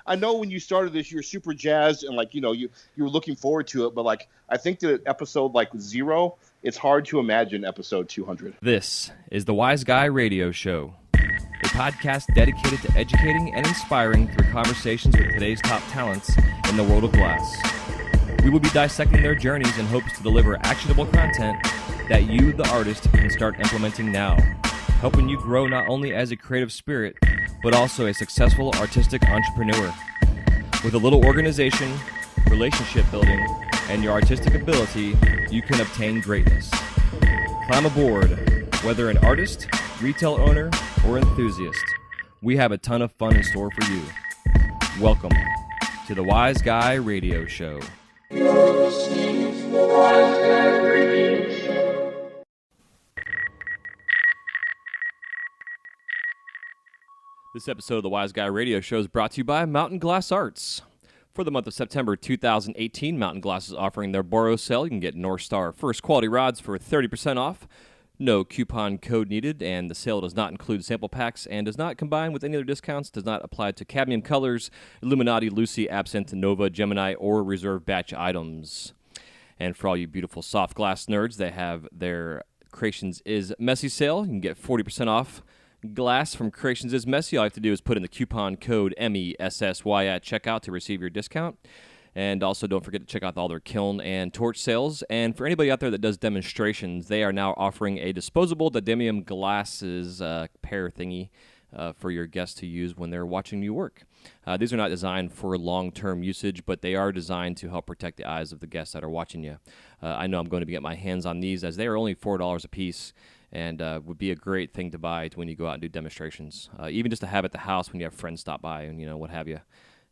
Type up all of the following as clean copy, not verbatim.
I know when you started this, you're super jazzed and like you were looking forward to it, but like I think that episode like 0, it's hard to imagine episode 200. This is the Wise Guy Radio Show, a podcast dedicated to educating and inspiring through conversations with today's top talents in the world of glass. We will be dissecting their journeys in hopes to deliver actionable content that you, the artist, can start implementing now, helping you grow not only as a creative spirit, but also a successful artistic entrepreneur. With a little organization, relationship building, and your artistic ability, you can obtain greatness. Climb aboard, whether an artist, retail owner, or enthusiast. We have a ton of fun in store for you. Welcome to the Wise Guy Radio Show. You're listening to the Wise Guy Radio Show. This episode of the Wise Guy Radio Show is brought to you by Mountain Glass Arts. For the month of September 2018, Mountain Glass is offering their Boros sale. You can get North Star first quality rods for 30% off. No coupon code needed, and the sale does not include sample packs and does not combine with any other discounts, does not apply to cadmium colors, Illuminati, Lucy, Absinthe, Nova, Gemini, or reserve batch items. And for all you beautiful soft glass nerds, they have their Creations is Messy sale. You can get 40% off glass from Creations is Messy. All you have to do is put in the coupon code MESSY at checkout to receive your discount. And also don't forget to check out all their kiln and torch sales. And for anybody out there that does demonstrations, they are now offering a disposable Didemium glasses pair thingy for your guests to use when they're watching you work. These are not designed for long-term usage, but they are designed to help protect the eyes of the guests that are watching you. I know I'm going to be getting my hands on these as they are only $4 a piece. And would be a great thing to buy when you go out and do demonstrations. Even just to have at the house when you have friends stop by and, what have you.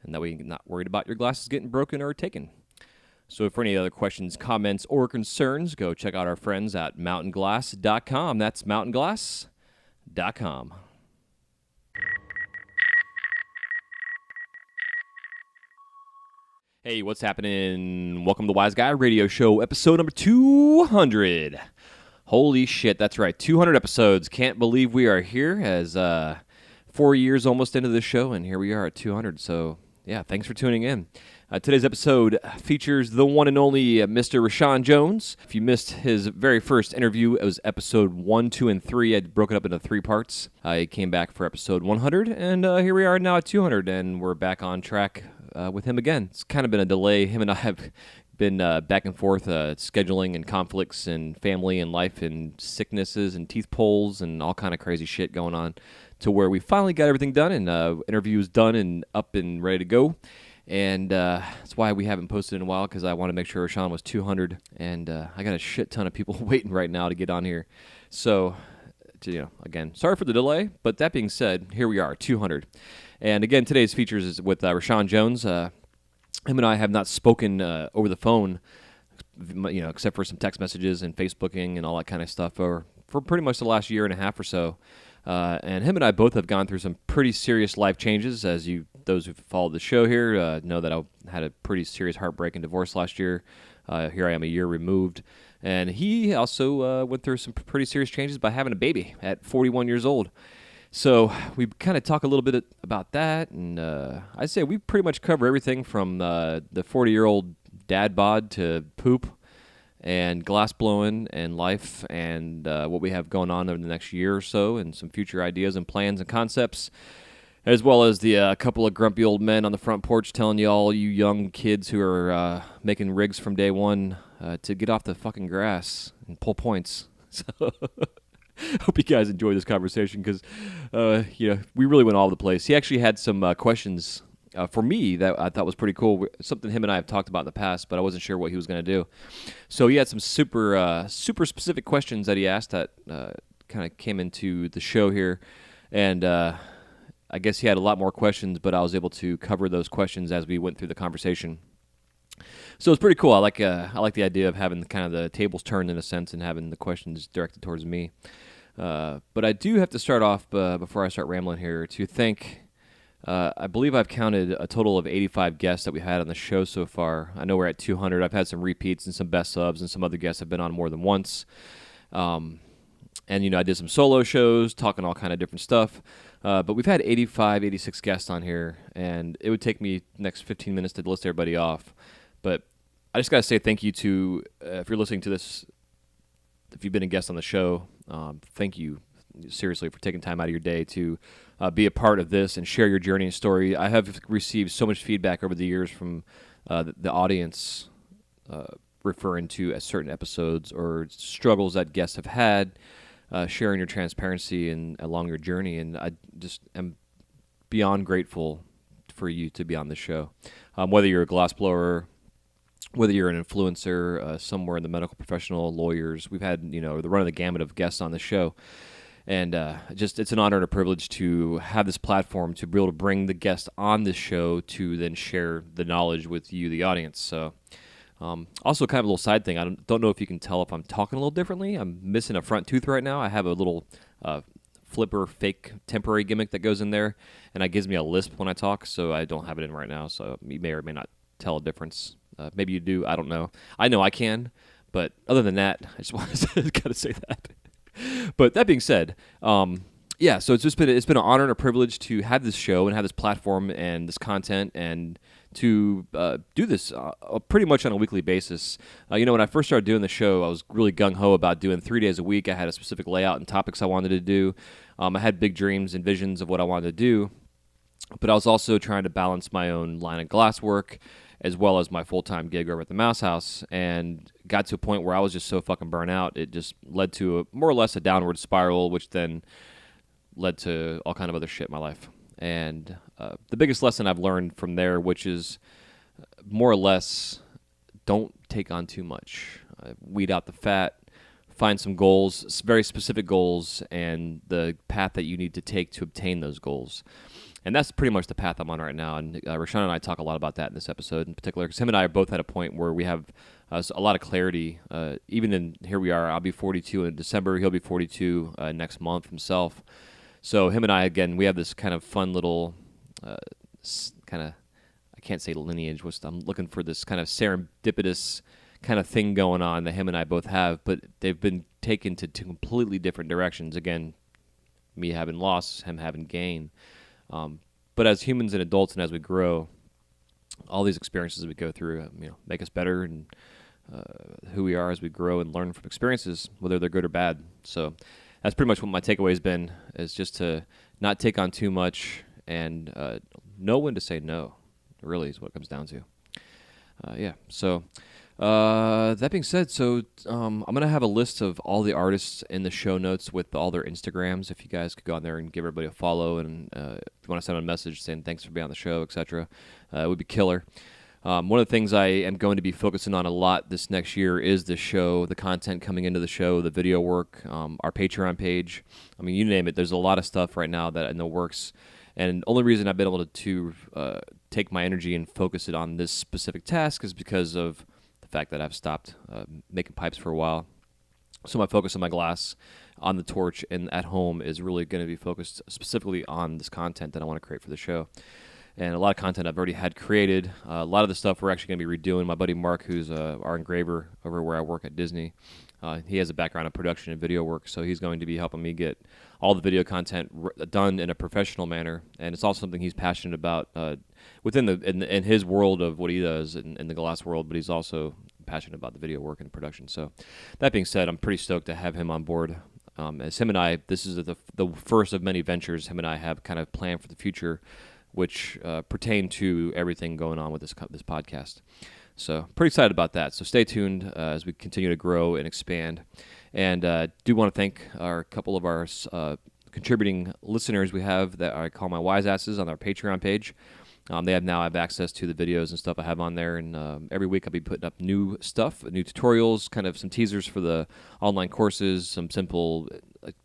And that way you're not worried about your glasses getting broken or taken. So for any other questions, comments, or concerns, go check out our friends at mountainglass.com. That's mountainglass.com. Hey, what's happening? Welcome to the Wise Guy Radio Show, episode number 200. Holy shit, that's right, 200 episodes. Can't believe we are here as 4 years almost into the show, and here we are at 200. So, yeah, thanks for tuning in. Today's episode features the one and only Mr. Rashan Jones. If you missed his very first interview, it was episode 1, 2, and 3. I broke it up into 3 parts. He came back for episode 100, and here we are now at 200, and we're back on track with him again. It's kind of been a delay. Him and I have been back and forth scheduling and conflicts and family and life and sicknesses and teeth pulls and all kind of crazy shit going on to where we finally got everything done and interviews done and up and ready to go. And that's why we haven't posted in a while, because I want to make sure Rashan was 200. And I got a shit ton of people waiting right now to get on here. So, again, sorry for the delay. But that being said, here we are, 200. And again, today's features is with Rashan Jones. Him and I have not spoken over the phone, except for some text messages and Facebooking and all that kind of stuff for pretty much the last year and a half or so. And him and I both have gone through some pretty serious life changes. As those who've followed the show here know that I had a pretty serious heartbreak and divorce last year. Here I am a year removed. And he also went through some pretty serious changes by having a baby at 41 years old. So we kind of talk a little bit about that, and I'd say we pretty much cover everything from the 40-year-old dad bod to poop and glass blowing and life and what we have going on over the next year or so and some future ideas and plans and concepts, as well as the couple of grumpy old men on the front porch telling you all you young kids who are making rigs from day one to get off the fucking grass and pull points. So hope you guys enjoy this conversation because, we really went all over the place. He actually had some questions for me that I thought was pretty cool. Something him and I have talked about in the past, but I wasn't sure what he was going to do. So he had some super specific questions that he asked that kind of came into the show here. And I guess he had a lot more questions, but I was able to cover those questions as we went through the conversation. So it's pretty cool. I like the idea of having kind of the tables turned in a sense and having the questions directed towards me. But I do have to start off before I start rambling here to thank. I believe I've counted a total of 85 guests that we had on the show so far. I know we're at 200. I've had some repeats and some best subs, and some other guests have been on more than once. And I did some solo shows, talking all kind of different stuff. But we've had 85, 86 guests on here, and it would take me the next 15 minutes to list everybody off. But I just got to say thank you to, if you're listening to this, if you've been a guest on the show, thank you seriously for taking time out of your day to be a part of this and share your journey and story. I have received so much feedback over the years from the audience referring to certain episodes or struggles that guests have had, sharing your transparency and along your journey, and I just am beyond grateful for you to be on the show. Whether you're a glassblower, whether you're an influencer, somewhere in the medical professional, lawyers, we've had the run of the gamut of guests on the show, and just it's an honor and a privilege to have this platform to be able to bring the guest on this show to then share the knowledge with you, the audience. So. Also, kind of a little side thing. I don't know if you can tell if I'm talking a little differently. I'm missing a front tooth right now. I have a little flipper fake temporary gimmick that goes in there, and that gives me a lisp when I talk, so I don't have it in right now. So you may or may not tell a difference. Maybe you do. I don't know. I know I can, but other than that, I just want to kind of say that. But that being said, yeah. So it's been an honor and a privilege to have this show and have this platform and this content and to do this pretty much on a weekly basis. When I first started doing the show, I was really gung-ho about doing 3 days a week. I had a specific layout and topics I wanted to do. I had big dreams and visions of what I wanted to do, but I was also trying to balance my own line of glass work as well as my full-time gig over at the Mouse House, and got to a point where I was just so fucking burnt out, it just led to more or less a downward spiral, which then led to all kind of other shit in my life. And the biggest lesson I've learned from there, which is more or less, don't take on too much. Weed out the fat, find some goals, very specific goals, and the path that you need to take to obtain those goals. And that's pretty much the path I'm on right now. And Rashan and I talk a lot about that in this episode in particular, because him and I are both at a point where we have a lot of clarity. Even in, here we are, I'll be 42 in December, he'll be 42 next month himself. So him and I, again, we have this kind of fun little I can't say lineage. I'm looking for this kind of serendipitous kind of thing going on that him and I both have, but they've been taken to two completely different directions. Again, me having loss, him having gain. But as humans and adults and as we grow, all these experiences we go through make us better and who we are as we grow and learn from experiences, whether they're good or bad. So that's pretty much what my takeaway has been, is just to not take on too much and know when to say no, really is what it comes down to. Yeah, so that being said, so I'm going to have a list of all the artists in the show notes with all their Instagrams. If you guys could go on there and give everybody a follow, and if you want to send a message saying thanks for being on the show, etc., it would be killer. One of the things I am going to be focusing on a lot this next year is the show, the content coming into the show, the video work, our Patreon page. I mean, you name it. There's a lot of stuff right now that in the works. And the only reason I've been able to take my energy and focus it on this specific task is because of the fact that I've stopped making pipes for a while. So my focus on my glass, on the torch, and at home is really going to be focused specifically on this content that I want to create for the show. And a lot of content I've already had created. A lot of the stuff we're actually going to be redoing. My buddy Mark, who's our engraver over where I work at Disney, he has a background in production and video work, so he's going to be helping me get all the video content done in a professional manner. And it's also something he's passionate about within in his world of what he does in the glass world, but he's also passionate about the video work and production. So that being said, I'm pretty stoked to have him on board. As him and I, this is the first of many ventures him and I have kind of planned for the future, which pertain to everything going on with this podcast. So pretty excited about that. So stay tuned as we continue to grow and expand. And do want to thank a couple of our contributing listeners we have that I call my wise asses on our Patreon page. They now have access to the videos and stuff I have on there. And every week I'll be putting up new stuff, new tutorials, kind of some teasers for the online courses, some simple,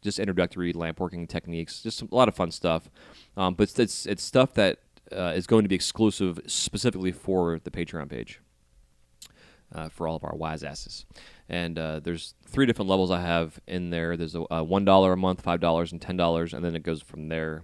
just introductory lamp working techniques, just a lot of fun stuff. But it's stuff that is going to be exclusive specifically for the Patreon page. For all of our wise asses. And there's 3 different levels I have in there. There's a $1 a month, $5, and $10, and then it goes from there,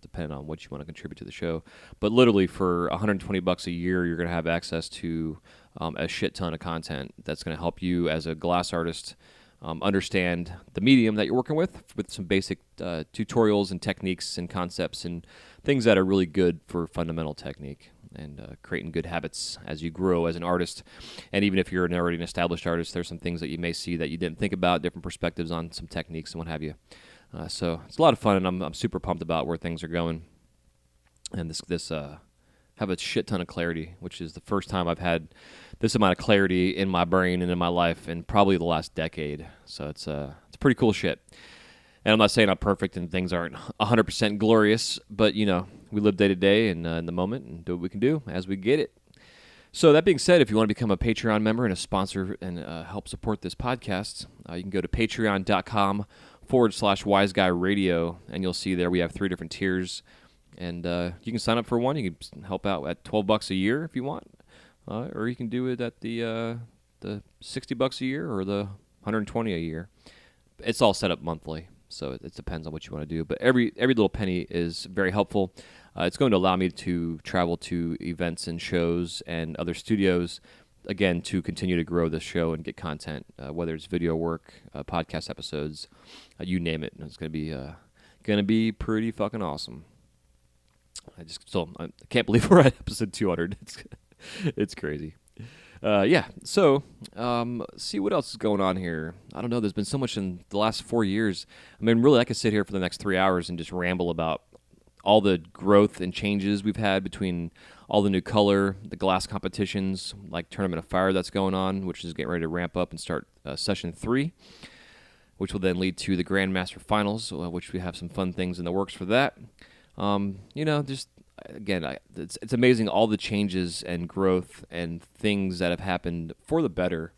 depending on what you want to contribute to the show. But literally for $120 a year, you're going to have access to a shit ton of content that's going to help you as a glass artist understand the medium that you're working with some basic tutorials and techniques and concepts and things that are really good for fundamental technique and creating good habits as you grow as an artist. And even if you're already an established artist, there's some things that you may see that you didn't think about, different perspectives on some techniques and what have you. So it's a lot of fun, and I'm super pumped about where things are going. And this have a shit ton of clarity, which is the first time I've had this amount of clarity in my brain and in my life in probably the last decade. So it's pretty cool shit. And I'm not saying I'm perfect and things aren't 100% glorious, but, you know, we live day to day and in the moment and do what we can do as we get it. So that being said, if you want to become a Patreon member and a sponsor and help support this podcast, you can go to patreon.com/WiseGuyRadio, and you'll see there we have 3 different tiers. And you can sign up for one. You can help out at $12 a year if you want, or you can do it at the $60 a year or the $120 a year. It's all set up monthly, so it depends on what you want to do. But every little penny is very helpful. It's going to allow me to travel to events and shows and other studios, again, to continue to grow the show and get content, whether it's video work, podcast episodes, you name it. And it's going to be pretty fucking awesome. I can't believe we're at episode 200. It's crazy. So see what else is going on here. I don't know. There's been so much in the last 4 years. I mean, really, I could sit here for the next 3 hours and just ramble about all the growth and changes we've had between all the new color, the glass competitions, like Tournament of Fire that's going on, which is getting ready to ramp up and start session 3, which will then lead to the Grandmaster Finals, which we have some fun things in the works for that. Just again, it's amazing all the changes and growth and things that have happened for the better.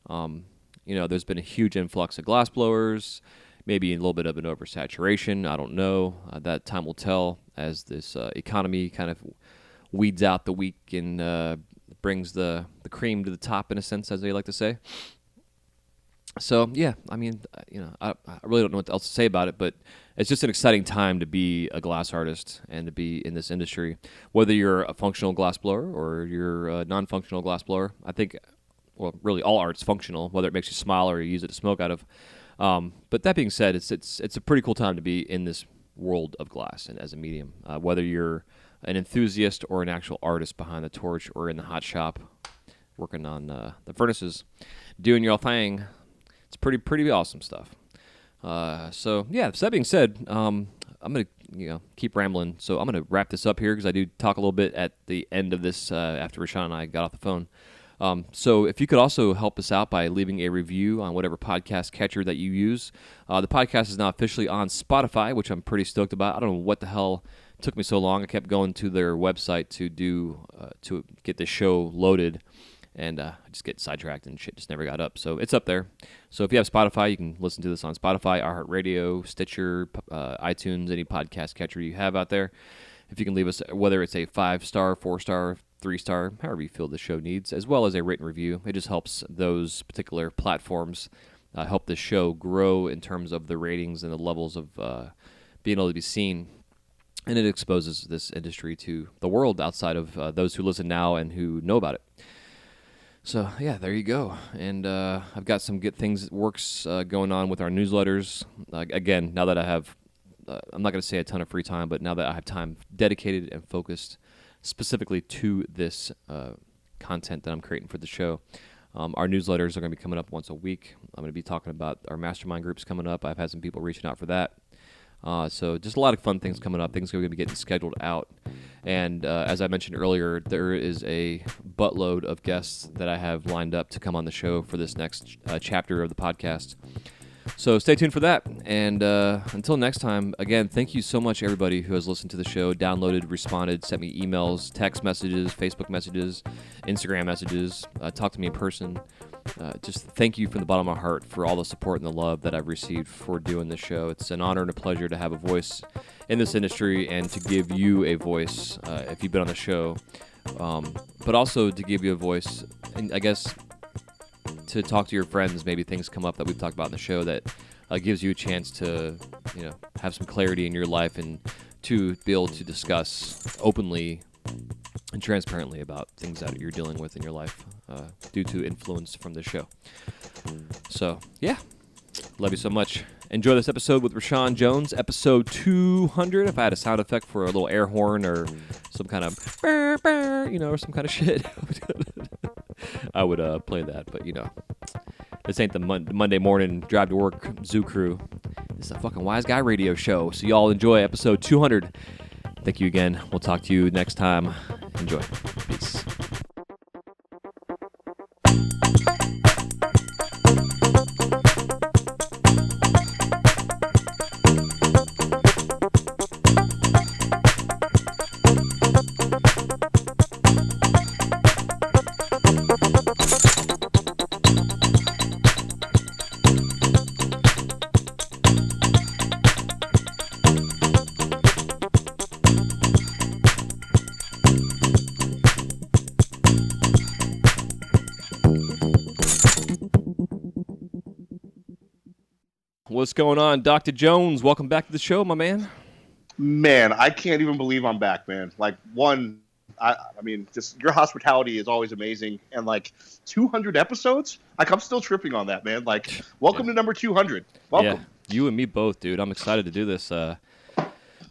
There's been a huge influx of glassblowers, maybe a little bit of an oversaturation. I don't know. That time will tell as this economy kind of weeds out the weak and brings the cream to the top, in a sense, as they like to say. So, yeah, I mean, I really don't know what else to say about it, but it's just an exciting time to be a glass artist and to be in this industry. Whether you're a functional glassblower or you're a non-functional glassblower, I think, well, really all art's functional, whether it makes you smile or you use it to smoke out of. But that being said, it's a pretty cool time to be in this world of glass and as a medium. Whether you're an enthusiast or an actual artist behind the torch or in the hot shop working on the furnaces, doing your thing. It's pretty awesome stuff. So that being said, I'm going to keep rambling. So I'm going to wrap this up here because I do talk a little bit at the end of this after Rashan and I got off the phone. So if you could also help us out by leaving a review on whatever podcast catcher that you use. The podcast is now officially on Spotify, which I'm pretty stoked about. I don't know what the hell took me so long. I kept going to their website to get the show loaded. And I just get sidetracked and shit just never got up. So it's up there. So if you have Spotify, you can listen to this on Spotify, iHeartRadio, Stitcher, iTunes, any podcast catcher you have out there. If you can leave us, whether it's a 5-star, 4-star, 3-star, however you feel the show needs, as well as a written review. It just helps those particular platforms help the show grow in terms of the ratings and the levels of being able to be seen. And it exposes this industry to the world outside of those who listen now and who know about it. So, yeah, there you go. And I've got some good things, works going on with our newsletters. Again, now that I have, I'm not going to say a ton of free time, but now that I have time dedicated and focused specifically to this content that I'm creating for the show, our newsletters are going to be coming up once a week. I'm going to be talking about our mastermind groups coming up. I've had some people reaching out for that. So just a lot of fun things coming up. Things are going to be getting scheduled out. And as I mentioned earlier, there is a buttload of guests that I have lined up to come on the show for this next chapter of the podcast. So stay tuned for that. And until next time, again, thank you so much, everybody who has listened to the show, downloaded, responded, sent me emails, text messages, Facebook messages, Instagram messages, talked to me in person. Just thank you from the bottom of my heart for all the support and the love that I've received for doing this show. It's an honor and a pleasure to have a voice in this industry and to give you a voice if you've been on the show, but also to give you a voice, and I guess to talk to your friends. Maybe things come up that we've talked about in the show that gives you a chance to have some clarity in your life and to be able to discuss openly and transparently about things that you're dealing with in your life due to influence from the show. So, yeah, Love you so much. Enjoy this episode with Rashan Jones, episode 200. If I had a sound effect for a little air horn or some kind of, burr, burr, or some kind of shit, I would play that. But, this ain't the Monday morning drive to work zoo crew. This is a fucking Wise Guy radio show. So y'all enjoy episode 200. Thank you again. We'll talk to you next time. Enjoy. Peace. What's going on, Dr. Jones? Welcome back to the show, my man. Man, I can't even believe I'm back, man. Like, I mean, just your hospitality is always amazing. And, 200 episodes? I'm still tripping on that, man. Welcome to number 200. Welcome. Yeah, you and me both, dude. I'm excited to do this. For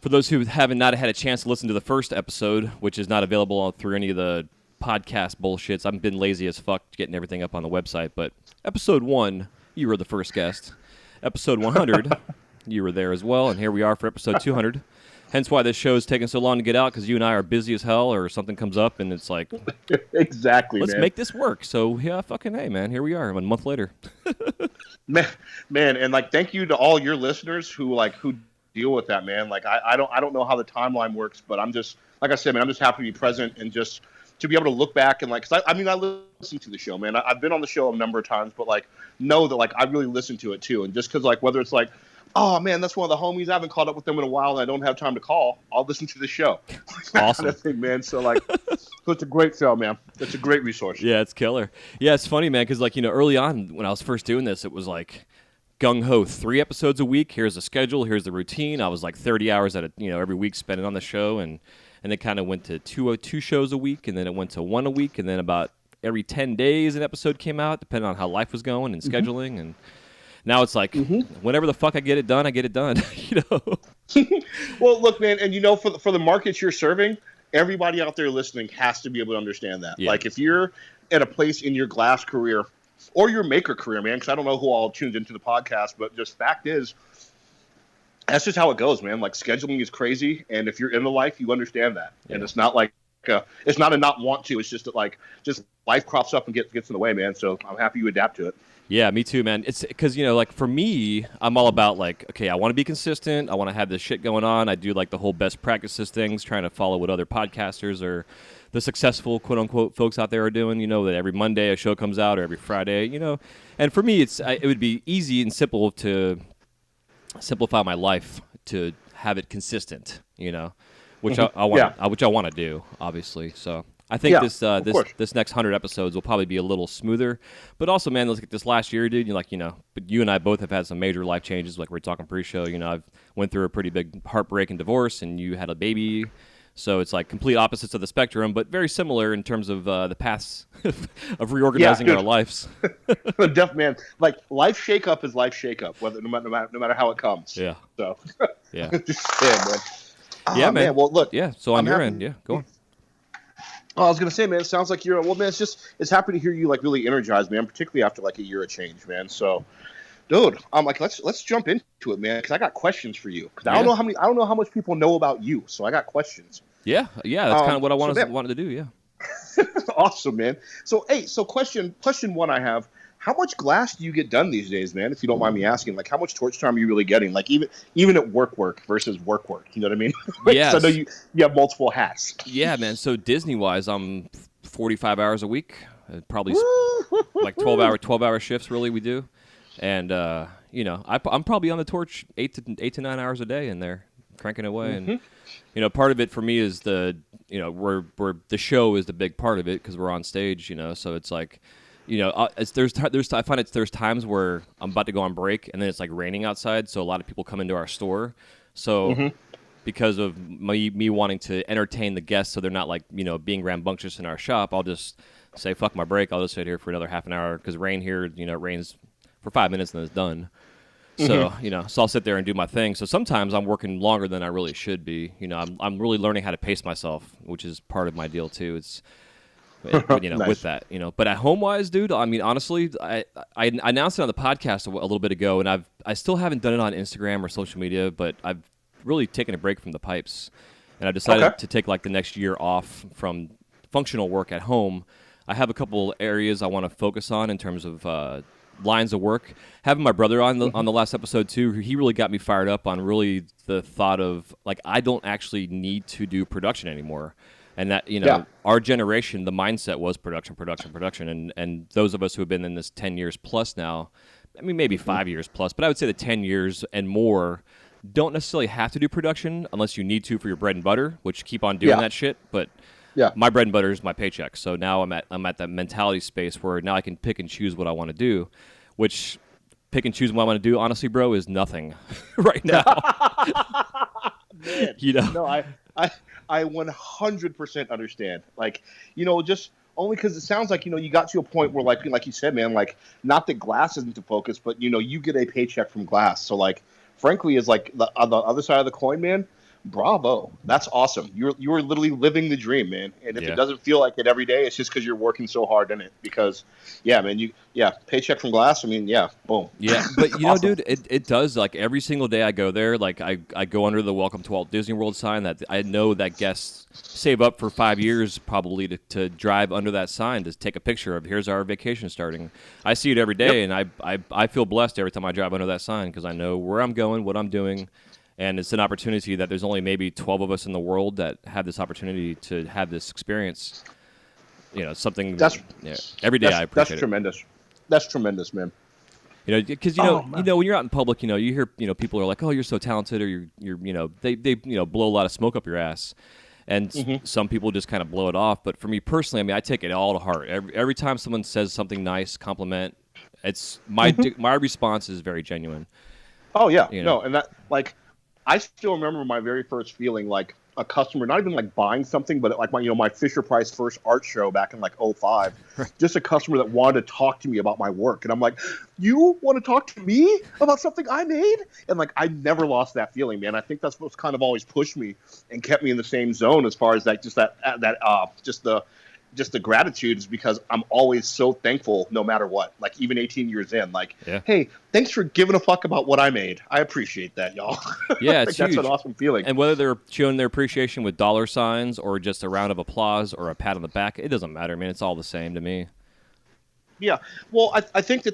those who haven't not had a chance to listen to the first episode, which is not available through any of the podcast bullshits, I've been lazy as fuck getting everything up on the website. But episode 1, you were the first guest. Episode 100, you were there as well, and here we are for episode 200. Hence why this show is taking so long to get out, because you and I are busy as hell, or something comes up, and it's like, exactly, let's make this work. So yeah, fucking hey, man, here we are, a month later. man, and thank you to all your listeners who deal with that, man. I don't know how the timeline works, but I'm just, like I said, man, I'm just happy to be present and just to be able to look back and cause I listen to the show, man. I've been on the show a number of times, but know that I really listen to it too. And just cause whether it's oh man, that's one of the homies, I haven't caught up with them in a while and I don't have time to call, I'll listen to the show. Awesome. Kind of thing, man. So so it's a great show, man. It's a great resource. Yeah, it's killer. Yeah, it's funny, man, because early on when I was first doing this, it was gung-ho, 3 episodes a week. Here's the schedule, here's the routine. I was 30 hours at every week spending on the show, and it kind of went to two shows a week, and then it went to 1 a week, and then about every 10 days an episode came out, depending on how life was going and scheduling. And now it's whenever the fuck I get it done, I get it done. Well, look, man, and for the markets you're serving, everybody out there listening has to be able to understand that. Yeah. If you're at a place in your glass career or your maker career, man, because I don't know who all tunes into the podcast, but just fact is, that's just how it goes, man. Scheduling is crazy, and if you're in the life, you understand that. Yeah. And it's not it's not a not want to. It's just that just life crops up and gets in the way, man. So I'm happy you adapt to it. Yeah, me too, man. It's because for me, I'm all about okay, I want to be consistent. I want to have this shit going on. I do the whole best practices things, trying to follow what other podcasters or the successful quote unquote folks out there are doing. That every Monday a show comes out or every Friday. And for me, it would be easy and simple to simplify my life to have it consistent, which I want to do, obviously. So I think this next 100 episodes will probably be a little smoother. But also, man, let's get this last year, dude. But you and I both have had some major life changes. We're talking pre-show. I've went through a pretty big heartbreak and divorce, and you had a baby. So it's complete opposites of the spectrum, but very similar in terms of the paths of reorganizing our lives. Deaf man, life shakeup is life shakeup, no matter how it comes. Yeah. So yeah, man. Yeah, man. Well, look. Yeah. So on your end, yeah, go on. Oh, I was gonna say, man, it sounds like you're man. It's happy to hear you really energized, man. Particularly after a year of change, man. So, dude, I'm let's jump into it, man, because I got questions for you. Because I don't know how much people know about you, so I got questions. Yeah, that's kind of what I wanted to do. Yeah. Awesome, man. So, question one I have: how much glass do you get done these days, man? If you don't mind me asking, how much torch time are you really getting? Even at work versus work. You know what I mean? Yeah. I know you have multiple hats. Yeah, man. So Disney wise, I'm 45 hours a week, probably 12 hour shifts. Really, we do, and I'm probably on the torch 8 to 9 hours a day in there, cranking away. And part of it for me is the the show is the big part of it because we're on stage. So it's I find there's times where I'm about to go on break and then it's raining outside, so a lot of people come into our store. So because of me wanting to entertain the guests, so they're not being rambunctious in our shop, I'll just say fuck my break. I'll just sit here for another half an hour because rain here, it rains for 5 minutes and then it's done. So, so I'll sit there and do my thing. So sometimes I'm working longer than I really should be. I'm really learning how to pace myself, which is part of my deal too. It's Nice. with that, But at home wise, dude, I mean, honestly, I announced it on the podcast a little bit ago, and I still haven't done it on Instagram or social media, but I've really taken a break from the pipes, and I decided to take like the next year off from functional work at home. I have a couple areas I want to focus on in terms of lines of work. Having my brother on the last episode too, he really got me fired up on really the thought of like I don't actually need to do production anymore. And that, our generation, the mindset was production. And those of us who have been in this 10 years plus now, I mean, maybe 5 years plus, but I would say the 10 years and more don't necessarily have to do production unless you need to for your bread and butter, which keep on doing that shit. But my bread and butter is my paycheck. So now I'm at that mentality space where now I can pick and choose what I want to do, which pick and choose what I want to do, honestly, bro, is nothing right now. Man, no, I 100% understand. Like, just only because it sounds like, you got to a point where, like you said, man, like, not that glass isn't the focus, but, you get a paycheck from glass. So, like, frankly, is like on the other side of the coin, man, bravo. That's awesome. You're literally living the dream, man. And if it doesn't feel like it every day, it's just because you're working so hard in it. Because, man, paycheck from glass. I mean, boom. Yeah, but awesome. Dude, it does. Like every single day I go there, like I go under the Welcome to Walt Disney World sign that I know that guests save up for 5 years probably to drive under that sign to take a picture of here's our vacation starting. I see it every day, and I feel blessed every time I drive under that sign because I know where I'm going, what I'm doing. And it's an opportunity that there's only maybe 12 of us in the world that have this opportunity to have this experience. Something every day I appreciate That's tremendous. That's tremendous, man. Because when you're out in public, you hear people are like, oh, you're so talented, or you're they blow a lot of smoke up your ass, and some people just kind of blow it off. But for me personally, I mean, I take it all to heart. Every time someone says something nice, compliment, it's my response is very genuine. Oh yeah, no, and that like. I still remember my very first feeling like a customer, not even like buying something, but like my Fisher Price first art show back in like 2005, just a customer that wanted to talk to me about my work. And I'm like, you want to talk to me about something I made? And like, I never lost that feeling, man. I think that's what's kind of always pushed me and kept me in the same zone as far as like just the gratitude is because I'm always so thankful no matter what, like even 18 years in, like, hey, thanks for giving a fuck about what I made. I appreciate that, y'all. Yeah, it's that's huge. an awesome feeling. And whether they're showing their appreciation with dollar signs or just a round of applause or a pat on the back, it doesn't matter, man. It's all the same to me. Yeah. Well, I think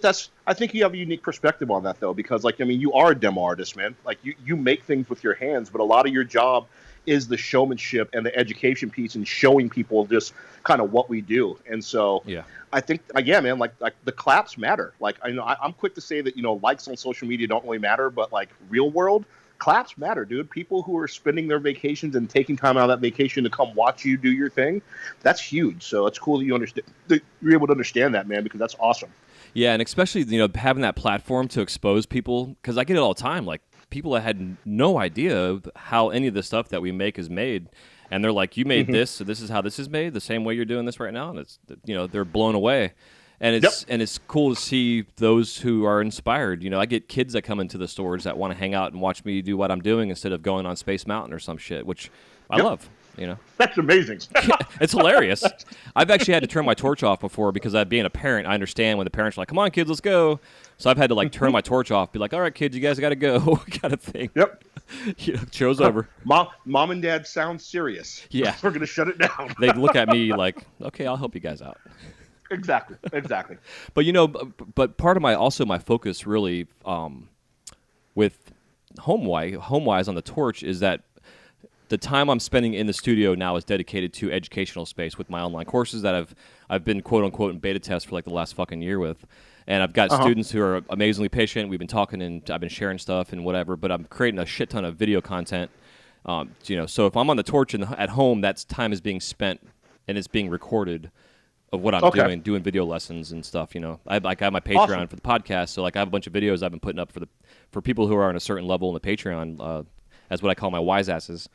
I think you have a unique perspective on that though, because like, I mean, you are a demo artist, man. Like you make things with your hands, but a lot of your job is the showmanship and the education piece and showing people just kind of what we do. And so I think, man, like the claps matter. Like, I'm quick to say that, likes on social media don't really matter, but like real world claps matter, dude. People who are spending their vacations and taking time out of that vacation to come watch you do your thing, that's huge. So it's cool that you understand, that you're able to understand that, man, because that's awesome. Yeah. And especially, having that platform to expose people, because I get it all the time. Like, people that had no idea how any of the stuff that we make is made, and they're like, "You made this, so this is how this is made, the same way you're doing this right now," and it's they're blown away, and it's cool to see those who are inspired. I get kids that come into the stores that want to hang out and watch me do what I'm doing instead of going on Space Mountain or some shit, which I love. That's amazing. It's hilarious. I've actually had to turn my torch off before because being a parent, I understand when the parents are like, "Come on, kids, let's go." So I've had to like turn my torch off, be like, "All right, kids, you guys got to go," kind of thing. Yep. Show's over. Mom and Dad sound serious. Yeah. We're gonna shut it down. They look at me like, "Okay, I'll help you guys out." Exactly. But but part of my focus really with HomeWise on the torch is that the time I'm spending in the studio now is dedicated to educational space with my online courses that I've been quote unquote in beta test for like the last fucking year with. And I've got students who are amazingly patient. We've been talking and I've been sharing stuff and whatever, but I'm creating a shit ton of video content. So if I'm on the torch at home, that time is being spent and it's being recorded of what I'm doing video lessons and stuff. I have my Patreon for the podcast. So like I have a bunch of videos I've been putting up for people who are on a certain level in the Patreon, as what I call my wise asses.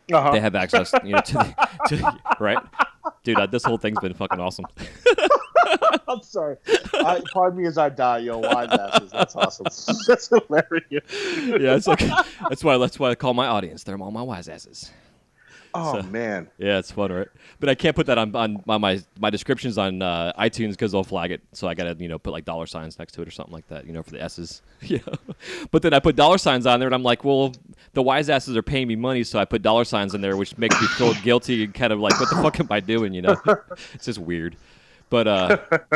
They have access, to right, dude. This whole thing's been fucking awesome. I'm sorry. Pardon me as I die, yo. Wise asses. That's awesome. That's hilarious. Yeah, it's like that's why I call my audience. They're all my wise asses. Oh So, man. yeah, it's fun, right? But I can't put that on my descriptions on iTunes because they'll flag it. So I gotta put like dollar signs next to it or something like that, for the S's. Yeah. But then I put dollar signs on there, and I'm like, well, the wise asses are paying me money, so I put dollar signs in there, which makes me feel guilty and kind of like, what the fuck am I doing? It's just weird. But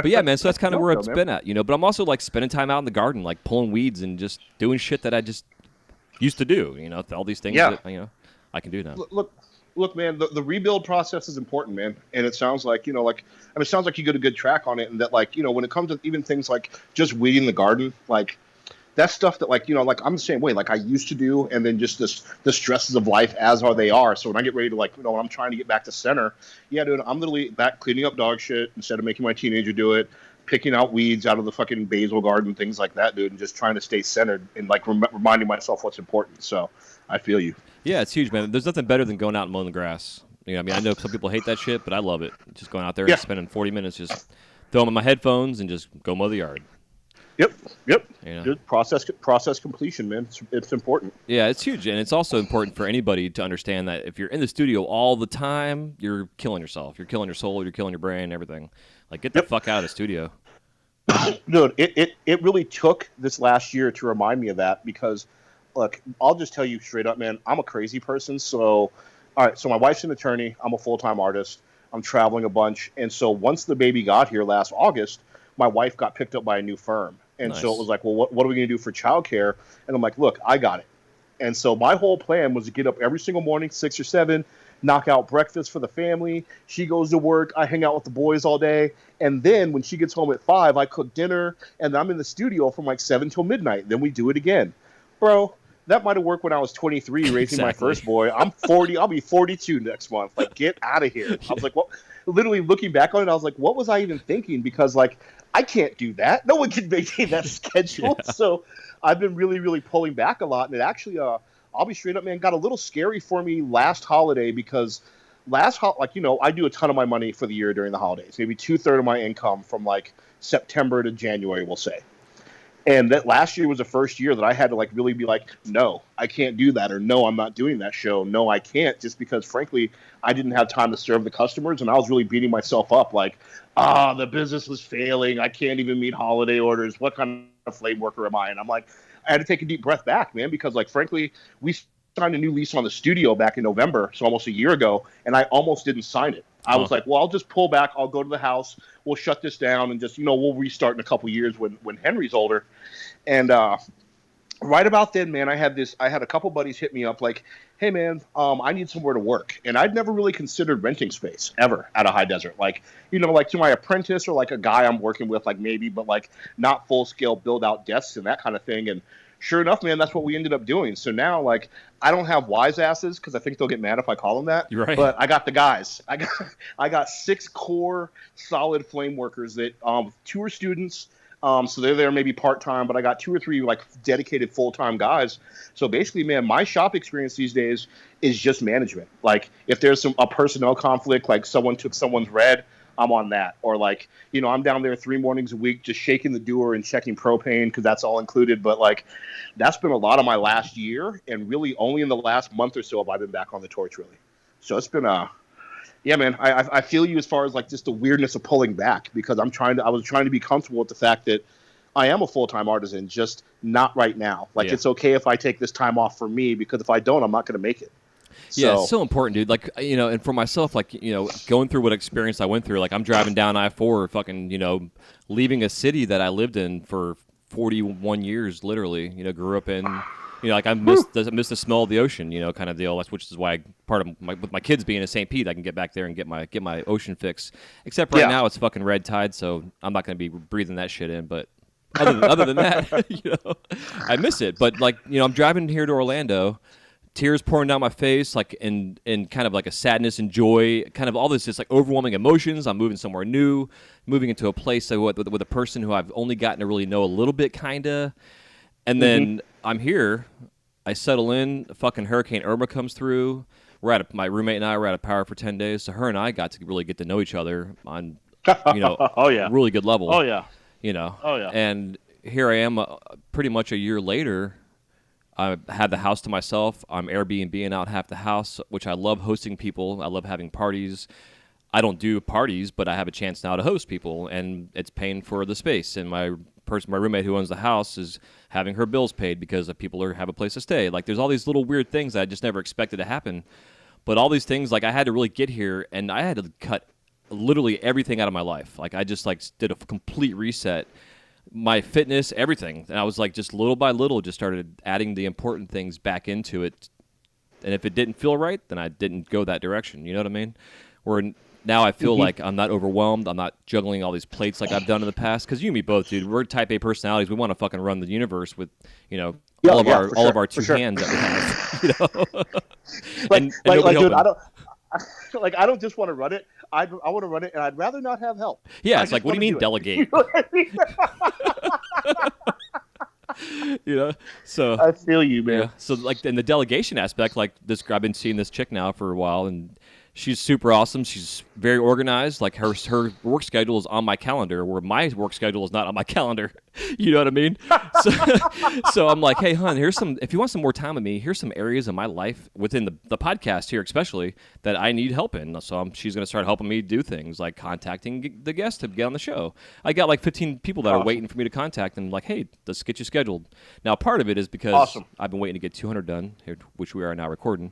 yeah, man. So that's kind of where it's been at, But I'm also like spending time out in the garden, like pulling weeds and just doing shit that I just used to do. All these things that I can do now. Look, man, the rebuild process is important, man. And it sounds like, it sounds like you get a good track on it. And that, when it comes to even things like just weeding the garden, like, that's stuff that, like I'm the same way. Like, I used to do, and then just the stresses of life as they are. So when I get ready to, when I'm trying to get back to center, dude, I'm literally back cleaning up dog shit instead of making my teenager do it, picking out weeds out of the fucking basil garden, things like that, dude, and just trying to stay centered and, like, reminding myself what's important. So I feel you. Yeah, it's huge, man. There's nothing better than going out and mowing the grass. I know some people hate that shit, but I love it. Just going out there and spending 40 minutes just throwing my headphones and just go mow the yard. Yep. Good process completion, man. It's important. Yeah, it's huge, and it's also important for anybody to understand that if you're in the studio all the time, you're killing yourself. You're killing your soul. You're killing your brain. Everything. Like, get the fuck out of the studio. Dude, it really took this last year to remind me of that because, look, I'll just tell you straight up, man. I'm a crazy person. So, all right. So my wife's an attorney. I'm a full-time artist. I'm traveling a bunch, and so once the baby got here last August, my wife got picked up by a new firm. And so it was like, well, what are we going to do for childcare? And I'm like, look, I got it. And so my whole plan was to get up every single morning, 6 or 7, knock out breakfast for the family. She goes to work. I hang out with the boys all day. And then when she gets home at 5, I cook dinner. And I'm in the studio from like 7 till midnight. Then we do it again. Bro, that might have worked when I was 23 raising my first boy. I'm 40. I'll be 42 next month. Like, get out of here. I was like, well, literally looking back on it, I was like, what was I even thinking? Because, like, I can't do that. No one can maintain that schedule. Yeah. So I've been really, really pulling back a lot. And it actually, I'll be straight up, man, got a little scary for me last holiday because I do a ton of my money for the year during the holidays, maybe 2/3 of my income from like September to January, we'll say. And that last year was the first year that I had to like really be like, no, I can't do that, or no, I'm not doing that show. No, I can't, just because frankly, I didn't have time to serve the customers, and I was really beating myself up like, the business was failing. I can't even meet holiday orders. What kind of flame worker am I? And I'm like, I had to take a deep breath back, man, because like frankly, we signed a new lease on the studio back in November, so almost a year ago, and I almost didn't sign it. I was like, well, I'll just pull back. I'll go to the house. We'll shut this down and just, we'll restart in a couple years when Henry's older. And right about then, man, I had a couple buddies hit me up like, hey, man, I need somewhere to work. And I'd never really considered renting space ever at a high desert. Like, like to my apprentice or like a guy I'm working with, like maybe, but like not full scale build out desks and that kind of thing. And sure enough, man, that's what we ended up doing. So now, like, I don't have wise asses because I think they'll get mad if I call them that. Right. But I got the guys. I got 6 core solid flame workers that 2 are students. So they're there maybe part-time, but I got 2 or 3 like dedicated full-time guys. So basically, man, my shop experience these days is just management. Like if there's a personnel conflict, like someone took someone's red, I'm on that. Or like, I'm down there 3 mornings a week just shaking the doer and checking propane because that's all included. But like that's been a lot of my last year, and really only in the last month or so have I been back on the torch really. So it's been yeah, man, I feel you as far as like just the weirdness of pulling back because I was trying to be comfortable with the fact that I am a full-time artisan, just not right now. Like It's okay if I take this time off for me because if I don't, I'm not going to make it. Yeah, it's so important, dude. Like, and for myself, like, going through what experience I went through, like I'm driving down I-4 fucking, leaving a city that I lived in for 41 years, literally, grew up in. Like I missed the smell of the ocean, kind of deal. Which is why with my kids being in St. Pete, I can get back there and get my ocean fix. Except right now it's fucking red tide, so I'm not going to be breathing that shit in. But other than that, I miss it. But like I'm driving here to Orlando, tears pouring down my face, like in kind of like a sadness and joy, kind of all this just like overwhelming emotions. I'm moving somewhere new, moving into a place with a person who I've only gotten to really know a little bit, kinda. And then I'm here. I settle in. Fucking Hurricane Irma comes through. My roommate and I were out of power for 10 days. So her and I got to really get to know each other on Oh yeah. really good level. Oh yeah. Oh yeah. And here I am, pretty much a year later. I had the house to myself. I'm Airbnb-ing out half the house, which I love hosting people. I love having parties. I don't do parties, but I have a chance now to host people, and it's paying for the space. And my roommate who owns the house is having her bills paid because people have a place to stay. Like, there's all these little weird things that I just never expected to happen. But all these things, like, I had to really get here, and I had to cut literally everything out of my life. Like, I just did a complete reset. My fitness, everything. And I was just little by little just started adding the important things back into it. And if it didn't feel right, then I didn't go that direction. You know what I mean? Where now I feel like I'm not overwhelmed. I'm not juggling all these plates like I've done in the past. Because you and me both, dude. We're type A personalities. We want to fucking run the universe with, all of our two hands that we have. Dude, I don't just want to run it. I want to run it, and I'd rather not have help. Yeah, it's like, what do you mean delegate? You know what I mean? So I feel you, man. Yeah. So in the delegation aspect, I've been seeing this chick now for a while, and she's super awesome. She's very organized. Like her work schedule is on my calendar, where my work schedule is not on my calendar. You know what I mean? So I'm like, hey, hon, if you want some more time with me, here's some areas of my life within the podcast here, especially that I need help in. So she's going to start helping me do things like contacting the guests to get on the show. I got 15 people that are waiting for me to contact, and hey, let's get you scheduled. Now, part of it is because I've been waiting to get 200 done, which we are now recording.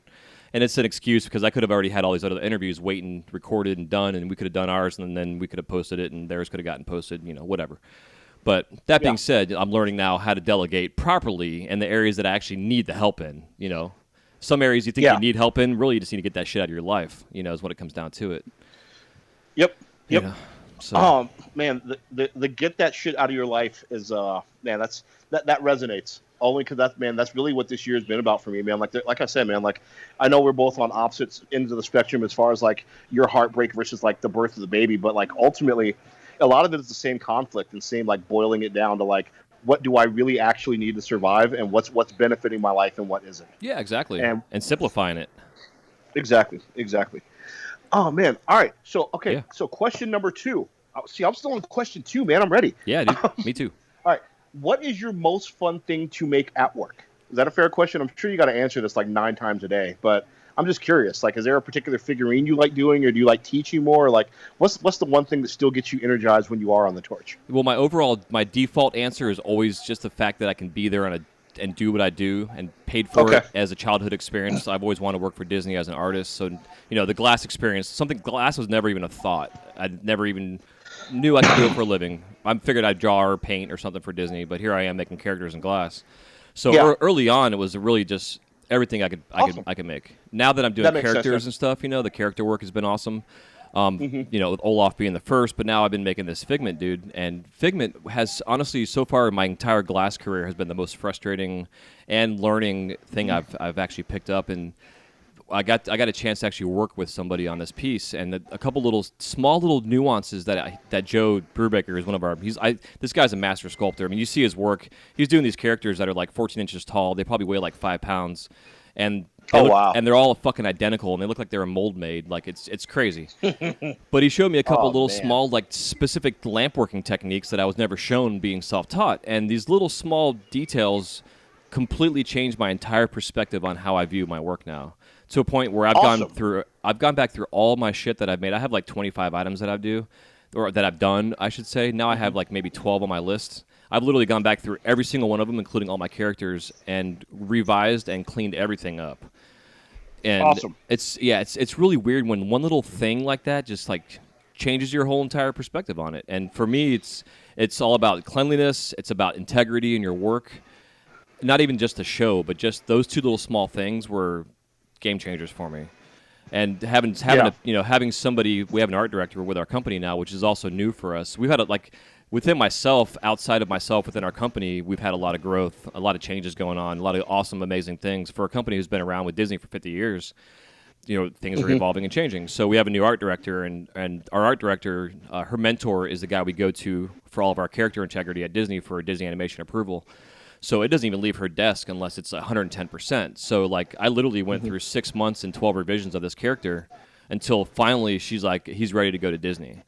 And it's an excuse because I could have already had all these other interviews waiting, recorded, and done, and we could have done ours, and then we could have posted it, and theirs could have gotten posted, whatever. But that being said, I'm learning now how to delegate properly in the areas that I actually need the help in, Some areas you think you need help in, really you just need to get that shit out of your life, is what it comes down to it. Yep. So. Man, the get that shit out of your life is, that resonates. Only because that's really what this year has been about for me, man. Like I said, man, I know we're both on opposite ends of the spectrum as far as your heartbreak versus the birth of the baby, but ultimately, a lot of it is the same conflict and same boiling it down to what do I really actually need to survive and what's benefiting my life and what isn't. Yeah, exactly. And simplifying it. Exactly. Oh man, all right. So So question number 2. See, I'm still on question 2, man. I'm ready. Yeah, dude. Me too. All right. What is your most fun thing to make at work? Is that a fair question? I'm sure you got to answer this 9 times a day, but I'm just curious. Is there a particular figurine you like doing, or do you like teaching more? Or what's the one thing that still gets you energized when you are on the torch? Well, my default answer is always just the fact that I can be there and do what I do and paid for it as a childhood experience. I've always wanted to work for Disney as an artist. So, the glass experience, glass was never even a thought. I never even knew I could do it for a living. I figured I'd draw or paint or something for Disney, but here I am making characters in glass. So early on, it was really just everything I could make. Now that I'm doing characters and stuff, the character work has been awesome. With Olaf being the first, but now I've been making this Figment dude, and Figment has honestly so far in my entire glass career has been the most frustrating and learning thing I've actually picked up. And I got a chance to actually work with somebody on this piece, and a couple small little nuances that Joe Brubaker is one of our. This guy's a master sculptor. I mean, you see his work. He's doing these characters that are 14 inches tall. They probably weigh 5 pounds, and and they're all fucking identical, and they look like they're a mold made. It's crazy. But he showed me a couple little small specific lamp working techniques that I was never shown being self-taught, and these little small details completely changed my entire perspective on how I view my work now. To a point where I've gone back through all my shit that I've made. I have 25 items that I've done, I should say. Now I have maybe 12 on my list. I've literally gone back through every single one of them, including all my characters, and revised and cleaned everything up. And awesome. It's really weird when one little thing like that just changes your whole entire perspective on it. And for me, it's all about cleanliness. It's about integrity in your work. Not even just the show, but just those two little small things were game changers for me. And having somebody, we have an art director with our company now, which is also new for us. We've had within myself, outside of myself, within our company, we've had a lot of growth, a lot of changes going on, a lot of awesome, amazing things for a company who's been around with Disney for 50 years. Things are evolving and changing. So we have a new art director, and our art director, her mentor is the guy we go to for all of our character integrity at Disney for Disney animation approval. So it doesn't even leave her desk unless it's 110%. So I literally went through 6 months and 12 revisions of this character until finally she's he's ready to go to Disney.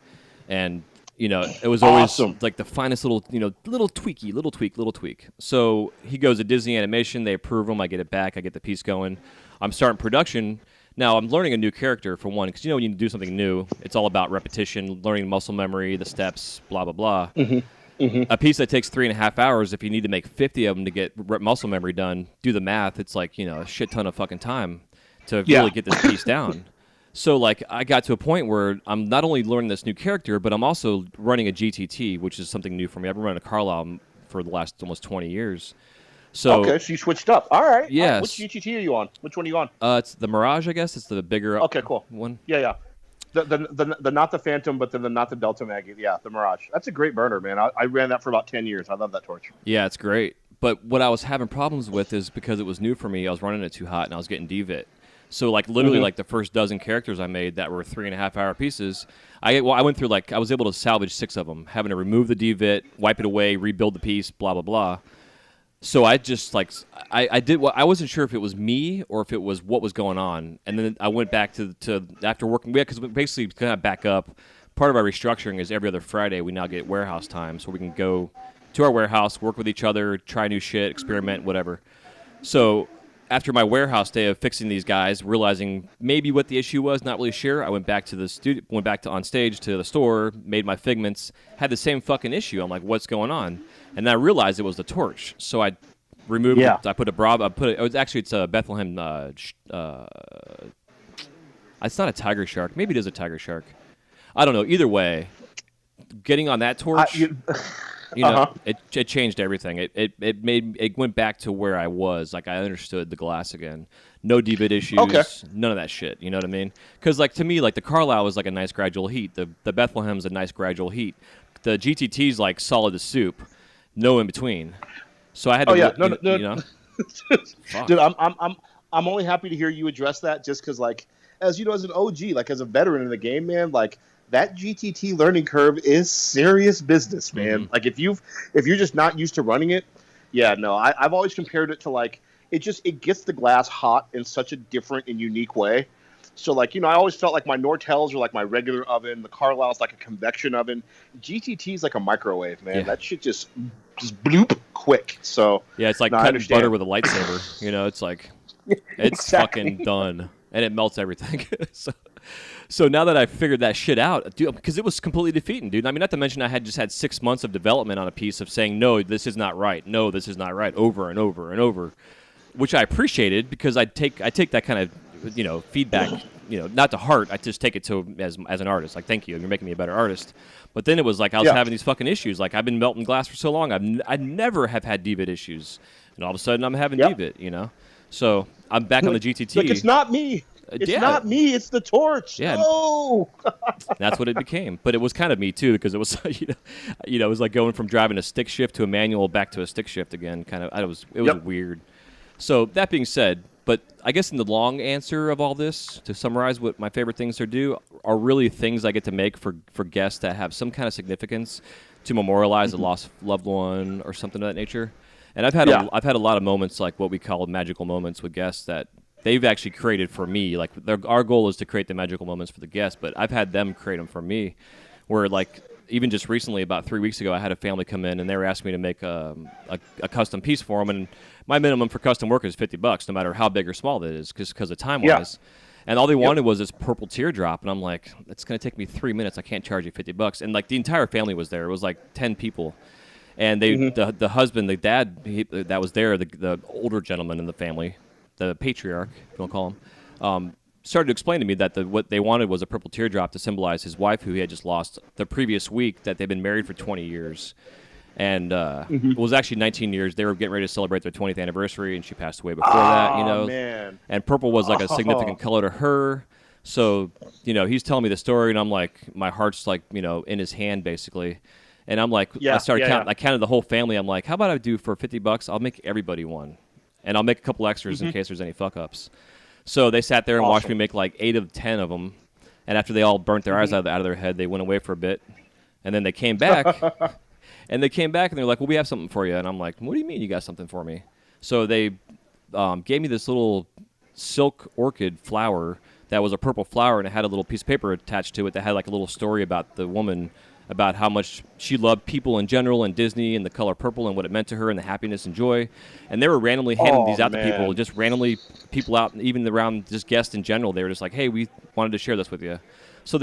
And it was always Awesome. like the finest little, little tweak. So he goes to Disney Animation. They approve him. I get it back. I get the piece going. I'm starting production. Now I'm learning a new character for one, because when you do something new, it's all about repetition, learning muscle memory, the steps, blah blah blah. A piece that takes 3.5 hours, if you need to make 50 of them to get muscle memory done, do the math. It's like a shit ton of fucking time to really get this piece down. So, like, I got to a point where I'm not only learning this new character, but I'm also running a GTT, which is something new for me. I've been running a Carlisle for the last almost 20 years. So, Okay, so you switched up. All right. Yes. Which GTT are you on? Which one are you on? It's the Mirage, I guess. It's the bigger Okay, cool. one. Yeah. The not the Phantom, but then the not the Delta Mag. Yeah, the Mirage. That's a great burner, man. I ran that for about 10 years. I love that torch. Yeah, it's great. But what I was having problems with is because it was new for me, I was running it too hot and I was getting DVIT. So, like, literally, like, the first dozen characters I made that were 3.5 hour pieces, I went through, like, I was able to salvage 6 of them, having to remove the DVIT, wipe it away, rebuild the piece, blah, blah, blah. So I just, like, I did what I wasn't sure if it was me or if it was what was going on. And then I went back to after working, because basically, kind of back up, part of our restructuring is every other Friday we now get warehouse time, so we can go to our warehouse, work with each other, try new shit, experiment, whatever. So after my warehouse day of fixing these guys, realizing maybe what the issue was, not really sure, I went back to the studio, went back to on stage to the store, made my figments, had the same fucking issue. I'm like, what's going on? And then I realized it was the torch. So I removed it. I put it's a Bethlehem. It's not a tiger shark. Maybe it is a tiger shark. I don't know. Either way, getting on that torch. It changed everything. It went back to where I was. Like, I understood the glass again. No DVIT issues. None of that shit. You know what I mean? Because, like, to me, like, the Carlisle was like a nice gradual heat. The Bethlehem's a nice gradual heat. The GTT's like solid as soup. No in between. So I had to. Dude, I'm only happy to hear you address that, just because, like, as you know, as an OG, like, as a veteran in the game, man, like, that GTT learning curve is serious business, man. Like, if you're just not used to running it, I've always compared it to, like, it gets the glass hot in such a different and unique way. So, like, I always felt like my Nortels are like my regular oven. The Carlisle's like a convection oven. GTT's like a microwave, man. Yeah. That shit just bloop quick. So yeah, it's like cutting butter with a lightsaber. It's like it's fucking done, and it melts everything. So now that I figured that shit out, dude, because it was completely defeating, dude. I mean, not to mention I had just had 6 months of development on a piece of saying, no, this is not right. No, this is not right, over and over and over, which I appreciated, because I take that kind of, feedback, not to heart. I just take it to as an artist. Like, thank you, you're making me a better artist. But then it was like I was having these fucking issues. Like, I've been melting glass for so long. I never have had DVIT issues, and all of a sudden I'm having DVIT. So I'm back on the GTT. Like, it's not me. It's not me. It's the torch. Yeah. No. That's what it became. But it was kind of me too, because it was, it was like going from driving a stick shift to a manual back to a stick shift again. It was weird. So that being said, but I guess in the long answer of all this, to summarize what my favorite things to do are really things I get to make for guests that have some kind of significance to memorialize a lost loved one or something of that nature. And I've had a lot of moments, like what we call magical moments, with guests that they've actually created for me. Like, our goal is to create the magical moments for the guests, but I've had them create them for me. Where, like, even just recently, about 3 weeks ago, I had a family come in and they were asking me to make a custom piece for them, and my minimum for custom work is $50, no matter how big or small it is, because of time wise. And all they wanted was this purple teardrop, and I'm like, it's going to take me 3 minutes. I can't charge you $50. And, like, the entire family was there. It was like 10 people. And they, the husband, the dad that was there, the older gentleman in the family, the patriarch, if you want to call him, started to explain to me that what they wanted was a purple teardrop to symbolize his wife, who he had just lost the previous week, that they've been married for 20 years. And it was actually 19 years. They were getting ready to celebrate their 20th anniversary, and she passed away before that, Man. And purple was like a significant color to her. So, he's telling me the story, and I'm like, my heart's like, in his hand, basically. And I'm like, I counted the whole family. I'm like, how about I do for $50? I'll make everybody one. And I'll make a couple extras in case there's any fuck-ups. So they sat there and watched me make like 8 of 10 of them. And after they all burnt their eyes out of their head, they went away for a bit. And then they came back. And they're like, well, we have something for you. And I'm like, what do you mean you got something for me? So they gave me this little silk orchid flower that was a purple flower, and it had a little piece of paper attached to it that had like a little story about the woman, about how much she loved people in general and Disney and the color purple and what it meant to her and the happiness and joy. And they were randomly handing these out to people, just randomly people out, even around just guests in general. They were just like, hey, we wanted to share this with you. So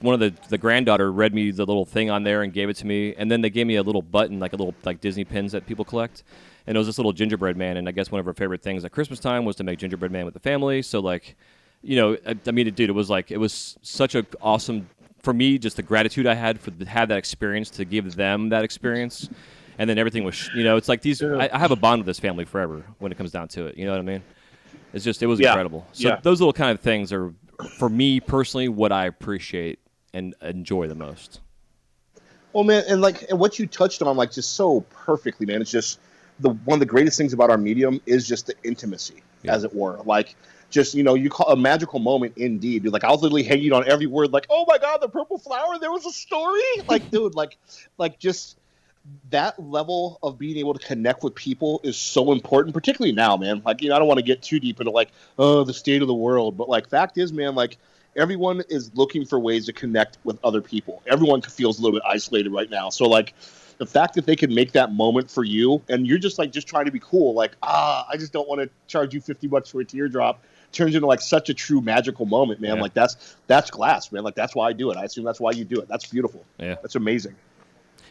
one of the granddaughter read me the little thing on there and gave it to me, and then they gave me a little button, like a little like Disney pins that people collect, and it was this little gingerbread man. And I guess one of her favorite things at Christmas time was to make gingerbread man with the family. So like, you know, I mean, dude, it was such a awesome, for me, just the gratitude I had to have that experience, to give them that experience, and then everything was, you know, it's like these. I have a bond with this family forever when it comes down to it. You know what I mean? It was incredible. So those little kind of things are, for me personally, what I appreciate and enjoy the most. Well, man, and what you touched on, like, just so perfectly, man. It's just one of the greatest things about our medium is just the intimacy, as it were. Like, just, you know, you call a magical moment indeed. Dude, like, I was literally hanging on every word, like, oh my God, the purple flower, there was a story. Like, dude, like just that level of being able to connect with people is so important, particularly now, man. Like, you know, I don't want to get too deep into like, oh, the state of the world, but like, fact is, man, like, everyone is looking for ways to connect with other people. Everyone feels a little bit isolated right now. So like, the fact that they can make that moment for you, and you're just like, just trying to be cool, like, I just don't want to charge you $50 for a teardrop, turns into like such a true magical moment, man. Like, that's glass, man. Like, that's why I do it. I assume that's why you do it. That's beautiful. Yeah, that's amazing.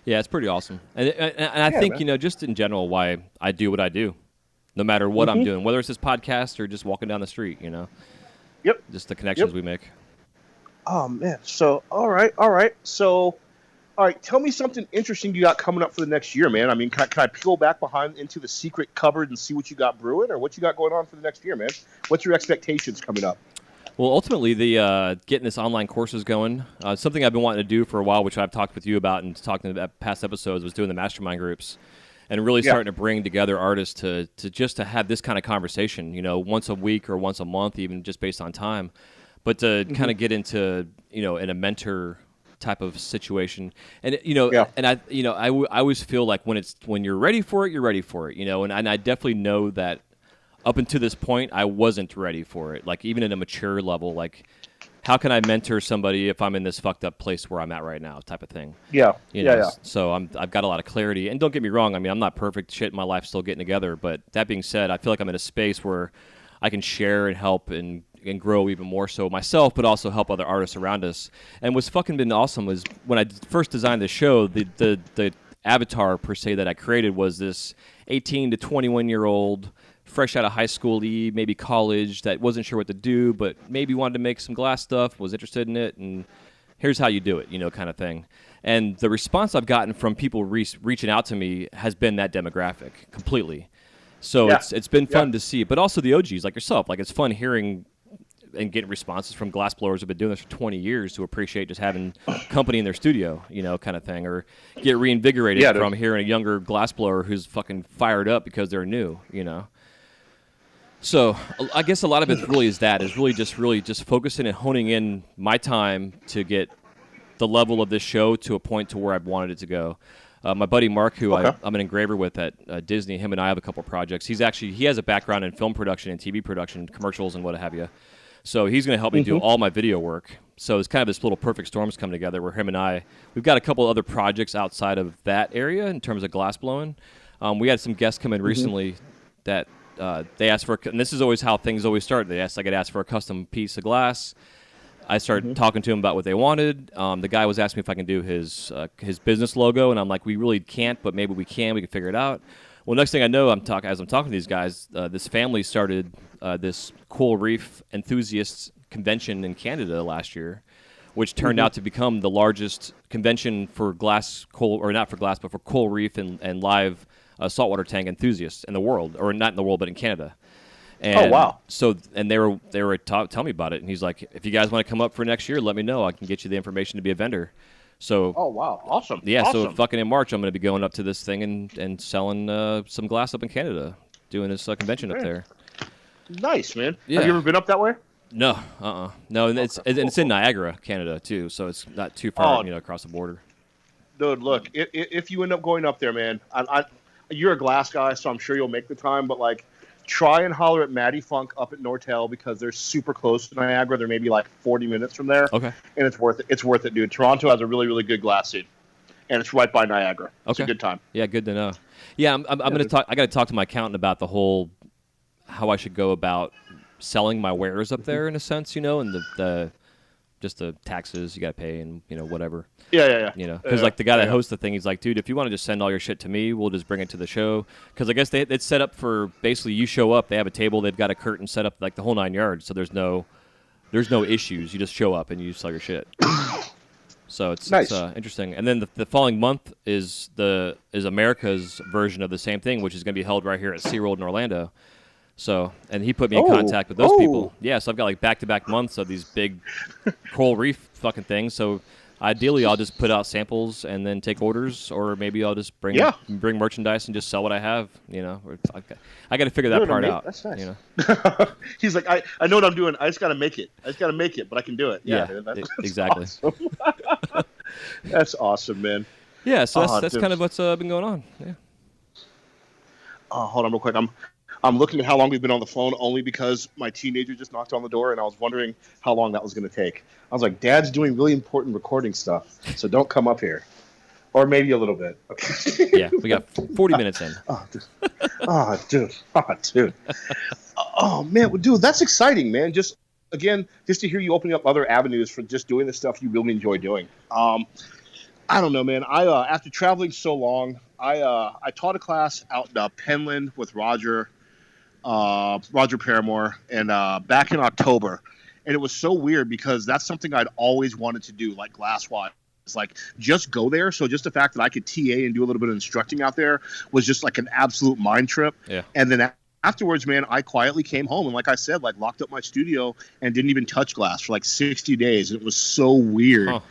Yeah, it's pretty awesome. And I think, man, you know, just in general, why I do what I do, no matter what I'm doing, whether it's this podcast or just walking down the street, you know. Yep. Just the connections we make. Oh, man. So, all right. So, all right, tell me something interesting you got coming up for the next year, man. I mean, can I peel back behind into the secret cupboard and see what you got brewing, or what you got going on for the next year, man? What's your expectations coming up? Well, ultimately, the getting this online courses going, something I've been wanting to do for a while, which I've talked with you about and talking about past episodes, was doing the mastermind groups, and really starting to bring together artists to have this kind of conversation, you know, once a week or once a month, even just based on time, but to kind of get into, you know, in a mentor type of situation. And, you know, and I always feel like when you're ready for it, you're ready for it, you know, and I definitely know that up until this point, I wasn't ready for it. Like, even at a mature level, like, how can I mentor somebody if I'm in this fucked up place where I'm at right now, type of thing. You know? So I've got a lot of clarity. And don't get me wrong, I mean, I'm not perfect. Shit in my life's still getting together. But that being said, I feel like I'm in a space where I can share and help and grow even more so myself, but also help other artists around us. And what's fucking been awesome was when I first designed the show, the avatar, per se, that I created was this 18 to 21-year-old, fresh out of high school, maybe college, that wasn't sure what to do, but maybe wanted to make some glass stuff, was interested in it, and here's how you do it, you know, kind of thing. And the response I've gotten from people reaching out to me has been that demographic completely. So it's been fun to see, but also the OGs like yourself. Like, it's fun hearing and getting responses from glassblowers who've been doing this for 20 years who appreciate just having company in their studio, you know, kind of thing, or get reinvigorated from hearing a younger glassblower who's fucking fired up because they're new, you know. So I guess a lot of it really is really just focusing and honing in my time to get the level of this show to a point to where I've wanted it to go. My buddy Mark, who I'm an engraver with at Disney, him and I have a couple projects. He has a background in film production and TV production, commercials and what have you. So he's going to help me do all my video work. So it's kind of this little perfect storms coming together where him and we've got a couple other projects outside of that area in terms of glass blowing. We had some guests come in recently that they asked for, and this is always how things always start. I get asked for a custom piece of glass. I started talking to him about what they wanted. The guy was asking me if I can do his business logo, and I'm like, we really can't, but maybe we can. We can figure it out. Well, next thing I know, as I'm talking to these guys, this family started this Cool Reef enthusiasts convention in Canada last year, which turned out to become the largest convention for for coral reef and live saltwater tank enthusiasts in the world, or not in the world, but in Canada. And So, and they were tell me about it, and he's like, if you guys want to come up for next year, let me know. I can get you the information to be a vendor. So. Oh wow! Awesome. Yeah. Awesome. So fucking in March, I'm going to be going up to this thing and selling some glass up in Canada, doing this convention up there. Nice, man. Yeah. Have you ever been up that way? No. No, and it's in Niagara, Canada too, so it's not too far, across the border. Dude, look, if you end up going up there, man, you're a glass guy, so I'm sure you'll make the time. But like, try and holler at Maddie Funk up at Nortel because they're super close to Niagara. They're maybe like 40 minutes from there. Okay. And it's worth it. It's worth it, dude. Toronto has a really, really good glass scene. And it's right by Niagara. It's a good time. Yeah, good to know. Yeah, I'm going to talk. I got to talk to my accountant about the whole how I should go about selling my wares up there in a sense, and the just the taxes you got to pay and whatever. Yeah. Because like the guy that hosts the thing, he's like, dude, if you want to just send all your shit to me, we'll just bring it to the show. Because I guess it's set up for basically you show up, they have a table, they've got a curtain set up like the whole 9 yards, so there's no issues. You just show up and you sell your shit. So it's nice. It's interesting. And then the following month is America's version of the same thing, which is going to be held right here at SeaWorld in Orlando. So, and he put me in contact with those people. Yeah, so I've got like back-to-back months of these big coral reef fucking things. So ideally, I'll just put out samples and then take orders, or maybe I'll just bring merchandise and just sell what I have. I got to figure that part out. That's nice. He's like, I know what I'm doing. I just got to make it. But I can do it. Yeah, man, that's exactly. Awesome. That's awesome, man. Yeah, so that's kind of what's been going on. Yeah. Hold on real quick. I'm looking at how long we've been on the phone only because my teenager just knocked on the door and I was wondering how long that was going to take. I was like, Dad's doing really important recording stuff, so don't come up here. Or maybe a little bit. Okay. Yeah, we got 40 minutes in. Dude. Oh, man. Well, dude, that's exciting, man. Just to hear you opening up other avenues for just doing the stuff you really enjoy doing. I don't know, man. After traveling so long, I taught a class out in Penland with Roger Paramore, and back in October. And it was so weird because that's something I'd always wanted to do, like glass-wise. It's like, just go there. So just the fact that I could TA and do a little bit of instructing out there was just like an absolute mind trip. Yeah. And then afterwards, man, I quietly came home and, like I said, like locked up my studio and didn't even touch glass for like 60 days. It was so weird. Huh.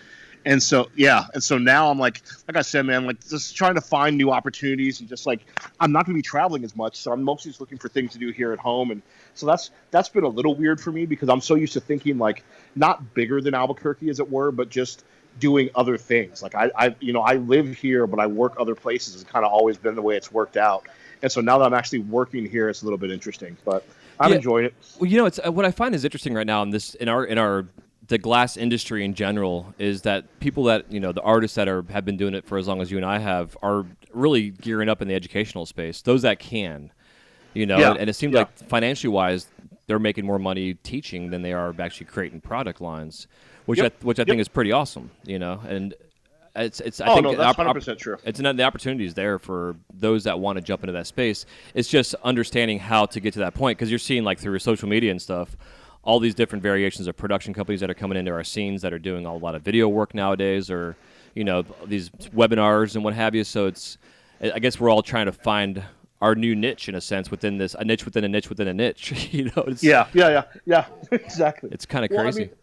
And so now I'm like I said, man, like just trying to find new opportunities and just like I'm not going to be traveling as much, so I'm mostly just looking for things to do here at home. And so that's been a little weird for me because I'm so used to thinking like not bigger than Albuquerque, as it were, but just doing other things. Like I live here, but I work other places. It's kind of always been the way it's worked out. And so now that I'm actually working here, it's a little bit interesting, but I'm enjoying it. Well, it's what I find is interesting right now in our the glass industry in general is that people that the artists that have been doing it for as long as you and I have are really gearing up in the educational space. Those that can, and it seems like financially wise, they're making more money teaching than they are actually creating product lines, which I think is pretty awesome. And it's I think that's 100% true. It's not the opportunity is there for those that want to jump into that space. It's just understanding how to get to that point because you're seeing like through social media and stuff. All these different variations of production companies that are coming into our scenes that are doing a lot of video work nowadays or, these webinars and what have you. So I guess we're all trying to find our new niche in a sense within this, a niche within a niche within a niche. Yeah, exactly. It's kind of crazy. I mean,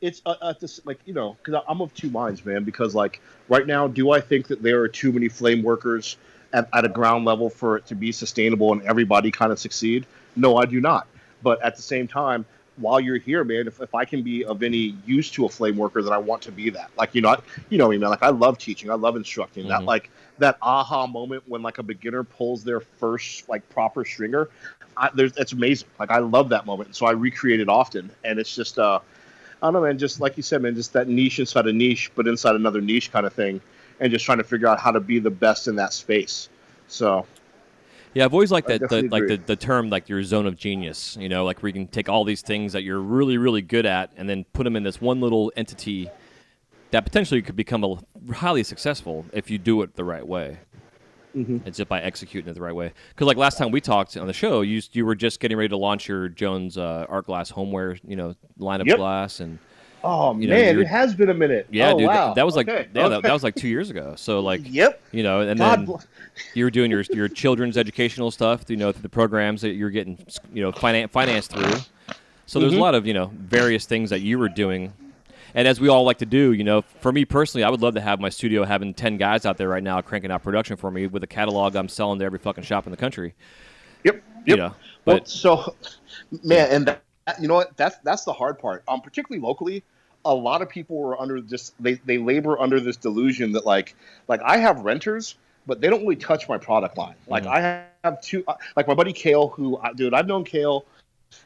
it's this, like, because I'm of two minds, man, because like right now, do I think that there are too many flame workers at a ground level for it to be sustainable and everybody kind of succeed? No, I do not. But at the same time, while you're here, man, if I can be of any use to a flame worker, then I want to be that. Like, man, like I love teaching. I love instructing. Mm-hmm. That aha moment when like a beginner pulls their first like proper stringer, it's amazing. Like I love that moment. So I recreate it often. And it's just, I don't know, man, just like you said, man, just that niche inside a niche, but inside another niche kind of thing. And just trying to figure out how to be the best in that space. So... Yeah, I've always liked the term like your zone of genius, like where you can take all these things that you're really, really good at and then put them in this one little entity that potentially could become highly successful if you do it the right way. Mm-hmm. It's just by executing it the right way. Because like last time we talked on the show, you were just getting ready to launch your Jones art glass homeware, line of glass and... Oh man, it has been a minute. Yeah, dude, wow. That was like that was like 2 years ago. So like, and then you were doing your children's educational stuff, through the programs that you're getting, financed through. So there's a lot of various things that you were doing, and as we all like to do, for me personally, I would love to have my studio having 10 guys out there right now cranking out production for me with a catalog I'm selling to every fucking shop in the country. Yep. But so, man, and you know what? That's the hard part. Particularly locally, a lot of people were under they labor under this delusion that like I have renters but they don't really touch my product line. Like Mhm. I have two, like my buddy Kale, dude, I've known Kale.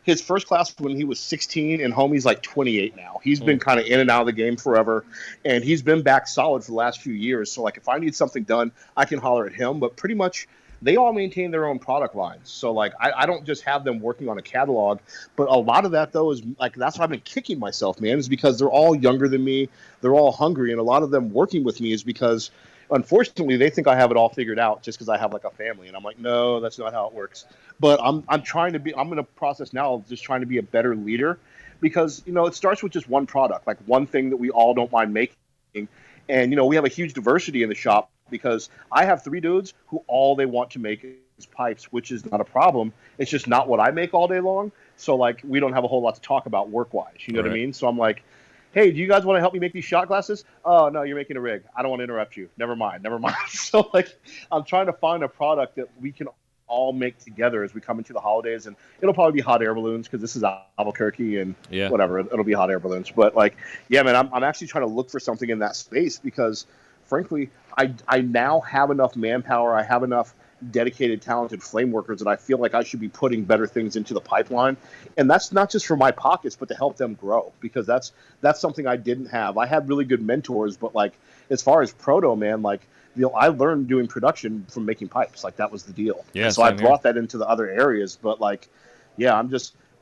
His first class when he was 16, and homie's like 28 now. He's been kind of in and out of the game forever, and he's been back solid for the last few years. So like, if I need something done, I can holler at him. But pretty much, they all maintain their own product lines. So like, I don't just have them working on a catalog, but a lot of that though is like that's why I've been kicking myself, man. Is because they're all younger than me, they're all hungry, and a lot of them working with me is because unfortunately they think I have it all figured out just because I have like a family, and I'm like, no, that's not how it works. But I'm trying to be. I'm in a process now of just trying to be a better leader, because it starts with just one product, like one thing that we all don't mind making, and we have a huge diversity in the shop because I have three dudes who all they want to make is pipes, which is not a problem. It's just not what I make all day long. So like we don't have a whole lot to talk about work wise. You know what I mean? So I'm like, hey, do you guys want to help me make these shot glasses? Oh, no, you're making a rig. I don't want to interrupt you. Never mind. So, like, I'm trying to find a product that we can all make together as we come into the holidays. And it'll probably be hot air balloons because this is Albuquerque and whatever. It'll be hot air balloons. But, like, yeah, man, I'm actually trying to look for something in that space because, frankly, I now have enough manpower. I have enough dedicated, talented flame workers that I feel like I should be putting better things into the pipeline. And that's not just for my pockets, but to help them grow, because that's something I didn't have. I had really good mentors, but like as far as proto, man, like I learned doing production from making pipes. Like that was the deal. Yeah, so I brought that into the other areas, but like, yeah,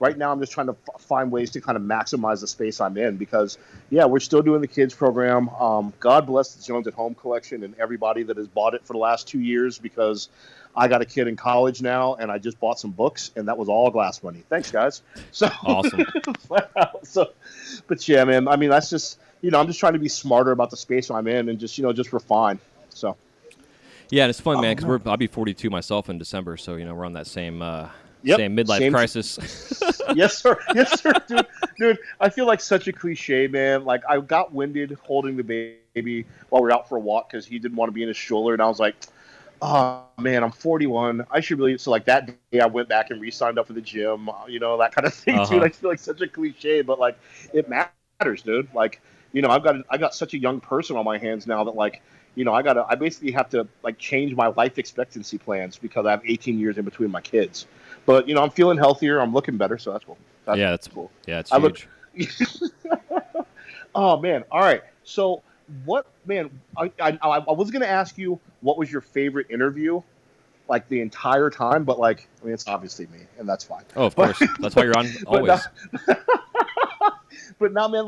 right now I'm just trying to find ways to kind of maximize the space I'm in because, yeah, we're still doing the kids program. God bless the Jones at Home collection and everybody that has bought it for the last 2 years because I got a kid in college now and I just bought some books and that was all glass money. Thanks, guys. So awesome. But yeah, man, I mean, that's just, I'm just trying to be smarter about the space I'm in and just refine. So. Yeah, and it's fun, man, because I'll be 42 myself in December, so we're on that same midlife crisis. Yes, sir, dude. I feel like such a cliche, man. Like I got winded holding the baby while we were out for a walk because he didn't want to be in his stroller, and I was like, oh man, I'm 41. I should really. So like that day, I went back and re-signed up for the gym. That kind of thing, dude. I feel like such a cliche, but like it matters, dude. Like I got such a young person on my hands now that like. I basically have to like change my life expectancy plans because I have 18 years in between my kids. But I'm feeling healthier. I'm looking better, so that's cool. That's cool. Yeah, it's huge. Oh man! All right. So what, man? I was gonna ask you what was your favorite interview, like the entire time, but like I mean, it's obviously me, and that's fine. Oh, of course. That's why you're on always. But now, man,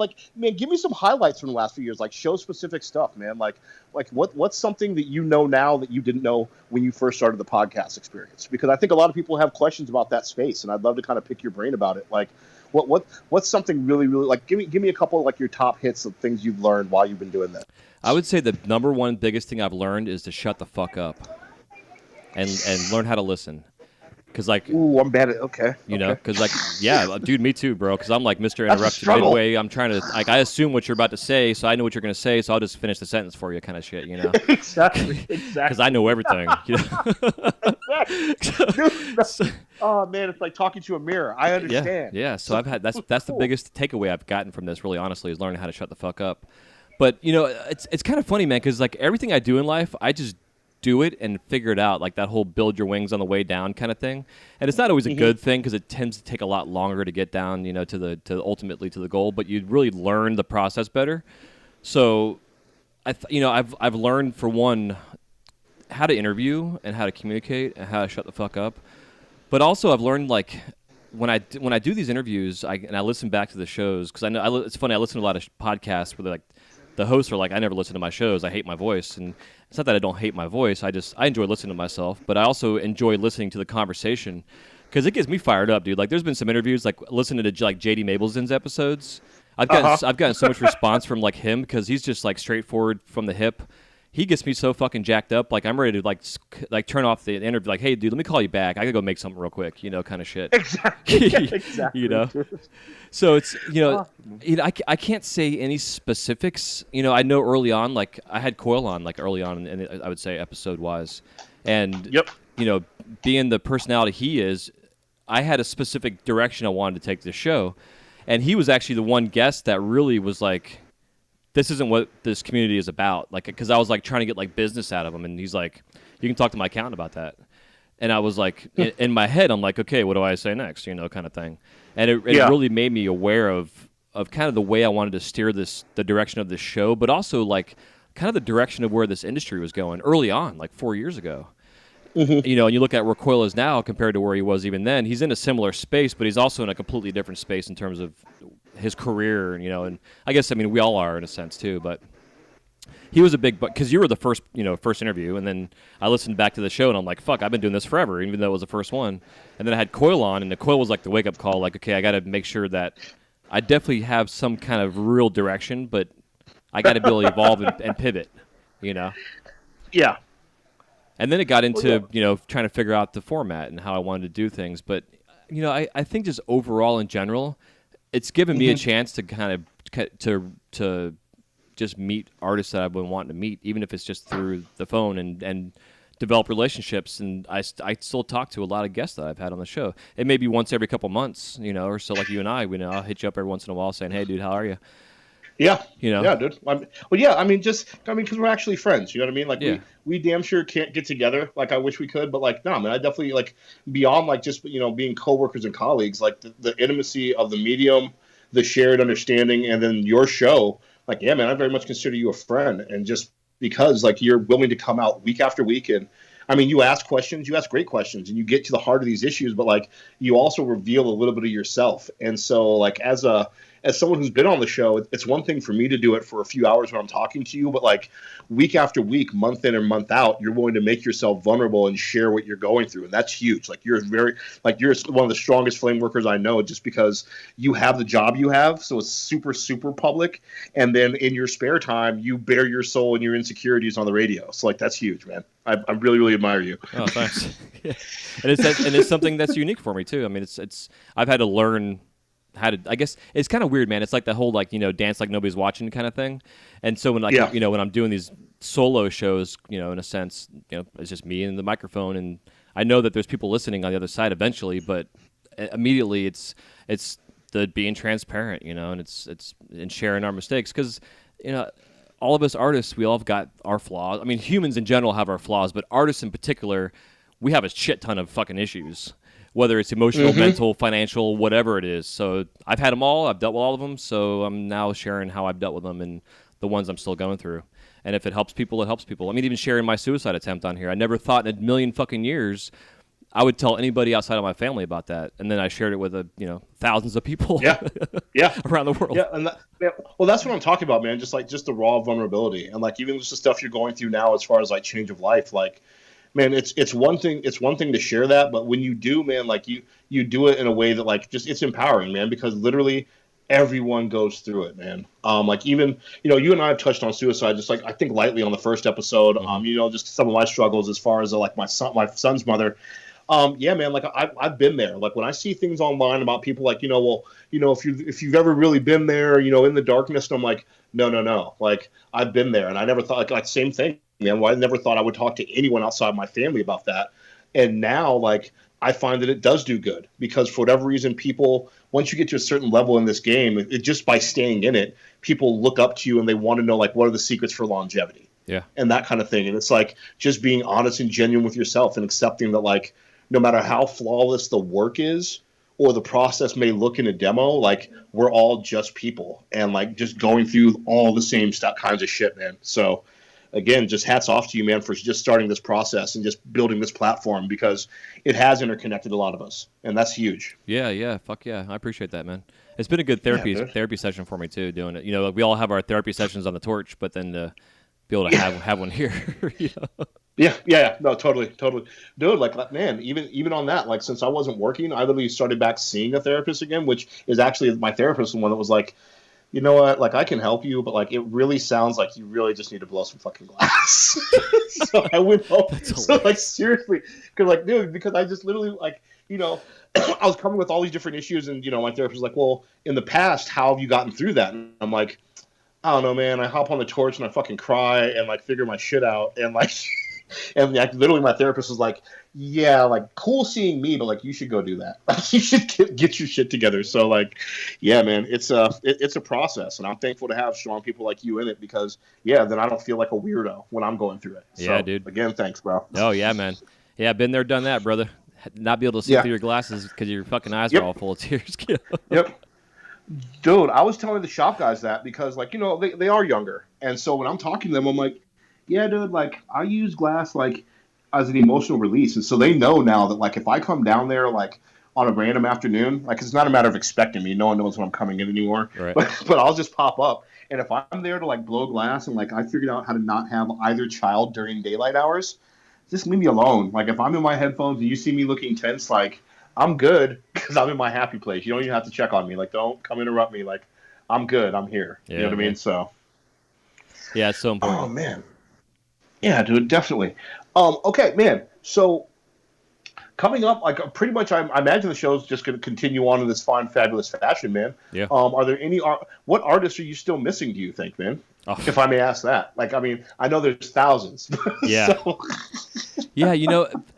give me some highlights from the last few years, like show-specific stuff, man. Like what's something that you know now that you didn't know when you first started the podcast experience? Because I think a lot of people have questions about that space, and I'd love to kind of pick your brain about it. Like, what's something really, really like? Give me a couple of like your top hits of things you've learned while you've been doing that. I would say the number one biggest thing I've learned is to shut the fuck up, and learn how to listen. Because like, ooh, I'm bad at okay. Because like, yeah, dude, me too, bro. Because I'm like Mr. Interrupted midway. I'm trying to like, I assume what you're about to say, so I know what you're gonna say, so I'll just finish the sentence for you, kind of shit, Exactly. Because I know everything. Oh man, it's like talking to a mirror. I understand. Yeah. So I've had that's the biggest takeaway I've gotten from this, really, honestly, is learning how to shut the fuck up. But it's kind of funny, man, because like everything I do in life, I just do it and figure it out, like that whole build your wings on the way down kind of thing. And it's not always a good thing because it tends to take a lot longer to get down, to ultimately to the goal. But you really learn the process better. So, I've learned, for one, how to interview and how to communicate and how to shut the fuck up. But also I've learned like when I do these interviews, I listen back to the shows because I know it's funny. I listen to a lot of podcasts where they're like, the hosts are like, I never listen to my shows. I hate my voice. And it's not that I don't hate my voice. I enjoy listening to myself, but I also enjoy listening to the conversation because it gets me fired up, dude. Like there's been some interviews, like listening to like JD Mableton's episodes. I've gotten so much response from like him because he's just like straightforward from the hip. He gets me so fucking jacked up. Like I'm ready to like turn off the interview. Like, hey, dude, let me call you back. I gotta go make something real quick, kind of shit. Exactly. Exactly. So it's I can't say any specifics. I know early on, like I had Coil on like early on, and I would say episode wise, and being the personality he is, I had a specific direction I wanted to take the show, and he was actually the one guest that really was like this isn't what this community is about. Like, because I was like trying to get like business out of him, and he's like, you can talk to my accountant about that. And I was like, in my head, I'm like, okay, what do I say next? Kind of thing. And it really made me aware of kind of the way I wanted to steer the direction of this show, but also like kind of the direction of where this industry was going early on, like 4 years ago. And you look at where Coyle is now compared to where he was even then. He's in a similar space, but he's also in a completely different space in terms of his career. And I guess we all are in a sense too. But he was a big, because you were the first interview, and then I listened back to the show, and I'm like, fuck, I've been doing this forever, even though it was the first one. And then I had Coyle on, and the Coyle was like the wake up call, like, okay, I got to make sure that I definitely have some kind of real direction, but I got to be able to evolve and pivot. Yeah. And then it got into, trying to figure out the format and how I wanted to do things. But, I think just overall in general, it's given me a chance to kind of to just meet artists that I've been wanting to meet, even if it's just through the phone and develop relationships. And I still talk to a lot of guests that I've had on the show. It may be once every couple months, or so, like you and I, I'll hit you up every once in a while saying, hey, dude, how are you? Yeah. Yeah, dude. Because we're actually friends. You know what I mean? Like, we damn sure can't get together. Like, I wish we could, but like, no, man, I definitely like beyond like just, being coworkers and colleagues, like the intimacy of the medium, the shared understanding, and then your show. Like, yeah, man, I very much consider you a friend. And just because like you're willing to come out week after week, and you ask questions, you ask great questions, and you get to the heart of these issues, but like you also reveal a little bit of yourself. And so like as someone who's been on the show, it's one thing for me to do it for a few hours when I'm talking to you, but like week after week, month in and month out, you're willing to make yourself vulnerable and share what you're going through. And that's huge. Like you're one of the strongest flame workers I know, just because you have the job you have. So it's super, super public. And then in your spare time, you bare your soul and your insecurities on the radio. So like, that's huge, man. I really, really admire you. Oh, thanks. Yeah. And it's something that's unique for me too. I've had to learn how to, I guess it's kind of weird, man. It's like the whole like dance like nobody's watching kind of thing. And so when when I'm doing these solo shows, in a sense, it's just me and the microphone, and I know that there's people listening on the other side eventually, but immediately it's the being transparent, and it's and sharing our mistakes, because all of us artists, we all have got our flaws. Humans in general have our flaws, but artists in particular, we have a shit ton of fucking issues. Whether it's emotional, mental, financial, whatever it is. So I've had them all. I've dealt with all of them. So I'm now sharing how I've dealt with them and the ones I'm still going through. And if it helps people, it helps people. Even sharing my suicide attempt on here. I never thought in a million fucking years I would tell anybody outside of my family about that. And then I shared it with thousands of people around the world. Yeah, and well, that's what I'm talking about, man. Just the raw vulnerability. And like even just the stuff you're going through now as far as like change of life, like, man, it's one thing to share that, but when you do, man, like you do it in a way that like just it's empowering, man, because literally everyone goes through it, man. Like even you and I have touched on suicide just like I think lightly on the first episode. Just some of my struggles as far as like my son's mother. Yeah, man, like I've been there. Like when I see things online about people like if you've ever really been there, in the darkness, and I'm like no, like I've been there, and I never thought like same thing. Well, I never thought I would talk to anyone outside my family about that. And now, like, I find that it does do good because for whatever reason, people, once you get to a certain level in this game, it just by staying in it, people look up to you and they want to know, like, what are the secrets for longevity? Yeah. And that kind of thing. And it's like just being honest and genuine with yourself and accepting that, like, no matter how flawless the work is or the process may look in a demo, like, we're all just people and, like, just going through all the same kinds of shit, man. So, again, just hats off to you, man, for just starting this process and just building this platform because it has interconnected a lot of us, and that's huge. Yeah, fuck yeah, I appreciate that, man. It's been a good therapy session for me too, doing it. We all have our therapy sessions on the Torch, but then to be able to have one here. Yeah, no, totally, dude. Like, man, even on that, like, since I wasn't working, I literally started back seeing a therapist again, which is actually my therapist, the one that was like, you know what, like, I can help you, but, like, it really sounds like you really just need to blow some fucking glass. So I went home. So, like, seriously, because I just literally, like, I was coming with all these different issues, and, my therapist was like, well, in the past, how have you gotten through that? And I'm like, I don't know, man. I hop on the Torch and I fucking cry and, like, figure my shit out. And, like, And like literally my therapist was like, yeah, like cool seeing me, but like you should go do that. You should get your shit together. So like, yeah, man, it's a process, and I'm thankful to have strong people like you in it because yeah, then I don't feel like a weirdo when I'm going through it. Yeah, So dude. again, thanks, bro. Oh yeah, man. Yeah, been there, done that, brother. Not be able to see Yeah. through your glasses because your fucking eyes are Yep. all full of tears. Yep. Dude, I was telling the shop guys that because, like, they are younger. And so when I'm talking to them, I'm like, yeah, dude, like, I use glass, like, as an emotional release. And so they know now that, like, if I come down there, like, on a random afternoon, like, it's not a matter of expecting me. No one knows when I'm coming in anymore. Right. But I'll just pop up. And if I'm there to, like, blow glass and, like, I figured out how to not have either child during daylight hours, just leave me alone. Like, if I'm in my headphones and you see me looking tense, like, I'm good because I'm in my happy place. You don't even have to check on me. Like, don't come interrupt me. Like, I'm good. I'm here. Yeah, you know what I man. mean? So, Yeah, it's so important. oh man, yeah, dude, definitely. Okay, man. So coming up, like, pretty much, I imagine the show's just going to continue on in this fine, fabulous fashion, man. Yeah. Are there any what artists are you still missing? Do you think, man? Oh. If I may ask that. Like, I mean, I know there's thousands. Yeah. So, Yeah,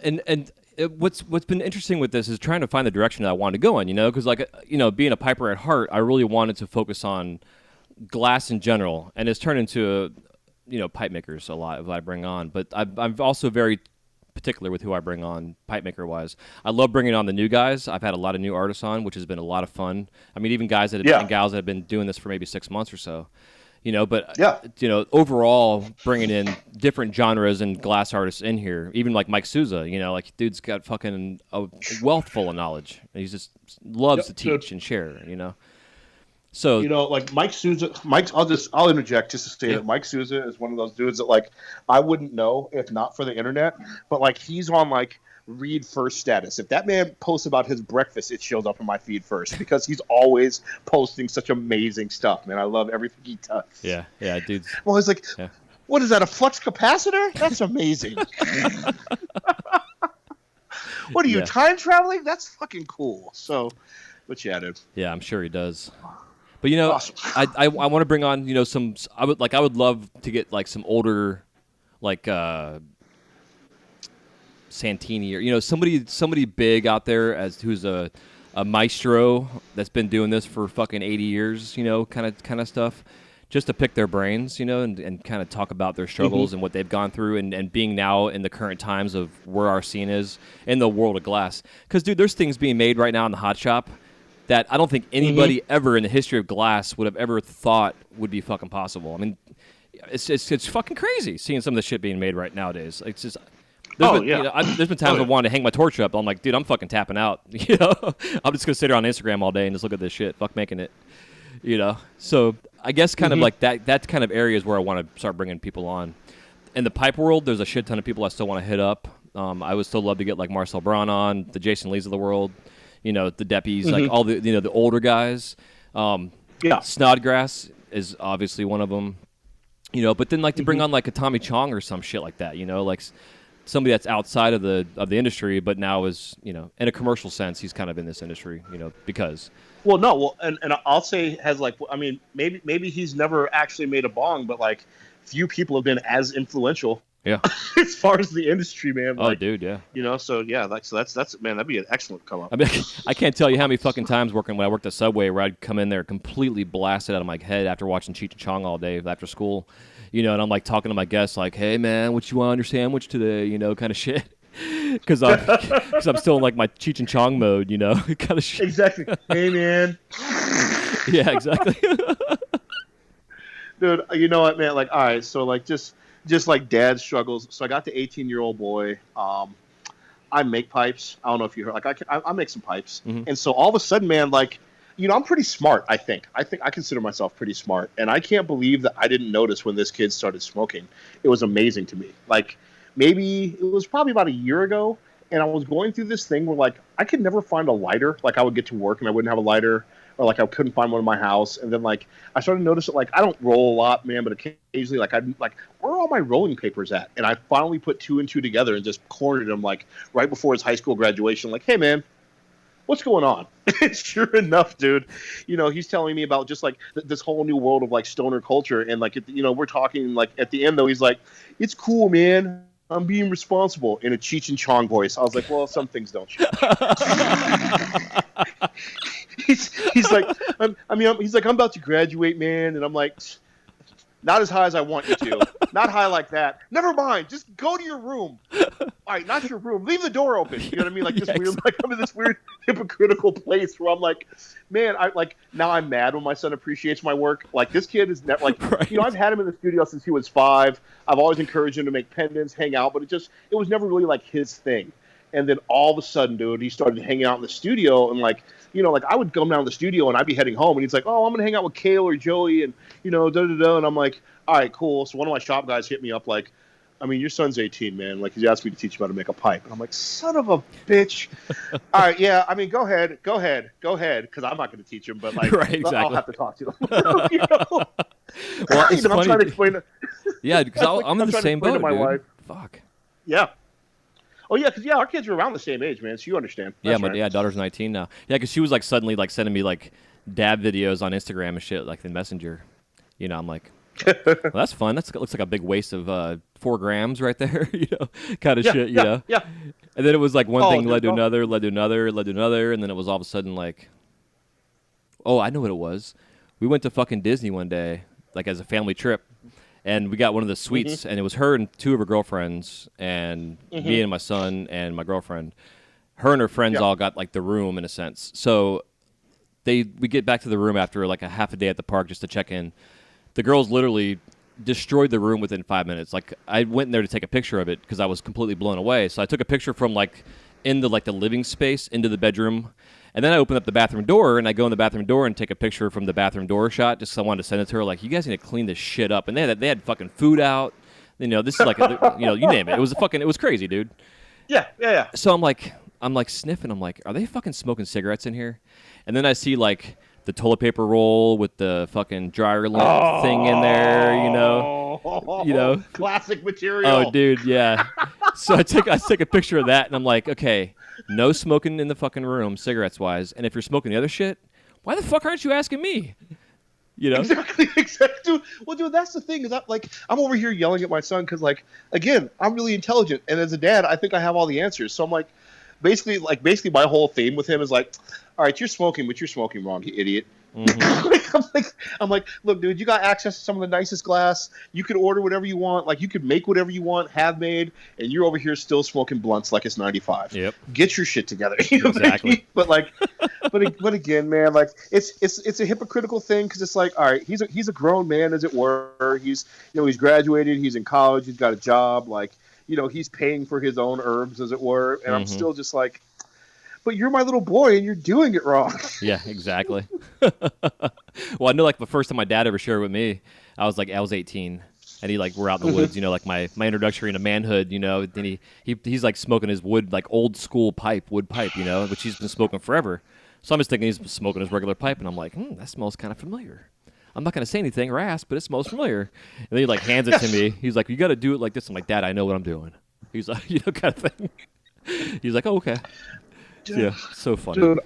and what's been interesting with this is trying to find the direction that I wanted to go in, because like, being a piper at heart, I really wanted to focus on glass in general, and it's turned into, pipe makers a lot of what I bring on. But I'm also very particular with who I bring on pipe maker wise. I love bringing on the new guys. I've had a lot of new artists on, which has been a lot of fun. I mean, even guys that and gals that have been doing this for maybe 6 months or so. But overall, bringing in different genres and glass artists in here, even like Mike Souza, like dude's got fucking a wealth full of knowledge. He just loves to teach and share, So like Mike Souza, I'll interject just to say that Mike Souza is one of those dudes that like I wouldn't know if not for the internet, but like he's on like read first status. If that man posts about his breakfast, it shows up in my feed first because he's always posting such amazing stuff, man. I love everything he does. Yeah, dude. Well, he's like, what is that, a flux capacitor? That's amazing. What are you, time traveling? That's fucking cool. So, but yeah, dude. Yeah, I'm sure he does. But Awesome. I want to bring on some. I would love to get like some older, like Santini or somebody big out there who's a maestro that's been doing this for fucking 80 years, kind of stuff, just to pick their brains, and kind of talk about their struggles and what they've gone through and being now in the current times of where our scene is in the world of glass. Because dude, there's things being made right now in the hot shop that I don't think anybody ever in the history of glass would have ever thought would be fucking possible. I mean, it's fucking crazy seeing some of the shit being made right nowadays. It's just. There's been times I wanted to hang my torch up. I'm like, dude, I'm fucking tapping out. I'm just gonna sit here on Instagram all day and just look at this shit. Fuck making it. So I guess kind of like that kind of area is where I want to start bringing people on. In the pipe world, there's a shit ton of people I still want to hit up. I would still love to get like Marcel Braun on, the Jason Lees of the world. The Deppies, like all the the older guys. Snodgrass is obviously one of them. But then like to bring on like a Tommy Chong or some shit like that. Like somebody that's outside of the industry, but now is in a commercial sense, he's kind of in this industry, because. And I'll say has like, I mean, maybe he's never actually made a bong, but like few people have been as influential. Yeah. As far as the industry, man. Oh, dude, yeah. So yeah, that's man, that'd be an excellent come up. I mean, I can't tell you how many fucking times when I worked at Subway where I'd come in there completely blasted out of my head after watching Cheech and Chong all day after school, and I'm like talking to my guests like, hey man, what you want on your sandwich today, kind of shit. Because I'm still in like my Cheech and Chong mode, kind of shit. Exactly. Hey man. Yeah, exactly. Dude, you know what, man? Like, all right, so like just like dad struggles. So I got the 18-year-old boy. I make pipes. I don't know if you heard. Like I make some pipes, and so all of a sudden, man, like, I'm pretty smart. I think I consider myself pretty smart, and I can't believe that I didn't notice when this kid started smoking. It was amazing to me. Like maybe it was probably about a year ago, and I was going through this thing where like I could never find a lighter. Like I would get to work and I wouldn't have a lighter. Or like I couldn't find one in my house, and then like I started to notice that like I don't roll a lot, man, but occasionally like I'm like, where are all my rolling papers at? And I finally put 2 and 2 together and just cornered him like right before his high school graduation. Like, hey man, what's going on? Sure enough, dude, he's telling me about just like this whole new world of like stoner culture, and like we're talking like at the end though, he's like, it's cool, man. I'm being responsible in a Cheech and Chong voice. I was like, well, some things don't change. he's like, he's like, I'm about to graduate, man, and I'm like, not as high as I want you to, not high like that. Never mind, just go to your room. All right, not your room. Leave the door open. You know what I mean? Like this weird, like I'm in this weird hypocritical place where I'm like, man, now I'm mad when my son appreciates my work. Like this kid is never like, right. I've had him in the studio since he was 5. I've always encouraged him to make pendants, hang out, but it was never really like his thing. And then all of a sudden, dude, he started hanging out in the studio and like, like I would come down to the studio and I'd be heading home and he's like, oh, I'm gonna hang out with Kale or Joey and and I'm like, all right, cool. So one of my shop guys hit me up like, your son's 18, man. Like, he's asked me to teach him how to make a pipe. And I'm like, son of a bitch. All right, yeah, go ahead. Because I'm not going to teach him, but, like, right, exactly. I'll have to talk to him. Well, it's funny. I'm trying to explain it. Yeah, because I'm in the same boat, to my dude. wife. Fuck. Yeah. Oh, yeah, because, our kids are around the same age, man, so you understand. That's right. Yeah, daughter's 19 now. Yeah, because she was, like, suddenly, like, sending me, like, dab videos on Instagram and shit, like, the Messenger. I'm like... well, that's fun. That looks like a big waste of 4 grams right there, kind of shit, you know? Yeah. And then it was like one thing led to another, and then it was all of a sudden like, oh, I know what it was. We went to fucking Disney one day, like as a family trip, and we got one of the suites, and it was her and 2 of her girlfriends, and me and my son and my girlfriend. Her and her friends all got like the room in a sense. So we get back to the room after like a half a day at the park just to check in. The girls literally destroyed the room within 5 minutes. Like I went in there to take a picture of it because I was completely blown away. So I took a picture from like in the living space into the bedroom, and then I opened up the bathroom door and I go in the bathroom door and take a picture from the bathroom door shot just 'cause I wanted to send it to her. Like, you guys need to clean this shit up. And they had fucking food out. This is like you name it. It was crazy, dude. Yeah. So I'm like sniffing. I'm like, are they fucking smoking cigarettes in here? And then I see like the toilet paper roll with the fucking dryer lint thing in there, Classic material. Oh, dude, yeah. So I take a picture of that, and I'm like, okay, no smoking in the fucking room, cigarettes-wise. And if you're smoking the other shit, why the fuck aren't you asking me? Exactly. Dude. Well, dude, that's the thing is I'm over here yelling at my son because, like, again, I'm really intelligent, and as a dad, I think I have all the answers. So I'm like, basically, my whole theme with him is like, all right, you're smoking, but you're smoking wrong, you idiot. Mm-hmm. I'm like, look, dude, you got access to some of the nicest glass. You could order whatever you want. Like, you could make whatever you want, have made, and you're over here still smoking blunts like it's 95. Yep. Get your shit together. You know exactly. I mean? But like, but again, man, like it's a hypocritical thing because it's like, all right, he's a grown man, as it were. He's he's graduated. He's in college. He's got a job. Like, he's paying for his own herbs, as it were. And I'm still just like, but you're my little boy and you're doing it wrong. Yeah, exactly. Well, I know like the first time my dad ever shared with me, I was 18, and we're out in the woods, like my introduction into manhood, then he's like smoking his wood, like old school wood pipe, which he's been smoking forever. So I'm just thinking he's smoking his regular pipe, and I'm like, that smells kind of familiar. I'm not going to say anything or ask, but it smells familiar. And then he like hands it to me. He's like, you got to do it like this. I'm like, Dad, I know what I'm doing. He's like, kind of thing. He's like, oh, okay. Dude, yeah, so funny. Dude,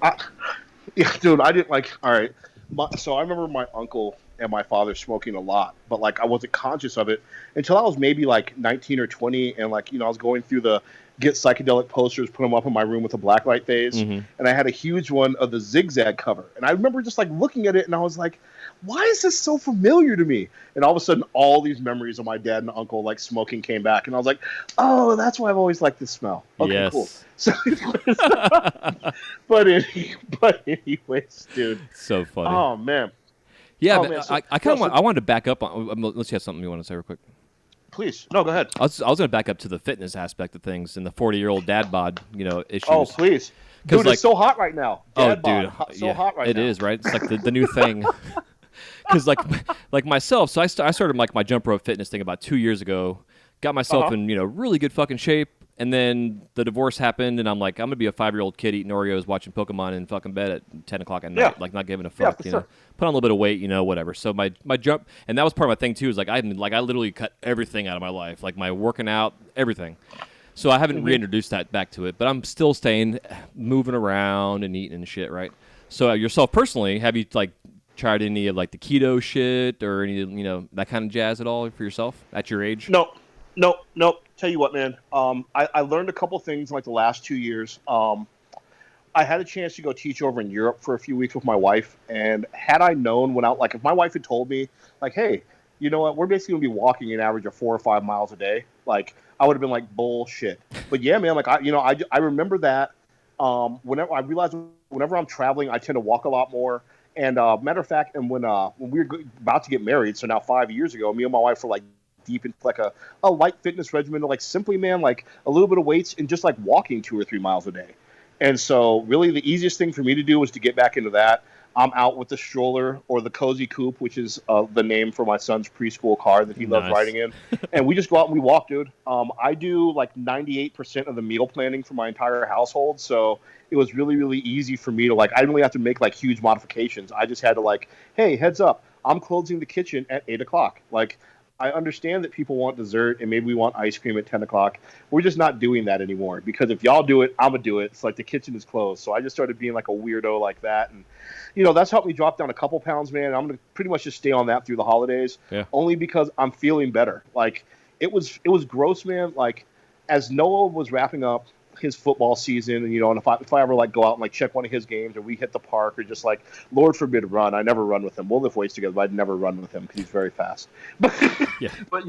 I didn't all right. So I remember my uncle and my father smoking a lot, but I wasn't conscious of it until I was maybe 19 or 20, and I was going through the get psychedelic posters, put them up in my room with a blacklight phase, and I had a huge one of the Zigzag cover, and I remember just looking at it, and I was like, why is this so familiar to me? And all of a sudden, all these memories of my dad and uncle smoking came back, and I was like, oh, that's why I've always liked this smell. Okay, yes. Cool. So, but anyways, dude. So funny. Oh man. Yeah, man, I wanted to back up on. Unless you have something you want to say real quick. Please. No, go ahead. I was going to back up to the fitness aspect of things and the 40-year-old dad bod, issues. Oh, please. Dude, it's so hot right now. Dad bod, hot right now. It is, right? It's like the new thing. Because like myself, so I started my jump rope fitness thing about 2 years ago. Got myself in really good fucking shape, and then the divorce happened, and I'm like, I'm gonna be a 5-year-old kid eating Oreos, watching Pokemon in fucking bed at 10 o'clock at night, not giving a fuck, sure. Put on a little bit of weight, whatever. So my jump, and that was part of my thing too. Is I literally cut everything out of my life, like my working out, everything. So I haven't reintroduced that back to it, but I'm still staying, moving around and eating and shit, right? So yourself personally, have you tried any of the keto shit or any that kind of jazz at all for yourself at your age? No, Nope, nope. Tell you what, man. I learned a couple things like the last 2 years. I had a chance to go teach over in Europe for a few weeks with my wife, and had I known when I like, if my wife had told me, like, hey, you know what, we're basically gonna be walking an average of 4 or 5 miles a day, like, I would have been like, bullshit. But yeah, man, like, I remember that. Whenever I realized, whenever I'm traveling, I tend to walk a lot more. And matter of fact, and when we were about to get married, so now 5 years ago, me and my wife were like deep into like a light fitness regimen, like simply, man, like a little bit of weights and just like walking 2 or 3 miles a day. And so, really, the easiest thing for me to do was to get back into that. I'm out with the stroller or the cozy coupe, which is the name for my son's preschool car that he loves Nice. riding in. And we just go out and we walk, dude. I do like 98% of the meal planning for my entire household. So it was really, really easy for me to like, I didn't really have to make like huge modifications. I just had to like, hey, heads up, I'm closing the kitchen at 8 o'clock. Like, I understand that people want dessert and maybe we want ice cream at 10 o'clock. We're just not doing that anymore because if y'all do it, I'm going to do it. It's like the kitchen is closed. So I just started being like a weirdo like that. And, that's helped me drop down a couple pounds, man. I'm going to pretty much just stay on that through the holidays Yeah. only because I'm feeling better. Like, it was gross, man. Like, as Noah was wrapping up his football season, and if I ever like go out and like check one of his games, or we hit the park, or just like Lord forbid run, I never run with him. We'll lift weights together, but I'd never run with him because he's very fast. But Yeah. but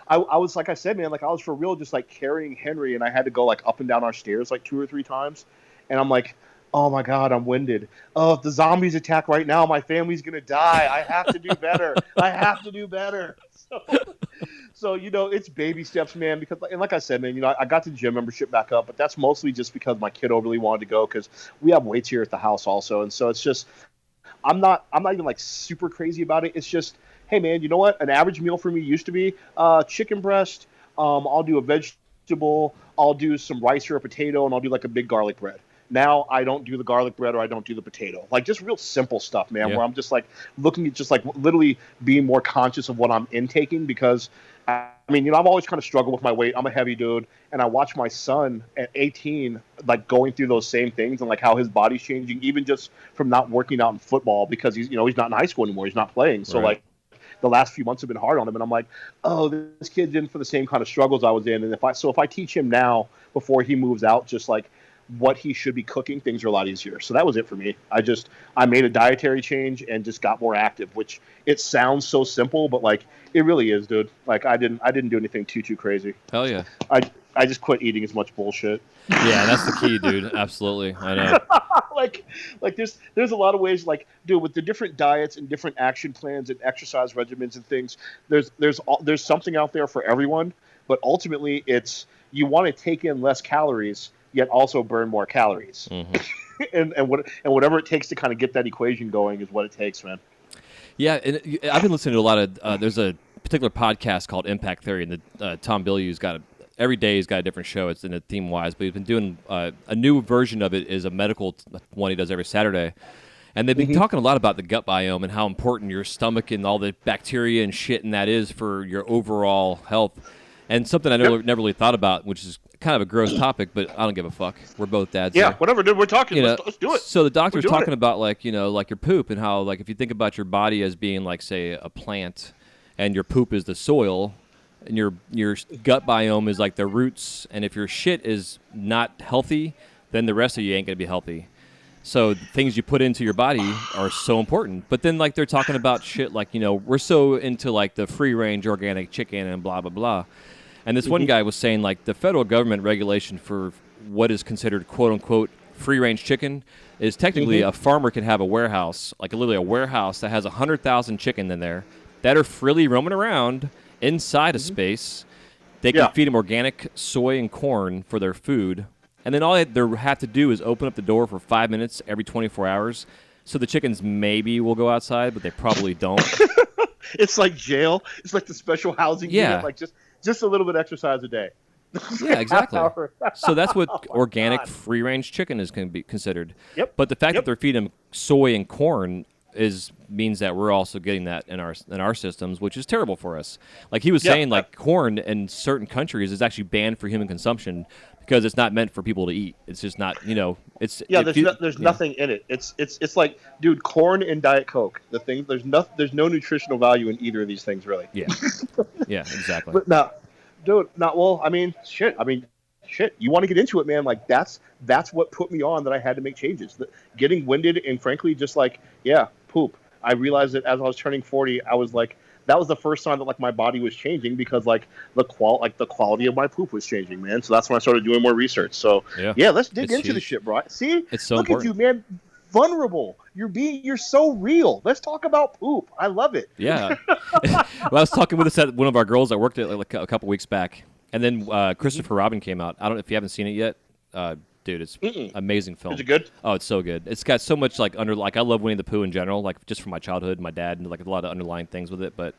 I was like I said, man, like I was for real just like carrying Henry, and I had to go like up and down our stairs like 2 or 3 times, and I'm like, oh my god, I'm winded. Oh, if the zombies attack right now, my family's gonna die. I have to do better. I have to do better. So it's baby steps, man. Because, and like I said, man, I got the gym membership back up, but that's mostly just because my kiddo really wanted to go because we have weights here at the house also, and so it's just I'm not even like super crazy about it. It's just, hey, man, you know what? An average meal for me used to be chicken breast. I'll do a vegetable. I'll do some rice or a potato, and I'll do like a big garlic bread. Now I don't do the garlic bread or I don't do the potato. Like just real simple stuff, man, Yeah. where I'm just like looking at just like literally being more conscious of what I'm intaking because I mean, I've always kind of struggled with my weight. I'm a heavy dude, and I watch my son at 18 like going through those same things and like how his body's changing even just from not working out in football because he's not in high school anymore. He's not playing. So Right. like the last few months have been hard on him, and I'm like, oh, this kid's in for the same kind of struggles I was in. And if I teach him now before he moves out, just like what he should be cooking, things are a lot easier. So that was it for me. I made a dietary change and just got more active, which it sounds so simple, but like it really is, dude. Like I didn't do anything too crazy. Hell yeah. I just quit eating as much bullshit. Yeah, that's the key, dude. Absolutely. I know. like there's a lot of ways, like, dude, with the different diets and different action plans and exercise regimens and things, there's something out there for everyone, but ultimately it's you want to take in less calories yet also burn more calories. Mm-hmm. and whatever it takes to kind of get that equation going is what it takes, man. Yeah, and I've been listening to a lot of. There's a particular podcast called Impact Theory, and Tom Bilyeu's got every day he's got a different show. It's in a theme wise, but he's been doing a new version of it. Is a medical one he does every Saturday, and they've been talking a lot about the gut biome and how important your stomach and all the bacteria and shit and that is for your overall health. And something I never really thought about, which is kind of a gross topic, but I don't give a fuck. We're both dads. Yeah, so. whatever, dude. We're talking. Let's do it. So the doctor's We're doing talking it. about like like your poop and how like if you think about your body as being like say a plant, and your poop is the soil, and your gut biome is like the roots, and if your shit is not healthy, then the rest of you ain't gonna be healthy. So the things you put into your body are so important. But then like they're talking about shit like we're so into like the free range organic chicken and blah blah blah. And this one guy was saying, like, the federal government regulation for what is considered, quote-unquote, free-range chicken is technically a farmer can have a warehouse, like literally a warehouse that has 100,000 chicken in there that are freely roaming around inside a space. They can feed them organic soy and corn for their food. And then all they have to do is open up the door for 5 minutes every 24 hours. So the chickens maybe will go outside, but they probably don't. It's like jail. It's like the special housing unit. Like just a little bit of exercise a day. Yeah, exactly. So that's what organic God. free-range chicken is going to be considered. Yep. But the fact that they're feeding them soy and corn means that we're also getting that in our systems, which is terrible for us. Like he was saying, like corn in certain countries is actually banned for human consumption because it's not meant for people to eat. It's just not, it's there's nothing in it. It's like, dude, corn and Diet Coke. The thing there's no nutritional value in either of these things really. Yeah. Yeah, exactly. But no, dude. Not well. I mean, shit. Shit. You want to get into it, man? Like that's what put me on that I had to make changes. Getting winded and frankly, just like yeah, poop. I realized that as I was turning 40, I was like, that was the first time that like my body was changing because like the quality of my poop was changing, man. So that's when I started doing more research. So yeah, let's dig into the shit, bro. See, it's so look important. at you, man. Vulnerable. You're so real. Let's talk about poop. I love it. Yeah. Well, I was talking with us at one of our girls that worked at like a couple weeks back, and then Christopher Robin came out. I don't know if you haven't seen it yet. Dude, it's amazing film. Is it good? Oh, it's so good. It's got so much like I love Winnie the Pooh in general, like just from my childhood, my dad, and like a lot of underlying things with it. But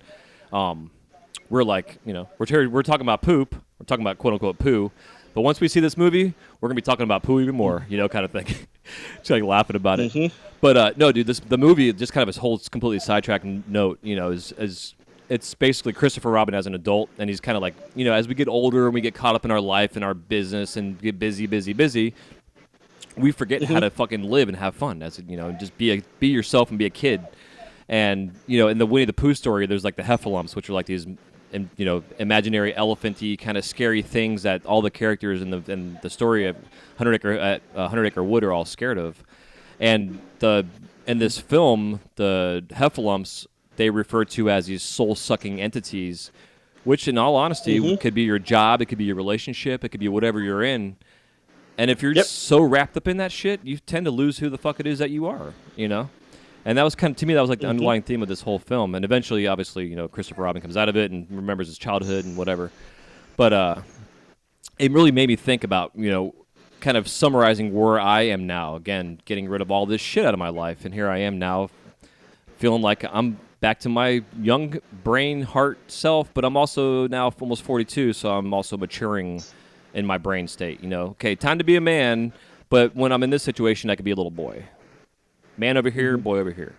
we're like, we're talking about poop. We're talking about quote unquote poo. But once we see this movie, we're gonna be talking about poo even more, kind of thing. Just like laughing about it. But no, dude, the movie just kind of a whole completely sidetracked note. Is it's basically Christopher Robin as an adult, and he's kind of like, as we get older and we get caught up in our life and our business and get busy, we forget how to fucking live and have fun. And just be yourself and be a kid. And in the Winnie the Pooh story, there's like the heffalumps, which are like these, imaginary elephanty kind of scary things that all the characters in the story of 100 Acre Wood are all scared of. And in this film, the heffalumps they refer to as these soul-sucking entities, which in all honesty could be your job, it could be your relationship, it could be whatever you're in. And if you're just so wrapped up in that shit, you tend to lose who the fuck it is that you are, And that was to me, that was like the underlying theme of this whole film. And eventually, obviously, Christopher Robin comes out of it and remembers his childhood and whatever. But it really made me think about, kind of summarizing where I am now. Again, getting rid of all this shit out of my life. And here I am now feeling like I'm back to my young brain, heart self. But I'm also now almost 42, so I'm also maturing in my brain state. Okay, time to be a man. But when I'm in this situation, I could be a little boy. Man over here, boy over here.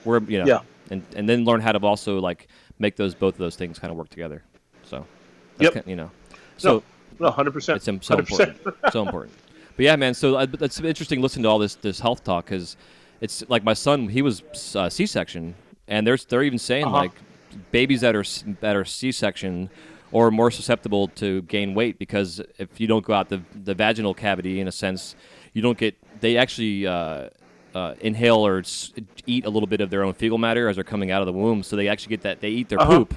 We're and then learn how to also like make both of those things kind of work together. So so no, 100%. It's so important, so important. But yeah, man. So it's interesting listening to all this health talk because it's like my son. He was C-section, and they're even saying like babies that are C-section or more susceptible to gain weight because if you don't go out the vaginal cavity in a sense, you don't get. They actually. Inhale or eat a little bit of their own fecal matter as they're coming out of the womb. So they actually get that. They eat their poop.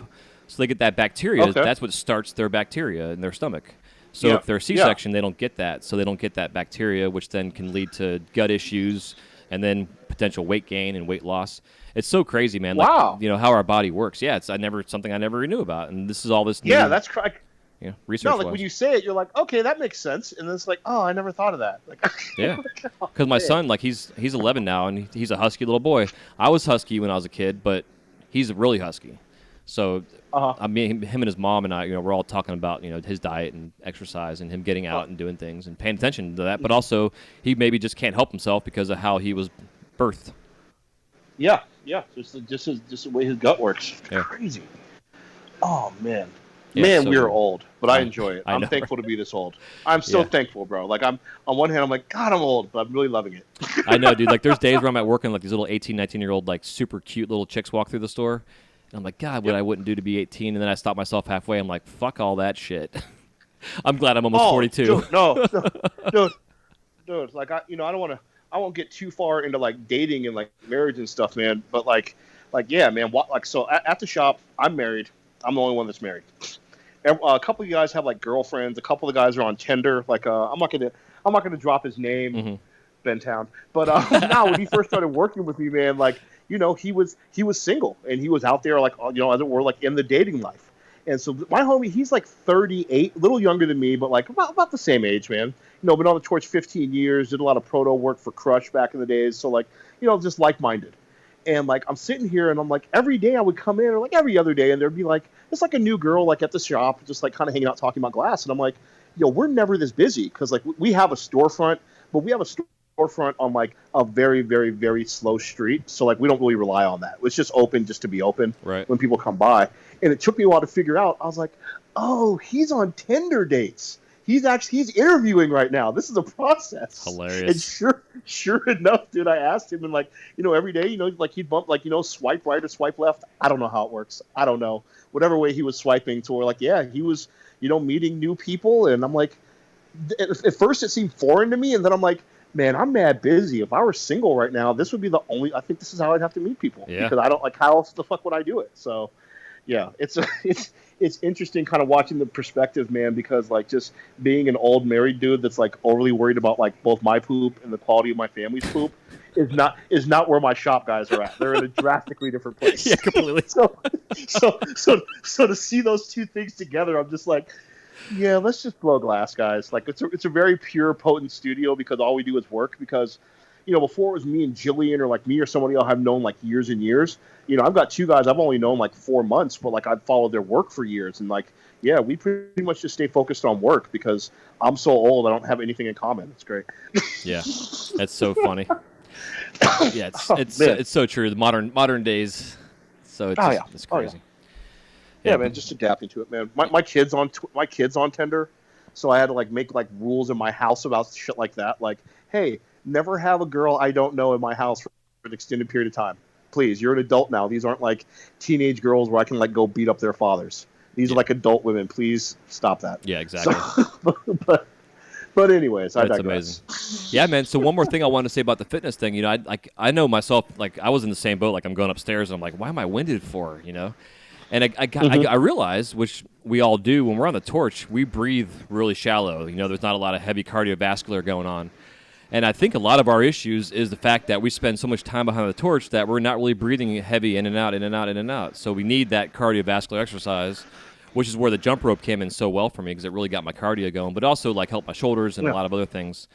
So they get that bacteria. Okay. That's what starts their bacteria in their stomach. So if they're C-section, they don't get that. So they don't get that bacteria, which then can lead to gut issues and then potential weight gain and weight loss. It's so crazy, man. Wow. Like, how our body works. Yeah, it's something I never knew about. And this is all this new... Yeah, that's correct. Research. No, like when you say it, you're like, okay, that makes sense, and then it's like, oh, I never thought of that. Like, yeah, because my son, like, he's 11 now, and he's a husky little boy. I was husky when I was a kid, but he's really husky. So, I mean, him and his mom and I, we're all talking about, his diet and exercise, and him getting out and doing things and paying attention to that. But also, he maybe just can't help himself because of how he was birthed. Yeah, just the way his gut works. It's crazy. Oh man. Yeah, we are old, but I enjoy it. I'm thankful to be this old. I'm so thankful, bro. Like I'm on one hand, I'm like, God, I'm old, but I'm really loving it. I know, dude. Like there's days where I'm at work and like these little 18, 19-year-old like super cute little chicks walk through the store, and I'm like, God, what I wouldn't do to be 18. And then I stop myself halfway. I'm like, fuck all that shit. I'm glad I'm almost 42. Dude, dude. Like I don't want to. I won't get too far into like dating and like marriage and stuff, man. But like yeah, man. So at the shop, I'm married. I'm the only one that's married. A couple of you guys have like girlfriends. A couple of guys are on Tinder. Like I'm not gonna drop his name, Bentown. But now when he first started working with me, man, like he was single and he was out there like as it were like in the dating life. And so my homie, he's like 38, a little younger than me, but like about the same age, man. Been on the torch 15 years. Did a lot of proto work for Crush back in the days. So like just like-minded. And like I'm sitting here and I'm like every day I would come in or like every other day and there'd be like it's like a new girl like at the shop just like kind of hanging out talking about glass and I'm like we're never this busy because like we have a storefront but we have a storefront on like a very very very slow street so like we don't really rely on that. It's just open just to be open when people come by and it took me a while to figure out. I was like, oh, he's on Tinder dates. he's interviewing right now. This is a process. Hilarious. And sure enough, dude, I asked him, and like, every day, like he'd bump, like, swipe right or swipe left. I don't know how it works. I don't know. Whatever way he was swiping to, like, yeah, he was, meeting new people, and I'm like, at first it seemed foreign to me, and then I'm like, man, I'm mad busy. If I were single right now, this would be the only. I think this is how I'd have to meet people, because I don't, like, how else the fuck would I do it? So, yeah, it's interesting kind of watching the perspective, man, because like just being an old married dude that's like overly worried about like both my poop and the quality of my family's poop is not where my shop guys are at. They're in a drastically different place. Yeah, completely. So to see those two things together, I'm just like, yeah, let's just blow glass, guys. Like it's a very pure, potent studio because all we do is work. Because before it was me and Jillian, or like me or somebody else I've known like years and years. I've got two guys I've only known like 4 months, but like I've followed their work for years, and like, yeah, we pretty much just stay focused on work because I'm so old I don't have anything in common. It's great. Yeah, that's so funny. Yeah, it's so true. The modern days. So it's crazy. Yeah, man, just adapting to it, man. My kids on Tinder, so I had to like make like rules in my house about shit like that. Like, hey, never have a girl I don't know in my house for an extended period of time. Please, you're an adult now. These aren't like teenage girls where I can like go beat up their fathers. These are like adult women. Please stop that. Yeah, exactly. So, but anyways, I digress. Amazing. Yeah, man. So one more thing I wanted to say about the fitness thing. I know myself. Like I was in the same boat. Like I'm going upstairs and I'm like, why am I winded for? And I realized, which we all do when we're on the torch, we breathe really shallow. There's not a lot of heavy cardiovascular going on. And I think a lot of our issues is the fact that we spend so much time behind the torch that we're not really breathing heavy in and out, in and out, in and out. So we need that cardiovascular exercise, which is where the jump rope came in so well for me because it really got my cardio going, but also like helped my shoulders and a lot of other things.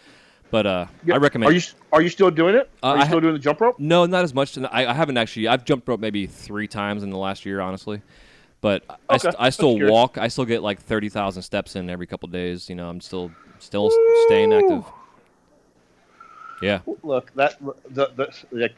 But I recommend. Are you still doing it? Are you still doing the jump rope? No, not as much. I haven't actually. I've jumped rope maybe 3 times in the last year, honestly. But I still walk. I still get like 30,000 steps in every couple of days. I'm still staying active. Yeah. Look, all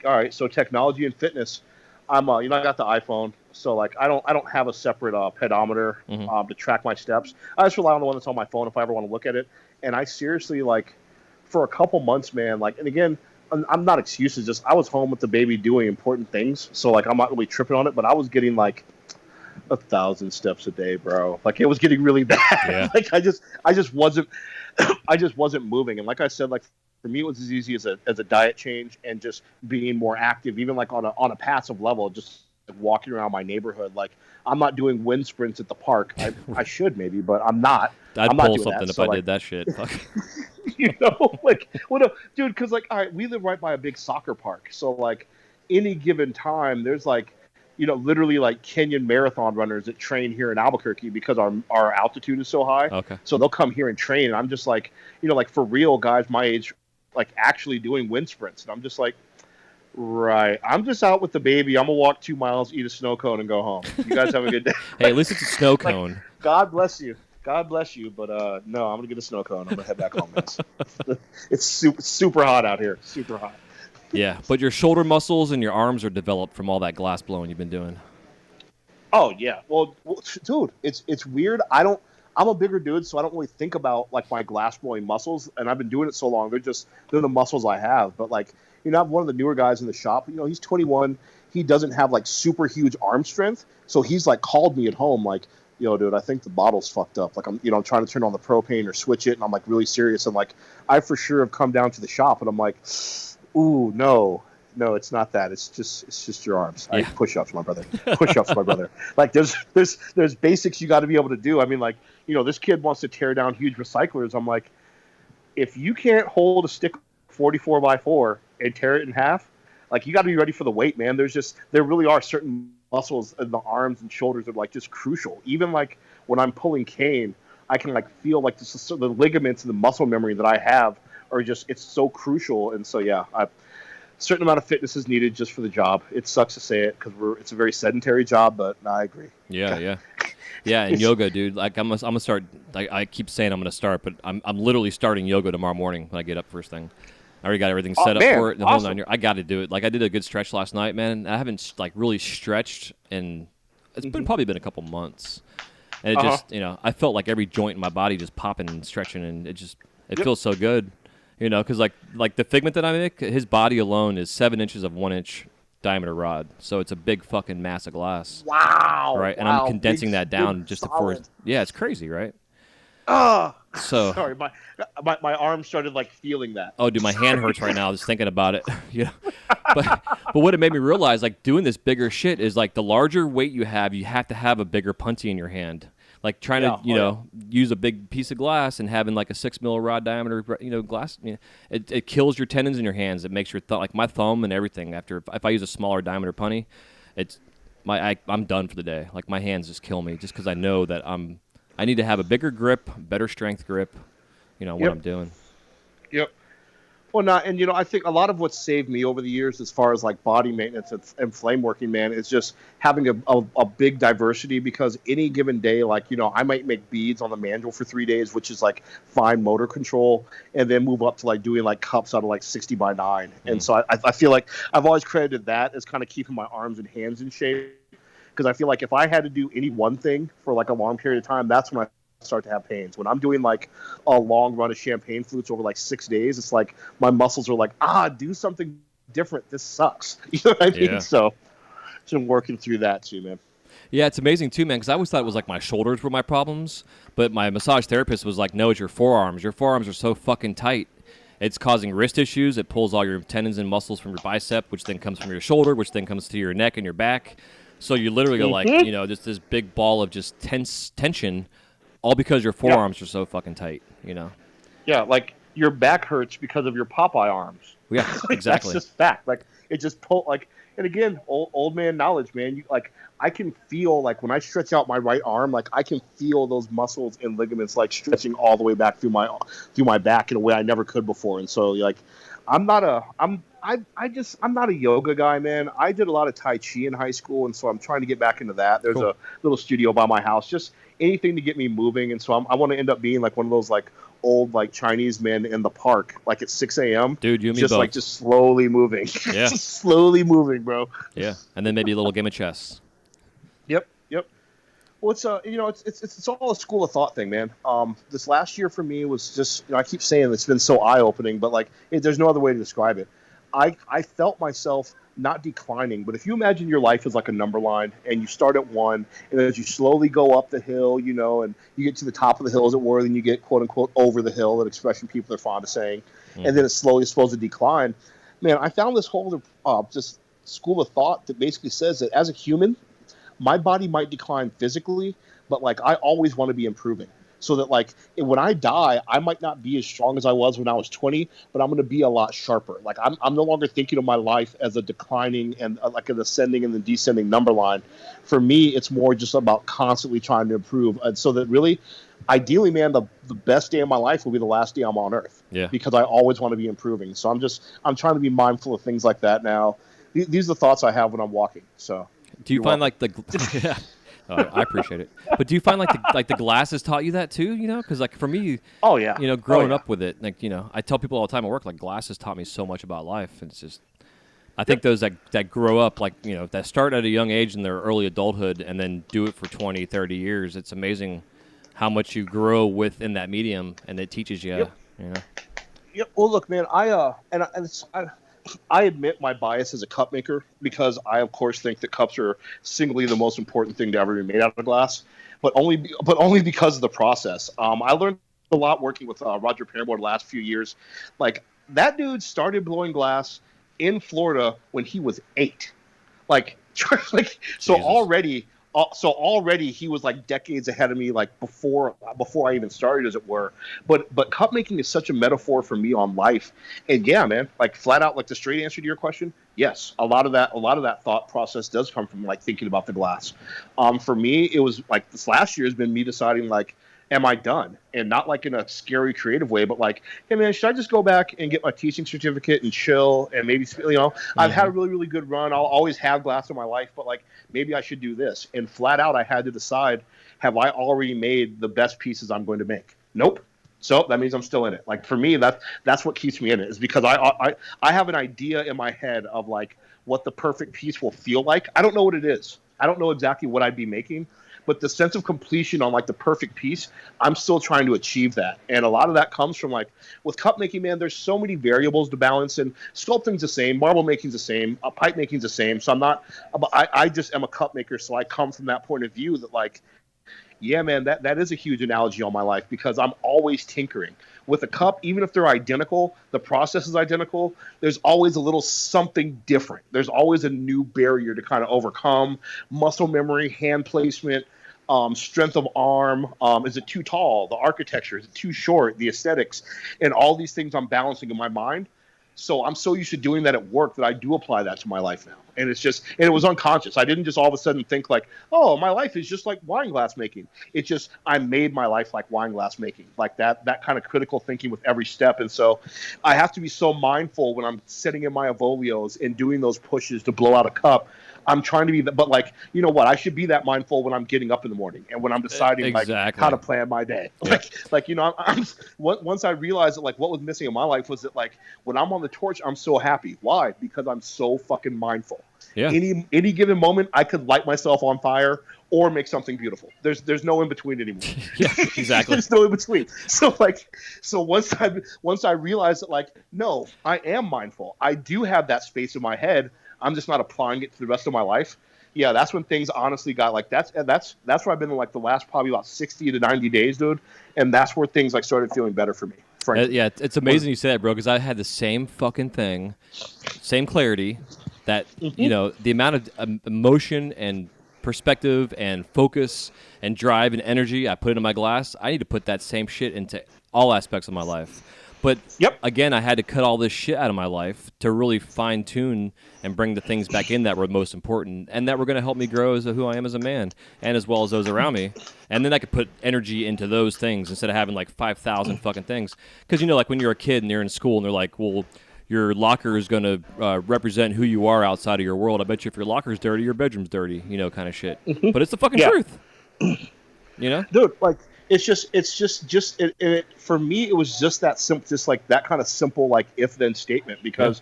right. So technology and fitness. I'm I got the iPhone, so like I don't have a separate pedometer to track my steps. I just rely on the one that's on my phone if I ever want to look at it. And I seriously like for a couple months, man. Like, and again, I'm not excuses. Just I was home with the baby doing important things, so like I'm not really tripping on it. But I was getting like 1,000 steps a day, bro. Like it was getting really bad. Yeah. Like I just wasn't moving. And like I said, like. For me, it was as easy as a diet change and just being more active, even like on a passive level, just like walking around my neighborhood. Like I'm not doing wind sprints at the park. I should maybe, but I'm not. I'd pull something if I did that shit. Like, well, no, dude, because like, all right, we live right by a big soccer park, so like, any given time, there's like, literally like Kenyan marathon runners that train here in Albuquerque because our altitude is so high. Okay. So they'll come here and train, and I'm just like, like for real guys my age. Like actually doing wind sprints, and I'm just like, right. I'm just out with the baby. I'm gonna walk 2 miles, eat a snow cone, and go home. You guys have a good day. Hey, at least it's a snow cone. Like, God bless you. But no, I'm gonna get a snow cone. I'm gonna head back home. It's super hot out here. Super hot. Yeah, but your shoulder muscles and your arms are developed from all that glass blowing you've been doing. Oh yeah. Well, dude, it's weird. I'm a bigger dude, so I don't really think about like my glass blowing muscles, and I've been doing it so long. They're the muscles I have. But like, I'm one of the newer guys in the shop. He's 21. He doesn't have like super huge arm strength, so he's like called me at home like, yo, dude, I think the bottle's fucked up. Like I'm trying to turn on the propane or switch it, and I'm like really serious. And like I for sure have come down to the shop, and I'm like, ooh, no, it's not that. It's just your arms. Yeah. Push-ups, my brother. Push-ups, my brother. Like there's basics you got to be able to do. I mean, like, this kid wants to tear down huge recyclers. I'm like, if you can't hold a stick 44x4 and tear it in half, like you got to be ready for the weight, man. There really are certain muscles in the arms and shoulders that are like just crucial. Even like when I'm pulling cane, I can like feel like the ligaments and the muscle memory that I have are just, it's so crucial. And so, yeah, certain amount of fitness is needed just for the job. It sucks to say it because it's a very sedentary job, but no, I agree. Yeah, and yoga, dude. Like I'm gonna start. I keep saying I'm gonna start, but I'm literally starting yoga tomorrow morning when I get up first thing. I already got everything set up for it. The whole 9 years. I got to do it. Like I did a good stretch last night, man. I haven't like really stretched, and it's probably been a couple months. and it just I felt like every joint in my body just popping and stretching, and it feels so good, because like the figment that I make, his body alone is 7 inches of 1-inch diameter rod, so it's a big fucking mass of glass. Wow. Right, and wow. I'm condensing that down big just solid. for it's crazy, right? So sorry, my arm started like feeling that. Oh, dude, my hand hurts right now just thinking about it. But what it made me realize, like doing this bigger shit, is like the larger weight you have to have a bigger punty in your hand. Like trying to use a big piece of glass and having like a 6 mil rod diameter glass. It kills your tendons in your hands. It makes your like my thumb and everything. If I use a smaller diameter punty, I'm done for the day. Like my hands just kill me just because I know that I need to have a bigger grip, better strength grip, what I'm doing. Yep. Well, and I think a lot of what's saved me over the years as far as like body maintenance and flame working, man, is just having a big diversity, because any given day, like, I might make beads on the manual for 3 days, which is like fine motor control, and then move up to like doing like cups out of like 60 by 9. And so I feel like I've always credited that as kind of keeping my arms and hands in shape. Because I feel like if I had to do any one thing for like a long period of time, that's when I start to have pains. When I'm doing like a long run of champagne flutes over like 6 days, it's like my muscles are like, do something different. This sucks. You know what I mean? So I'm working through that too, man. Yeah, it's amazing too, man, because I always thought it was like my shoulders were my problems, but my massage therapist was like, no, it's your forearms. Your forearms are so fucking tight. It's causing wrist issues. It pulls all your tendons and muscles from your bicep, which then comes from your shoulder, which then comes to your neck and your back. So you literally go like, just this big ball of just tension, all because your forearms are so fucking tight, Yeah, like your back hurts because of your Popeye arms. Yeah, like, exactly. That's just fact. Like it just and again, old man knowledge, man. I can feel like when I stretch out my right arm, like I can feel those muscles and ligaments like stretching all the way back through my back in a way I never could before. And so like, I'm not a yoga guy, man. I did a lot of Tai Chi in high school, and so I'm trying to get back into that. There's a little studio by my house, just anything to get me moving. And so I want to end up being like one of those like old like Chinese men in the park, like at 6 a.m. Dude, you and me just both. like just slowly moving. Yeah, just slowly moving, bro. Yeah, and then maybe a little game of chess. Yep. Well, it's all a school of thought thing, man. This last year for me was just, I keep saying it's been so eye-opening, but like, there's no other way to describe it. I felt myself not declining, but if you imagine your life as like a number line, and you start at 1, and as you slowly go up the hill, and you get to the top of the hill, as it were, then you get quote unquote over the hill, that expression people are fond of saying, and then it's slowly supposed to decline. Man, I found this whole just school of thought that basically says that as a human, my body might decline physically, but like I always want to be improving. So that like when I die, I might not be as strong as I was when I was 20, but I'm going to be a lot sharper. Like I'm no longer thinking of my life as a declining and like an ascending and then descending number line. For me, it's more just about constantly trying to improve. And so that really, ideally, man, the best day of my life will be the last day I'm on Earth. Yeah. Because I always want to be improving. So I'm trying to be mindful of things like that now. These are the thoughts I have when I'm walking. So. Do you find like the? I appreciate it, but do you find like the glasses taught you that too? Because like for me, growing up with it, like I tell people all the time at work, like glasses taught me so much about life. And it's just, I think those that grow up, like that start at a young age in their early adulthood, and then do it for 20, 30 years. It's amazing how much you grow within that medium, and it teaches you. Yep. Well, look, man, I admit my bias as a cup maker, because I, of course, think that cups are singly the most important thing to ever be made out of glass, but only because of the process. I learned a lot working with Roger Paramore the last few years. Like, that dude started blowing glass in Florida when he was 8. Like so already he was like decades ahead of me, like before I even started, as it were. But cup making is such a metaphor for me on life. And yeah, man, like flat out, like the straight answer to your question, yes, a lot of that thought process does come from like thinking about the glass. For me, it was like this last year has been me deciding like, am I done? And not like in a scary creative way, but like, hey man, should I just go back and get my teaching certificate and chill and maybe, I've had a really, really good run. I'll always have glass in my life, but like maybe I should do this. And flat out, I had to decide, have I already made the best pieces I'm going to make? Nope. So that means I'm still in it. Like for me, that's what keeps me in it, is because I have an idea in my head of like what the perfect piece will feel like. I don't know what it is. I don't know exactly what I'd be making, but the sense of completion on like the perfect piece, I'm still trying to achieve that. And a lot of that comes from like with cup making, man, there's so many variables to balance, and sculpting's the same, marble making's the same, pipe making's the same. So I just am a cup maker. So I come from that point of view that like, yeah, man, that is a huge analogy on my life, because I'm always tinkering with a cup. Even if they're identical, the process is identical, there's always a little something different. There's always a new barrier to kind of overcome. Muscle memory, hand placement, strength of arm. Is it too tall? The architecture, is it too short? The aesthetics, and all these things I'm balancing in my mind. So I'm so used to doing that at work that I do apply that to my life now. And it was unconscious. I didn't just all of a sudden think like, oh, my life is just like wine glass making. It's just, I made my life like wine glass making, like that kind of critical thinking with every step. And so I have to be so mindful when I'm sitting in my Avolios and doing those pushes to blow out a cup. I'm trying to be, but like, you know what? I should be that mindful when I'm getting up in the morning and when I'm deciding like how to plan my day. Yeah. Like, you know, once I realized that like what was missing in my life was that like when I'm on the torch, I'm so happy. Why? Because I'm so fucking mindful. Yeah. Any given moment, I could light myself on fire or make something beautiful. There's no in between anymore. Yeah, exactly. There's no in between. So once I realized that like, no, I am mindful. I do have that space in my head. I'm just not applying it to the rest of my life. Yeah, that's when things honestly got like that's where I've been in like the last probably about 60 to 90 days, dude. And that's where things like started feeling better for me. Yeah, it's amazing you say that, bro, because I had the same fucking thing, same clarity, that, you know, the amount of emotion and perspective and focus and drive and energy I put into my glass, I need to put that same shit into all aspects of my life. But again, I had to cut all this shit out of my life to really fine-tune and bring the things back in that were most important and that were going to help me grow as who I am as a man and as well as those around me. And then I could put energy into those things instead of having like 5,000 fucking things. Because, you know, like when you're a kid and you're in school and they're like, well, your locker is going to represent who you are outside of your world. I bet you if your locker's dirty, your bedroom's dirty, you know, kind of shit. But it's the fucking truth. You know? Dude, like, it's just for me, it was just that simple, just like that kind of simple, like if then statement, because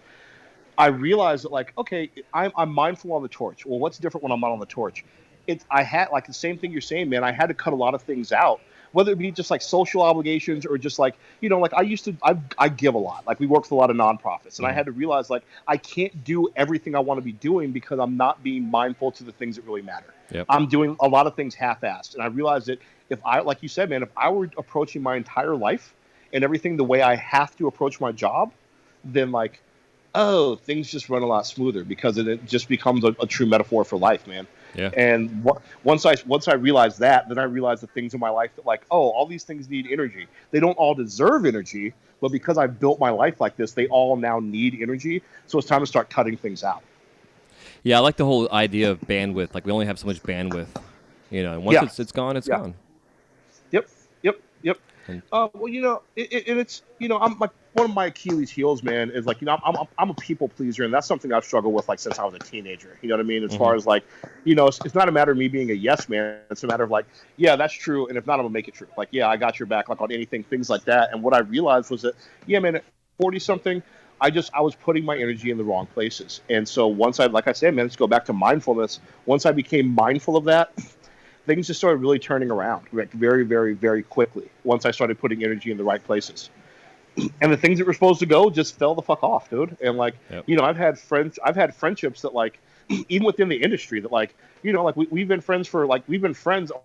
I realized that like, okay, I'm mindful on the torch. Well, what's different when I'm not on the torch? I had like the same thing you're saying, man. I had to cut a lot of things out, whether it be just like social obligations or just like, you know, like I give a lot. Like we work with a lot of nonprofits, and I had to realize like I can't do everything I want to be doing because I'm not being mindful to the things that really matter. Yep. I'm doing a lot of things half-assed, and I realized that if I, like you said, man, if I were approaching my entire life and everything the way I have to approach my job, then like, oh, things just run a lot smoother because it just becomes a true metaphor for life, man. Yeah. And once I realized that, then I realized the things in my life that like, oh, all these things need energy. They don't all deserve energy, but because I built my life like this, they all now need energy. So it's time to start cutting things out. Yeah, I like the whole idea of bandwidth. Like we only have so much bandwidth, you know. And once it's gone, it's gone. Yep. Well, you know, it's, you know, I'm like one of my Achilles heels, man, is like, you know, I'm a people pleaser, and that's something I've struggled with like since I was a teenager. You know what I mean? As far as like, you know, it's not a matter of me being a yes man. It's a matter of like, yeah, that's true, and if not, I'm gonna make it true. Like, yeah, I got your back, like on anything, things like that. And what I realized was that, yeah, man, at 40 something, I was putting my energy in the wrong places. And so once like I said, man, let's go back to mindfulness. Once I became mindful of that, things just started really turning around like very, very, very quickly once I started putting energy in the right places. And the things that were supposed to go just fell the fuck off, dude. And like, you know, I've had friendships that like, even within the industry that like, you know, like we've been friends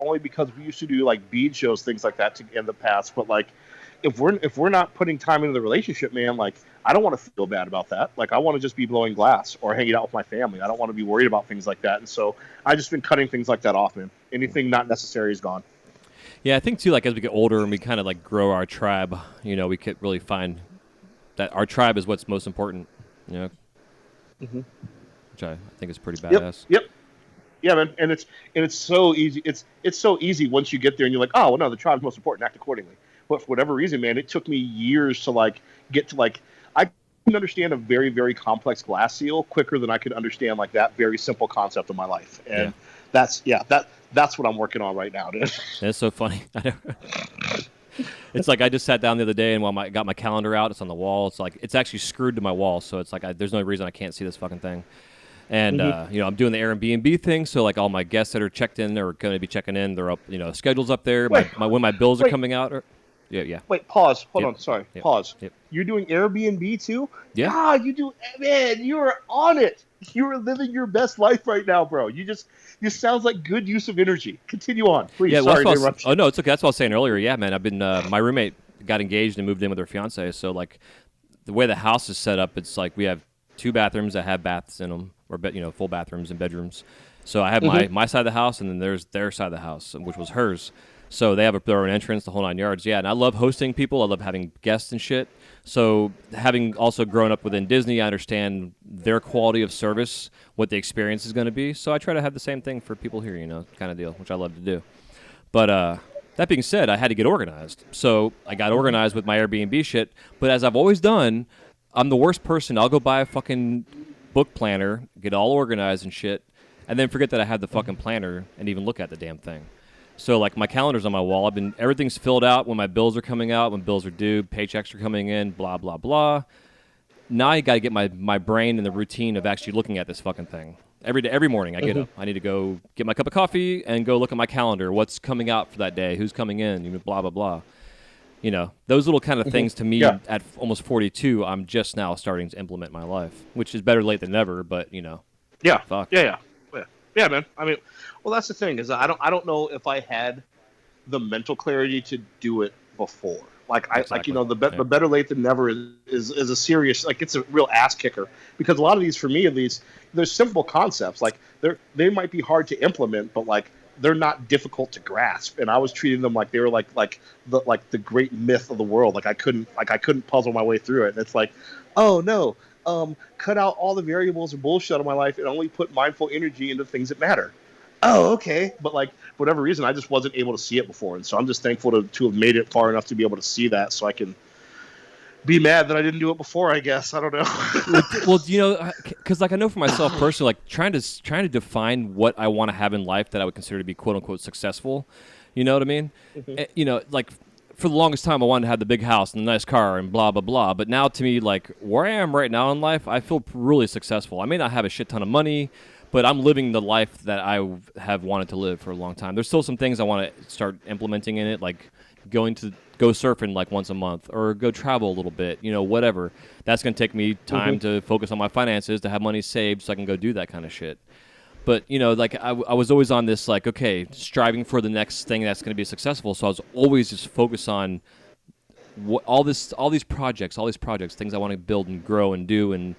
only because we used to do like bead shows, things like that in the past. But like, if we're not putting time into the relationship, man, like I don't want to feel bad about that. Like I want to just be blowing glass or hanging out with my family. I don't want to be worried about things like that. And so I just been cutting things like that off, man. Anything not necessary is gone. Yeah, I think too, like as we get older and we kind of like grow our tribe, you know, we could really find that our tribe is what's most important, you know, which I think is pretty badass. Yep. Yeah, man, and it's so easy. It's so easy once you get there and you're like, oh, well, no, the tribe's most important. Act accordingly. But for whatever reason, man, it took me years to like get to like I can understand a very, very complex glass seal quicker than I could understand like that very simple concept of my life. And that's what I'm working on right now, dude. That's so funny. It's like I just sat down the other day and while I got my calendar out, it's on the wall. It's like it's actually screwed to my wall, so it's like there's no reason I can't see this fucking thing. And I'm doing the Airbnb thing, so like all my guests that are checked in or going to be checking in, they're up. Schedules up there. Wait, When my bills are wait, coming out. Yeah. wait. Pause. Hold Yep. on. Sorry. Yep. Pause. Yep. You're doing Airbnb too? Yeah. God, you do. Man, you are on it. You are living your best life right now, bro. You sounds like good use of energy. Continue on, please. Yeah. Sorry to Well, interrupt you. oh no, it's okay. That's what I was saying earlier. Yeah, man. I've been my roommate got engaged and moved in with her fiance. So like the way the house is set up, it's like we have 2 bathrooms that have baths in them, or full bathrooms and bedrooms. So I have my side of the house, and then there's their side of the house, which was hers. So they have their own entrance, the whole 9 yards. Yeah, and I love hosting people. I love having guests and shit. So having also grown up within Disney, I understand their quality of service, what the experience is going to be. So I try to have the same thing for people here, kind of deal, which I love to do. But that being said, I had to get organized. So I got organized with my Airbnb shit. But as I've always done, I'm the worst person. I'll go buy a fucking book planner, get all organized and shit, and then forget that I had the fucking planner and even look at the damn thing. So like my calendar's on my wall. Everything's filled out when my bills are coming out, when bills are due, paychecks are coming in, blah blah blah. Now I got to get my brain in the routine of actually looking at this fucking thing. Every morning I get up. I need to go get my cup of coffee and go look at my calendar. What's coming out for that day? Who's coming in? Blah blah blah. Those little kind of things to me at almost 42, I'm just now starting to implement in my life, which is better late than never, but Yeah. fuck. Yeah, man. I mean, well, that's the thing is I don't know if I had the mental clarity to do it before. Exactly. The better late than never is a serious, like, it's a real ass kicker, because a lot of these, for me at least, they're simple concepts. Like they might be hard to implement, but like they're not difficult to grasp. And I was treating them like they were like the great myth of the world. Like I couldn't puzzle my way through it. And it's like, oh no, cut out all the variables and bullshit of my life and only put mindful energy into things that matter. Oh, okay. But like, for whatever reason, I just wasn't able to see it before. And so I'm just thankful to have made it far enough to be able to see that, so I can be mad that I didn't do it before, I guess. I don't know. Well, because like I know for myself personally, like trying to define what I want to have in life that I would consider to be quote unquote successful. You know what I mean? Like for the longest time, I wanted to have the big house and the nice car and blah blah blah. But now, to me, like where I am right now in life, I feel really successful. I may not have a shit ton of money, but I'm living the life that I have wanted to live for a long time. There's still some things I want to start implementing in it, like go surfing like once a month or go travel a little bit, whatever. That's going to take me time to focus on my finances, to have money saved so I can go do that kind of shit. But, like I was always on this, like, okay, striving for the next thing that's going to be successful. So I was always just focused on all these projects, things I want to build and grow and do. And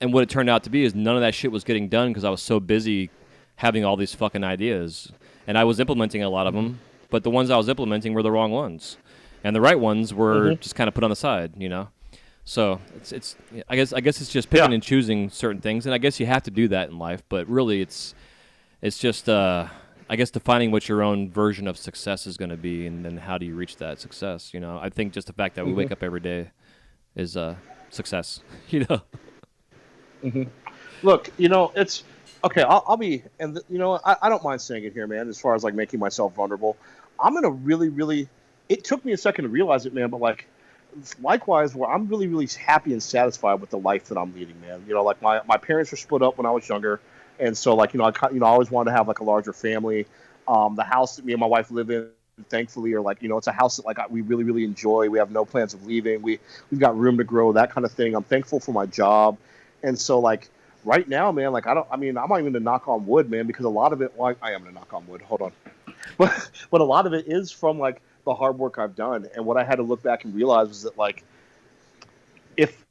what it turned out to be is none of that shit was getting done because I was so busy having all these fucking ideas. And I was implementing a lot of them, but the ones I was implementing were the wrong ones. And the right ones were just kind of put on the side, So it's I guess it's just picking and choosing certain things, and I guess you have to do that in life. But really, it's just I guess defining what your own version of success is going to be, and then how do you reach that success? I think just the fact that we wake up every day is success. Look, it's okay. I'll be, and I don't mind saying it here, man. As far as like making myself vulnerable, I'm in a really. It took me a second to realize it, man. But like, likewise, where I'm really happy and satisfied with the life that I'm leading, man. Like my parents were split up when I was younger, and so like I always wanted to have like a larger family. The house that me and my wife live in, thankfully, are like it's a house that like we really enjoy. We have no plans of leaving. We've got room to grow, that kind of thing. I'm thankful for my job, and so like right now, man, like I'm not even gonna knock on wood, man, because a lot of it, well, I am gonna knock on wood. Hold on, but a lot of it is from like the hard work I've done. And what I had to look back and realize was that like if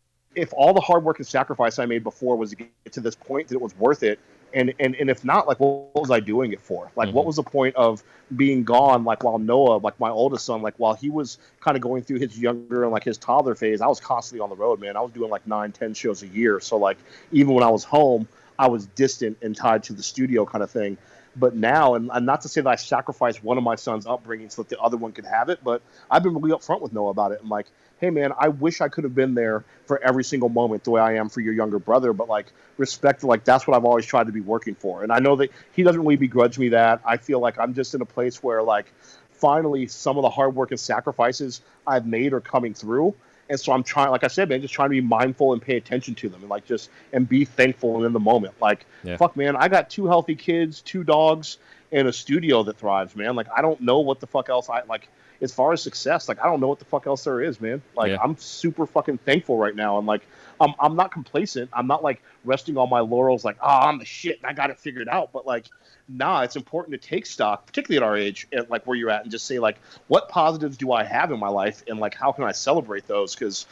all the hard work and sacrifice I made before was to get to this point, that it was worth it. And if not, like what was I doing it for? Like what was the point of being gone, like while Noah, like my oldest son, like while he was kind of going through his younger and like his toddler phase, I was constantly on the road, man. I was doing like 9-10 shows a year. So like even when I was home, I was distant and tied to the studio kind of thing. But now, and not to say that I sacrificed one of my son's upbringing so that the other one could have it, but I've been really upfront with Noah about it. I'm like, hey, man, I wish I could have been there for every single moment the way I am for your younger brother. But, like, respect, like, that's what I've always tried to be working for. And I know that he doesn't really begrudge me that. I feel like I'm just in a place where, like, finally some of the hard work and sacrifices I've made are coming through. And so I'm trying, like I said, man, just trying to be mindful and pay attention to them, and like and be thankful in the moment. Like, fuck, man, I got 2 healthy kids, 2 dogs, and a studio that thrives, man. Like, I don't know what the fuck else I like. As far as success, like, I don't know what the fuck else there is, man. Like, I'm super fucking thankful right now. And like, I'm not complacent. I'm not like resting on my laurels, like, oh, I'm the shit and I got it figured out. But like, nah, it's important to take stock, particularly at our age, and like where you're at, and just say like, what positives do I have in my life, and like, how can I celebrate those? Because,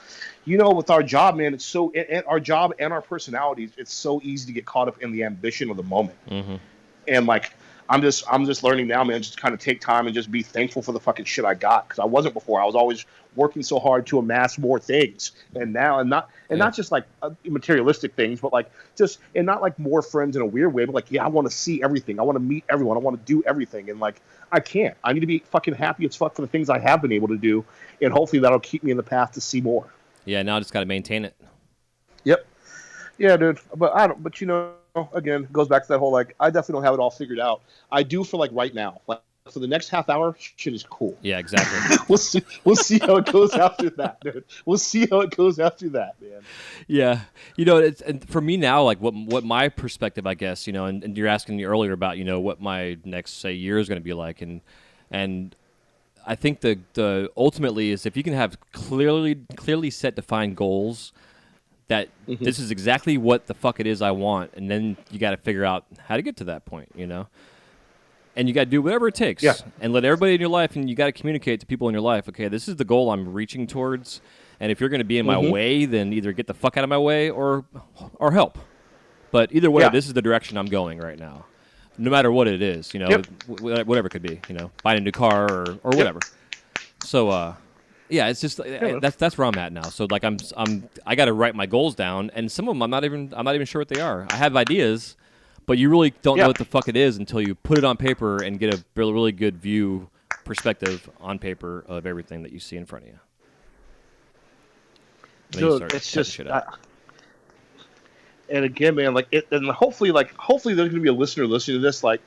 you know, with our job, man, it's so, and our job and our personalities, it's so easy to get caught up in the ambition of the moment. And like, I'm just learning now, man, just kind of take time and just be thankful for the fucking shit I got, because I wasn't before. I was always working so hard to amass more things, and now, and not just like materialistic things, but like just, and not like more friends in a weird way, but like, yeah, I want to see everything, I want to meet everyone, I want to do everything, and like, I can't. I need to be fucking happy as fuck for the things I have been able to do, and hopefully that'll keep me in the path to see more. Yeah, now I just got to maintain it. Yep. Yeah, dude. But I don't. But you know, again, it goes back to that whole like, I definitely don't have it all figured out. I do for like right now. Like, for the next half hour, shit is cool. Yeah, exactly. We'll see how it goes after that, dude. We'll see how it goes after that, man. Yeah, you know, it's, and for me now, like what my perspective, I guess, you know, and you're asking me earlier about, you know, what my next, say, year is going to be like, and I think the ultimately is if you can have clearly set defined goals, that this is exactly what the fuck it is I want, and then you got to figure out how to get to that point, you know. And you got to do whatever it takes, and let everybody in your life, and you got to communicate to people in your life, okay, this is the goal I'm reaching towards, and if you're going to be in my way, then either get the fuck out of my way or help. But either way, this is the direction I'm going right now, no matter what it is, you know, whatever it could be, you know, buying a new car or whatever. So, yeah, it's just that's where I'm at now. So like I got to write my goals down, and some of them I'm not even sure what they are. I have ideas. But you really don't know what the fuck it is until you put it on paper and get a really good perspective on paper of everything that you see in front of you. Dude, it's just, and again, man, like and hopefully there's gonna be a listener listening to this. Like,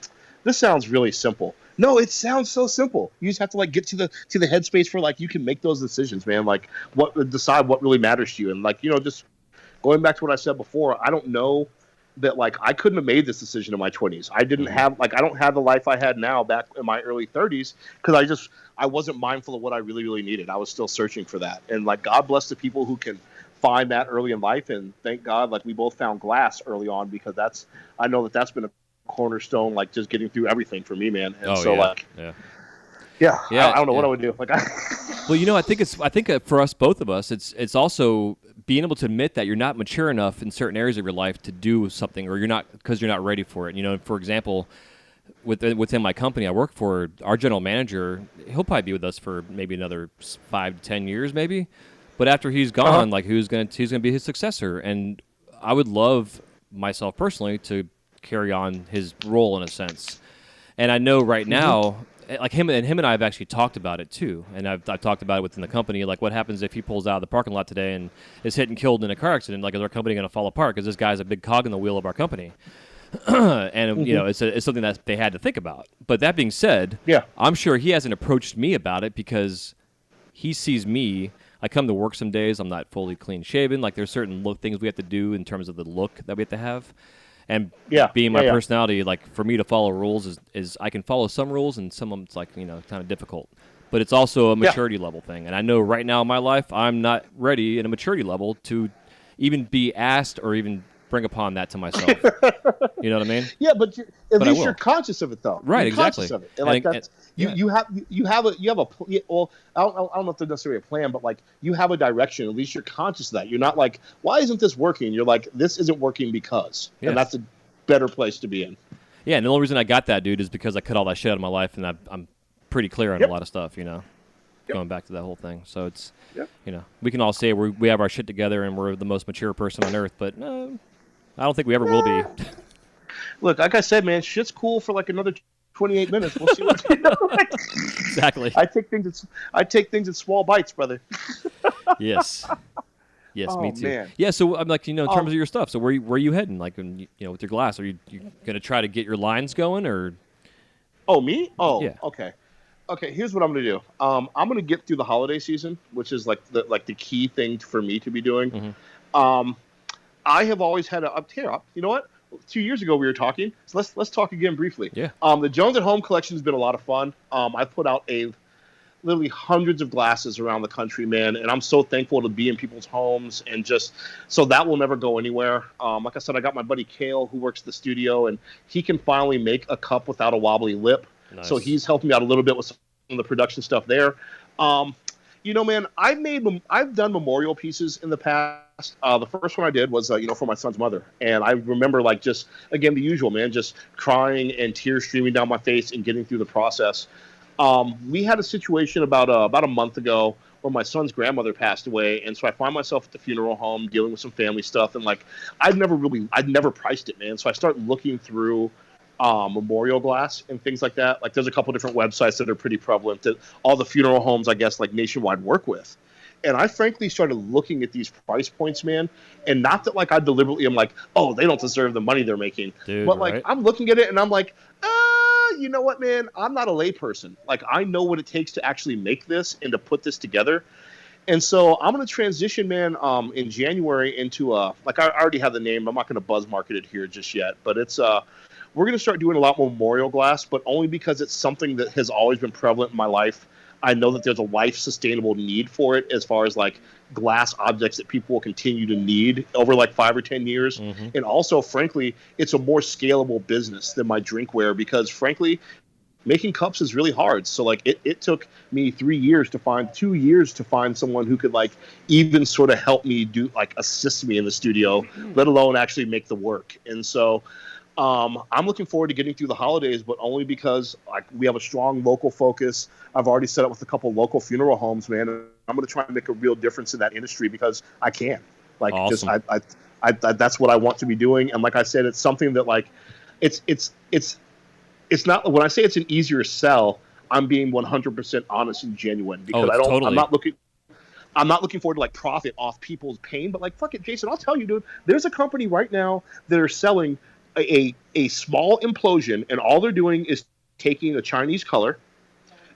this sounds really simple. No, it sounds so simple. You just have to like get to the headspace for like you can make those decisions, man. Like decide what really matters to you, and like, you know, just going back to what I said before, I don't know that like I couldn't have made this decision in my 20s. I didn't have like, I don't have the life I had now back in my early 30s, because I wasn't mindful of what I really, really needed. I was still searching for that. And like, God bless the people who can find that early in life, and thank God like we both found glass early on, because I know that's been a cornerstone, like just getting through everything for me, man. And I don't know what I would do. Like, well, you know, I think for us, both of us, it's also being able to admit that you're not mature enough in certain areas of your life to do something, or you're not ready for it. You know, for example, within my company I work for, our general manager, he'll probably be with us for maybe another 5 to 10 years, maybe. But after he's gone, like who's gonna be his successor? And I would love myself personally to carry on his role in a sense. And I know right now, like him and I have actually talked about it too, and I've talked about it within the company. Like, what happens if he pulls out of the parking lot today and is hit and killed in a car accident? Like, is our company going to fall apart? Because this guy's a big cog in the wheel of our company, and you know, it's something that they had to think about. But that being said, I'm sure he hasn't approached me about it because he sees me. I come to work some days, I'm not fully clean shaven. Like, there's certain things we have to do in terms of the look that we have to have. And being my personality, like for me to follow rules is I can follow some rules, and some of them it's like, you know, kind of difficult. But it's also a maturity level thing. And I know right now in my life, I'm not ready in a maturity level to even be asked or even bring upon that to myself. You know what I mean? Yeah, but at least you're conscious of it, though. Right, you're exactly. Conscious of it. And like that's you have a well, I don't know if there's necessarily a plan, but like you have a direction. At least you're conscious of that. You're not like, why isn't this working? You're like, this isn't working because, and that's a better place to be in. Yeah, and the only reason I got that, dude, is because I cut all that shit out of my life, and I'm pretty clear on a lot of stuff, you know. Going back to that whole thing. So it's, you know, we can all say we have our shit together and we're the most mature person on earth, but I don't think we ever will be. Look, like I said, man, shit's cool for like another 28 minutes. We'll see what's Exactly. I take things in small bites, brother. Yes. Yes, me too. Man. Yeah, so I'm like, you know, in terms of your stuff, so where are you heading? Like, you know, with your glass, are you going to try to get your lines going, or? Oh, me? Oh, yeah. Okay. Okay, here's what I'm gonna do. I'm gonna get through the holiday season, which is like the key thing for me to be doing. Mm-hmm. Um, I have always had a up here. You know what? 2 years ago we were talking, so let's talk again briefly. Yeah. The Jones at Home collection has been a lot of fun. I've put out a literally hundreds of glasses around the country, man, and I'm so thankful to be in people's homes and just so that will never go anywhere. Like I said, I got my buddy Kale who works at the studio, and he can finally make a cup without a wobbly lip. So Nice. he's helped me out a little bit with some of the production stuff there. Um, man, I've done memorial pieces in the past. The first one I did was for my son's mother, and I remember like just again the usual, man, just crying and tears streaming down my face and getting through the process. We had a situation about a month ago where my son's grandmother passed away, and so I find myself at the funeral home dealing with some family stuff, and like I'd never priced it, man. So I start looking through memorial glass and things like that. Like there's a couple different websites that are pretty prevalent that all the funeral homes, I guess, like nationwide work with. And I frankly started looking at these price points, man, and not that like I deliberately am like, oh, they don't deserve the money they're making, Dude, but like right? I'm looking at it and I'm like, you know what, man, I'm not a layperson. Like I know what it takes to actually make this and to put this together. And so I'm going to transition, man, in January into like I already have the name. I'm not going to buzz market it here just yet, but it's we're going to start doing a lot more memorial glass, but only because it's something that has always been prevalent in my life. I know that there's a life sustainable need for it as far as like glass objects that people will continue to need over like 5 or 10 years. Mm-hmm. And also, frankly, it's a more scalable business than my drinkware because, frankly, making cups is really hard. So like it took me 2 years to find someone who could like even sort of help me do like assist me in the studio, let alone actually make the work. And so I'm looking forward to getting through the holidays, but only because like we have a strong local focus. I've already set up with a couple local funeral homes, man. And I'm going to try and make a real difference in that industry because I can. Like, just Awesome. I that's what I want to be doing. And like I said, it's something that like it's not when I say it's an easier sell. I'm being 100% honest and genuine because it's totally. I'm not looking forward to like profit off people's pain. But like, fuck it, Jason, I'll tell you, dude. There's a company right now that are selling a small implosion, and all they're doing is taking a Chinese color,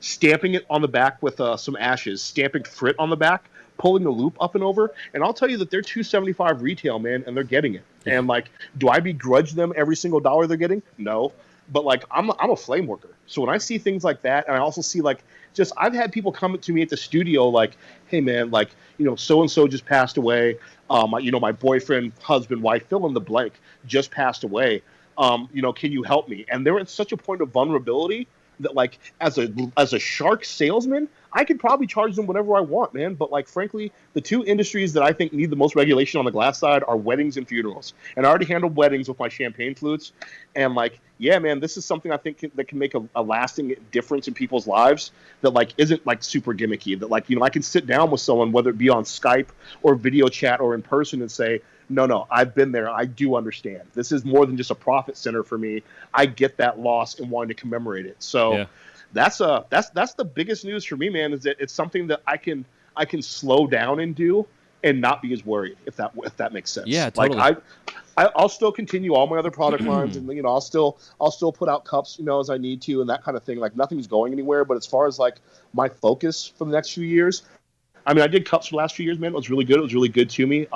stamping it on the back with some ashes, stamping frit on the back, pulling the loop up and over, and I'll tell you that they're $275 retail, man, and they're getting it. And like, do I begrudge them every single dollar they're getting? No, but like, I'm a flame worker, so when I see things like that, and I also see like just I've had people come to me at the studio like, hey man, like so and so just passed away. My boyfriend, husband, wife, fill in the blank, just passed away. Can you help me? And they're at such a point of vulnerability that, like, as a shark salesman, I could probably charge them whatever I want, man. But like, frankly, the two industries that I think need the most regulation on the glass side are weddings and funerals. And I already handled weddings with my champagne flutes, and like, yeah, man, this is something I think that can make a lasting difference in people's lives. That like isn't like super gimmicky. That like I can sit down with someone, whether it be on Skype or video chat or in person, and say, no, I've been there. I do understand. This is more than just a profit center for me. I get that loss and wanting to commemorate it. So. Yeah. That's the biggest news for me, man. Is that it's something that I can slow down and do and not be as worried, if that makes sense. Yeah, totally. Like I'll still continue all my other product lines, and I'll still put out cups, as I need to, and that kind of thing. Like nothing's going anywhere. But as far as like my focus for the next few years, I mean, I did cups for the last few years, man. It was really good. It was really good to me.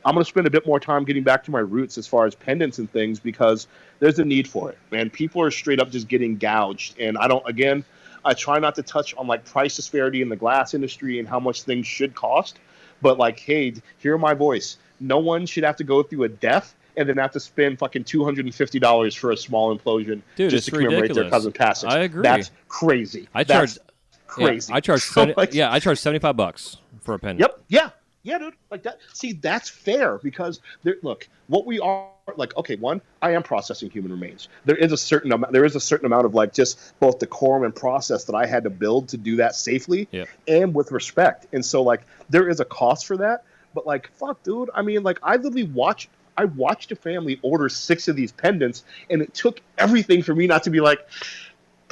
I'm going to spend a bit more time getting back to my roots as far as pendants and things because there's a need for it, man. People are straight up just getting gouged. And I try not to touch on like price disparity in the glass industry and how much things should cost. But like, hey, hear my voice. No one should have to go through a death and then have to spend fucking $250 for a small implosion just to commemorate ridiculous. their cousin's passing. I agree. That's crazy. That's crazy. I charge I charge $75 for a pendant. Yep. Yeah, dude. Like that. See, that's fair because look, what we are like. Okay, one, I am processing human remains. There is a certain amount of like just both decorum and process that I had to build to do that safely and with respect. And so like there is a cost for that. But like, fuck, dude. I mean, like I watched a family order 6 of these pendants, and it took everything for me not to be like,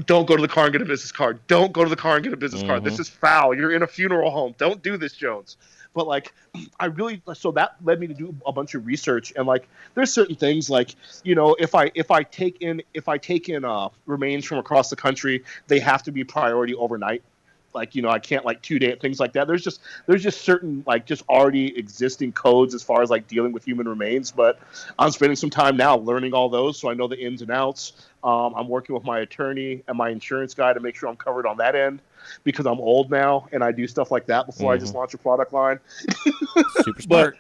don't go to the car and get a business card. Don't go to the car and get a business card. This is foul. You're in a funeral home. Don't do this, Jones. but like I really, so that led me to do a bunch of research, and like there's certain things like, if I take in remains from across the country, they have to be priority overnight. Like, I can't like 2 day things like that. There's just certain like just already existing codes as far as like dealing with human remains. But I'm spending some time now learning all those, so I know the ins and outs. I'm working with my attorney and my insurance guy to make sure I'm covered on that end, because I'm old now and I do stuff like that before I just launch a product line. Super smart.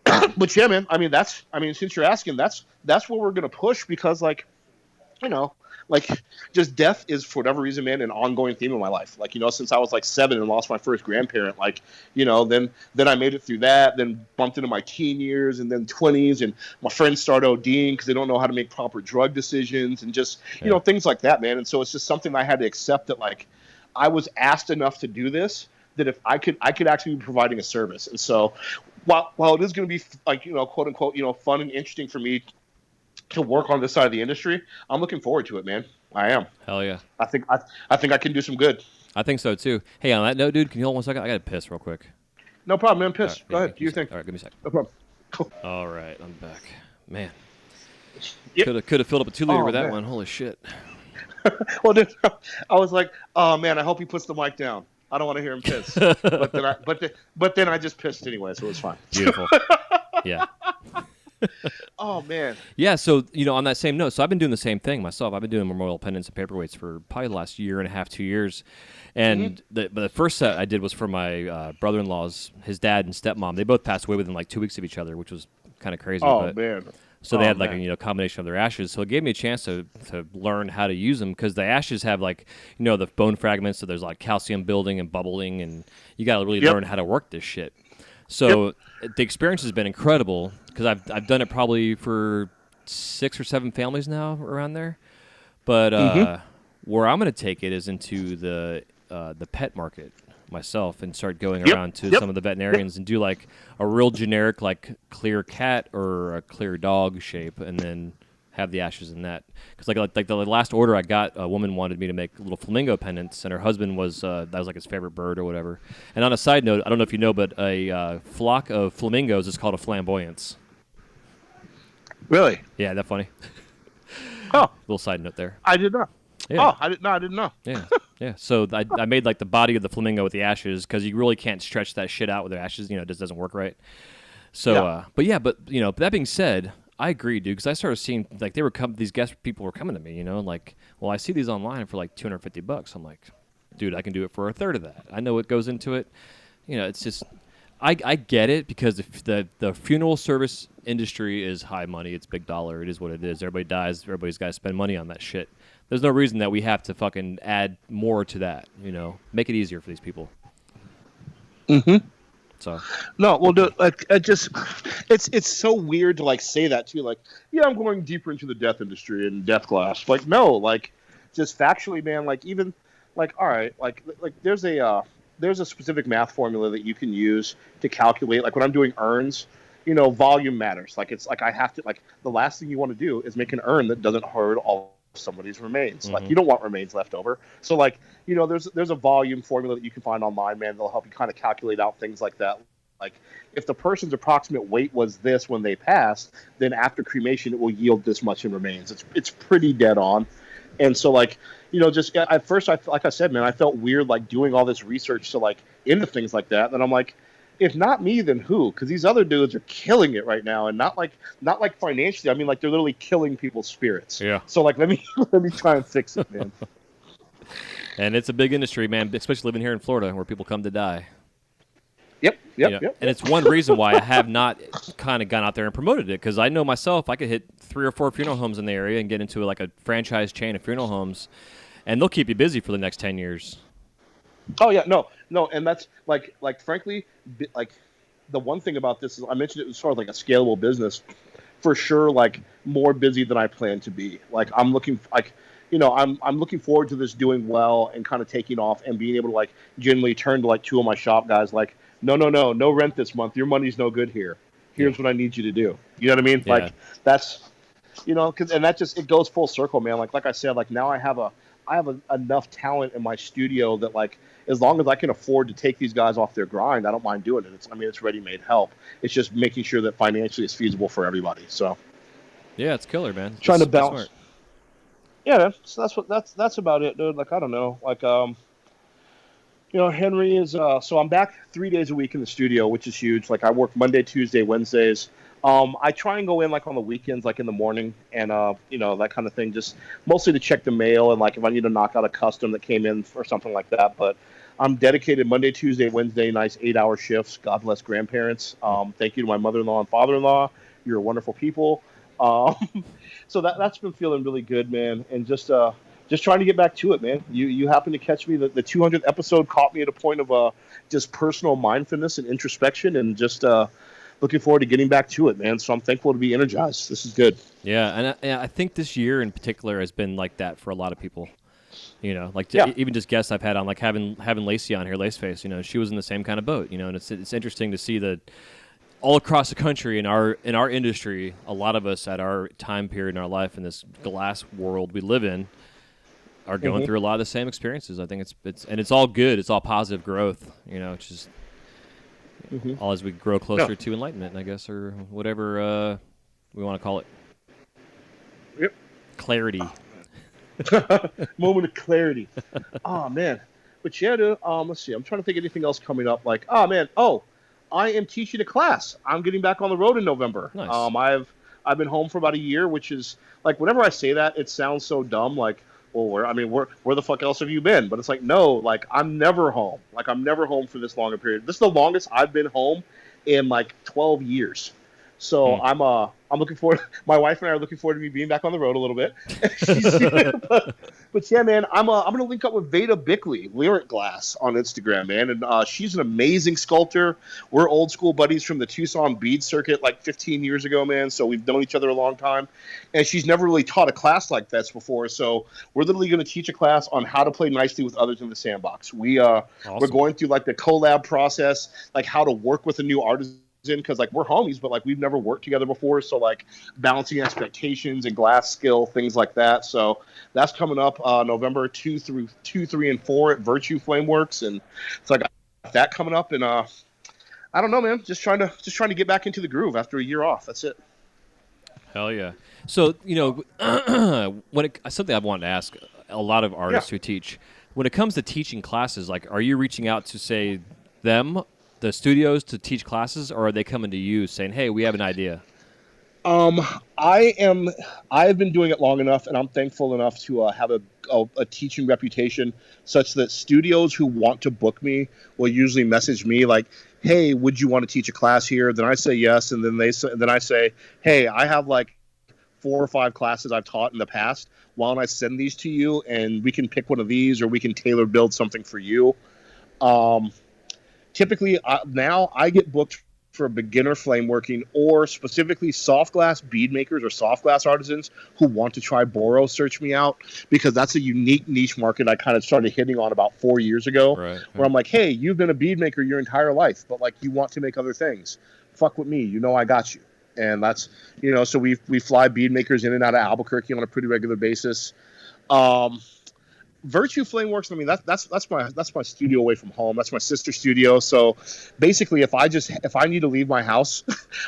But yeah, man. Since you're asking, that's where we're gonna push, because like, like just death is, for whatever reason, man, an ongoing theme in my life. Like, since I was like 7 and lost my first grandparent, like, then I made it through that, then bumped into my teen years and then 20s, and my friends start ODing because they don't know how to make proper drug decisions, and just, things like that, man. And so it's just something I had to accept, that like I was asked enough to do this, that if I could actually be providing a service. And so while it is going to be like, quote unquote, fun and interesting for me to work on this side of the industry, I'm looking forward to it, man. I am. Hell yeah. I think I can do some good. I think so too. Hey, on that note, dude, can you hold 1 second? I got to piss real quick. No problem, man. Piss. Right, Go ahead. Do your thing. All right, give me a sec. No problem. Cool. All right, I'm back. Man. Yep. Could have filled up a 2-liter with that man. one. Holy shit. Well, dude, I was like, oh man, I hope he puts the mic down. I don't want to hear him piss. but then I just pissed anyway, so it was fine. Beautiful. Yeah. Oh man. Yeah, so on that same note, so I've been doing the same thing myself. I've been doing memorial pendants and paperweights for probably the last year and a half, 2 years. And the first set I did was for my brother-in-law's, his dad and stepmom. They both passed away within like 2 weeks of each other, which was kind of crazy. Oh man. So they had like a combination of their ashes. So it gave me a chance to learn how to use them, because the ashes have like the bone fragments, so there's like calcium building and bubbling, and you got to really learn how to work this shit. So the experience has been incredible, because I've done it probably for 6 or 7 families now around there. But where I'm going to take it is into the pet market myself, and start going around to some of the veterinarians and do like a real generic like clear cat or a clear dog shape, and then have the ashes in that. Because like the last order I got, a woman wanted me to make little flamingo pendants, and her husband was that was like his favorite bird or whatever. And on a side note, I don't know if you know, but a flock of flamingos is called a flamboyance. Really? Yeah, that funny. Oh, Little side note there. I did not. Yeah. Oh, I didn't know. Yeah, yeah. So I made like the body of the flamingo with the ashes, because you really can't stretch that shit out with the ashes. It just doesn't work right. So, but that being said, I agree, dude. Because I started seeing like these guest people were coming to me, like, well, I see these online for like $250. I'm like, dude, I can do it for a third of that. I know what goes into it. It's just, I get it, because if the funeral service industry is high money. It's big dollar. It is what it is. Everybody dies. Everybody's got to spend money on that shit. There's no reason that we have to fucking add more to that, Make it easier for these people. Mm-hmm. So. No, well, dude, like, it's so weird to, like, say that, too. Like, yeah, I'm going deeper into the death industry and death class. Like, no, like, just factually, man, like, even, like, all right, like there's a specific math formula that you can use to calculate, like, when I'm doing urns, volume matters. Like, it's like I have to, like, the last thing you want to do is make an urn that doesn't hurt all somebody's remains. Like, you don't want remains left over. So, like, there's a volume formula that you can find online, man, that'll help you kind of calculate out things like that. Like, if the person's approximate weight was this when they passed, then after cremation it will yield this much in remains. It's pretty dead on. And so, like, just at first, like I said, man, I felt weird, like, doing all this research to, like, into things like that. And I'm like, if not me, then who? Because these other dudes are killing it right now, and not like financially. I mean, like, they're literally killing people's spirits. Yeah. So, like, let me try and fix it, man. And it's a big industry, man, especially living here in Florida, where people come to die. Yep. And it's one reason why I have not kind of gone out there and promoted it, because I know myself I could hit 3 or 4 funeral homes in the area and get into like a franchise chain of funeral homes, and they'll keep you busy for the next 10 years. Oh yeah, no, and that's like frankly, like, the one thing about this is I mentioned it was sort of like a scalable business, for sure. Like, more busy than I plan to be. Like, I'm looking I'm looking forward to this doing well and kind of taking off and being able to, like, genuinely turn to like 2 of my shop guys, like, no rent this month. Your money's no good here. Here's what I need you to do. You know what I mean? Yeah. Like, that's, and that just, it goes full circle, man. Like I said, like, now I have enough talent in my studio that, like, as long as I can afford to take these guys off their grind, I don't mind doing it. It's ready-made help. It's just making sure that financially it's feasible for everybody. So Yeah, it's killer, man. trying to That's balance. smart. Yeah, man. So that's about it, dude. Like I don't know, like Henry is. So I'm back 3 days a week in the studio, which is huge. Like I work Monday, Tuesday, Wednesdays. I try and go in like on the weekends, like in the morning, and that kind of thing. Just mostly to check the mail and like if I need to knock out a custom that came in or something like that. But I'm dedicated Monday, Tuesday, Wednesday, nice 8-hour shifts. God bless grandparents. Thank you to my mother-in-law and father-in-law. You're wonderful people. Um, so that's been feeling really good, man, and just trying to get back to it, man. You happen to catch me. The 200th episode caught me at a point of just personal mindfulness and introspection, and just looking forward to getting back to it, man. So I'm thankful to be energized. This is good. Yeah, and I think this year in particular has been like that for a lot of people. Like Yeah. even just guests I've had on, like having Lacey on here, Laceface. She was in the same kind of boat. And it's interesting to see that all across the country in our industry, a lot of us at our time period in our life in this glass world we live in are going through a lot of the same experiences. I think it's all good. It's all positive growth. It's just all as we grow closer to enlightenment, I guess, or whatever we want to call it. Yep. Clarity. Moment of clarity. Oh man. But yeah, dude, let's see. I'm trying to think of anything else coming up. Like, oh man, I am teaching a class. I'm getting back on the road in November. Nice. I've been home for about a year, which is like whenever I say that, it sounds so dumb. Like, well, where the fuck else have you been? But it's like, no, like I'm never home. Like I'm never home for this long a period. This is the longest I've been home in like 12 years. So I'm looking forward. My wife and I are looking forward to me being back on the road a little bit. But yeah, man, I'm gonna link up with Veda Bickley, Lyric Glass, on Instagram, man, and she's an amazing sculptor. We're old school buddies from the Tucson bead circuit like 15 years ago, man. So we've known each other a long time, and she's never really taught a class like this before. So we're literally going to teach a class on how to play nicely with others in the sandbox. We're going through like the collab process, like how to work with a new artist in, because like we're homies, but like we've never worked together before, so like balancing expectations and glass skill, things like that. So that's coming up November 2, 3, and 4 at Virtue Flameworks, and it's like that coming up, and I don't know, man, just trying to get back into the groove after a year off. That's it. Hell yeah. So something I've wanted to ask a lot of artists who teach, when it comes to teaching classes, like are you reaching out to say the studios to teach classes, or are they coming to you saying, hey, we have an idea? I've been doing it long enough, and I'm thankful enough to have a teaching reputation such that studios who want to book me will usually message me like, hey, would you want to teach a class here? Then I say yes, and then I say, hey, I have like 4 or 5 classes I've taught in the past. Why don't I send these to you, and we can pick one of these, or we can tailor build something for you. Typically, now I get booked for beginner flame working, or specifically soft glass bead makers or soft glass artisans who want to try boro. Search me out, because that's a unique niche market I kind of started hitting on about 4 years ago. Right. Where I'm like, hey, you've been a bead maker your entire life, but like you want to make other things. Fuck with me, I got you. And that's so we fly bead makers in and out of Albuquerque on a pretty regular basis. Virtue Flameworks, I mean that's my studio away from home. That's my sister studio. So basically, if I need to leave my house,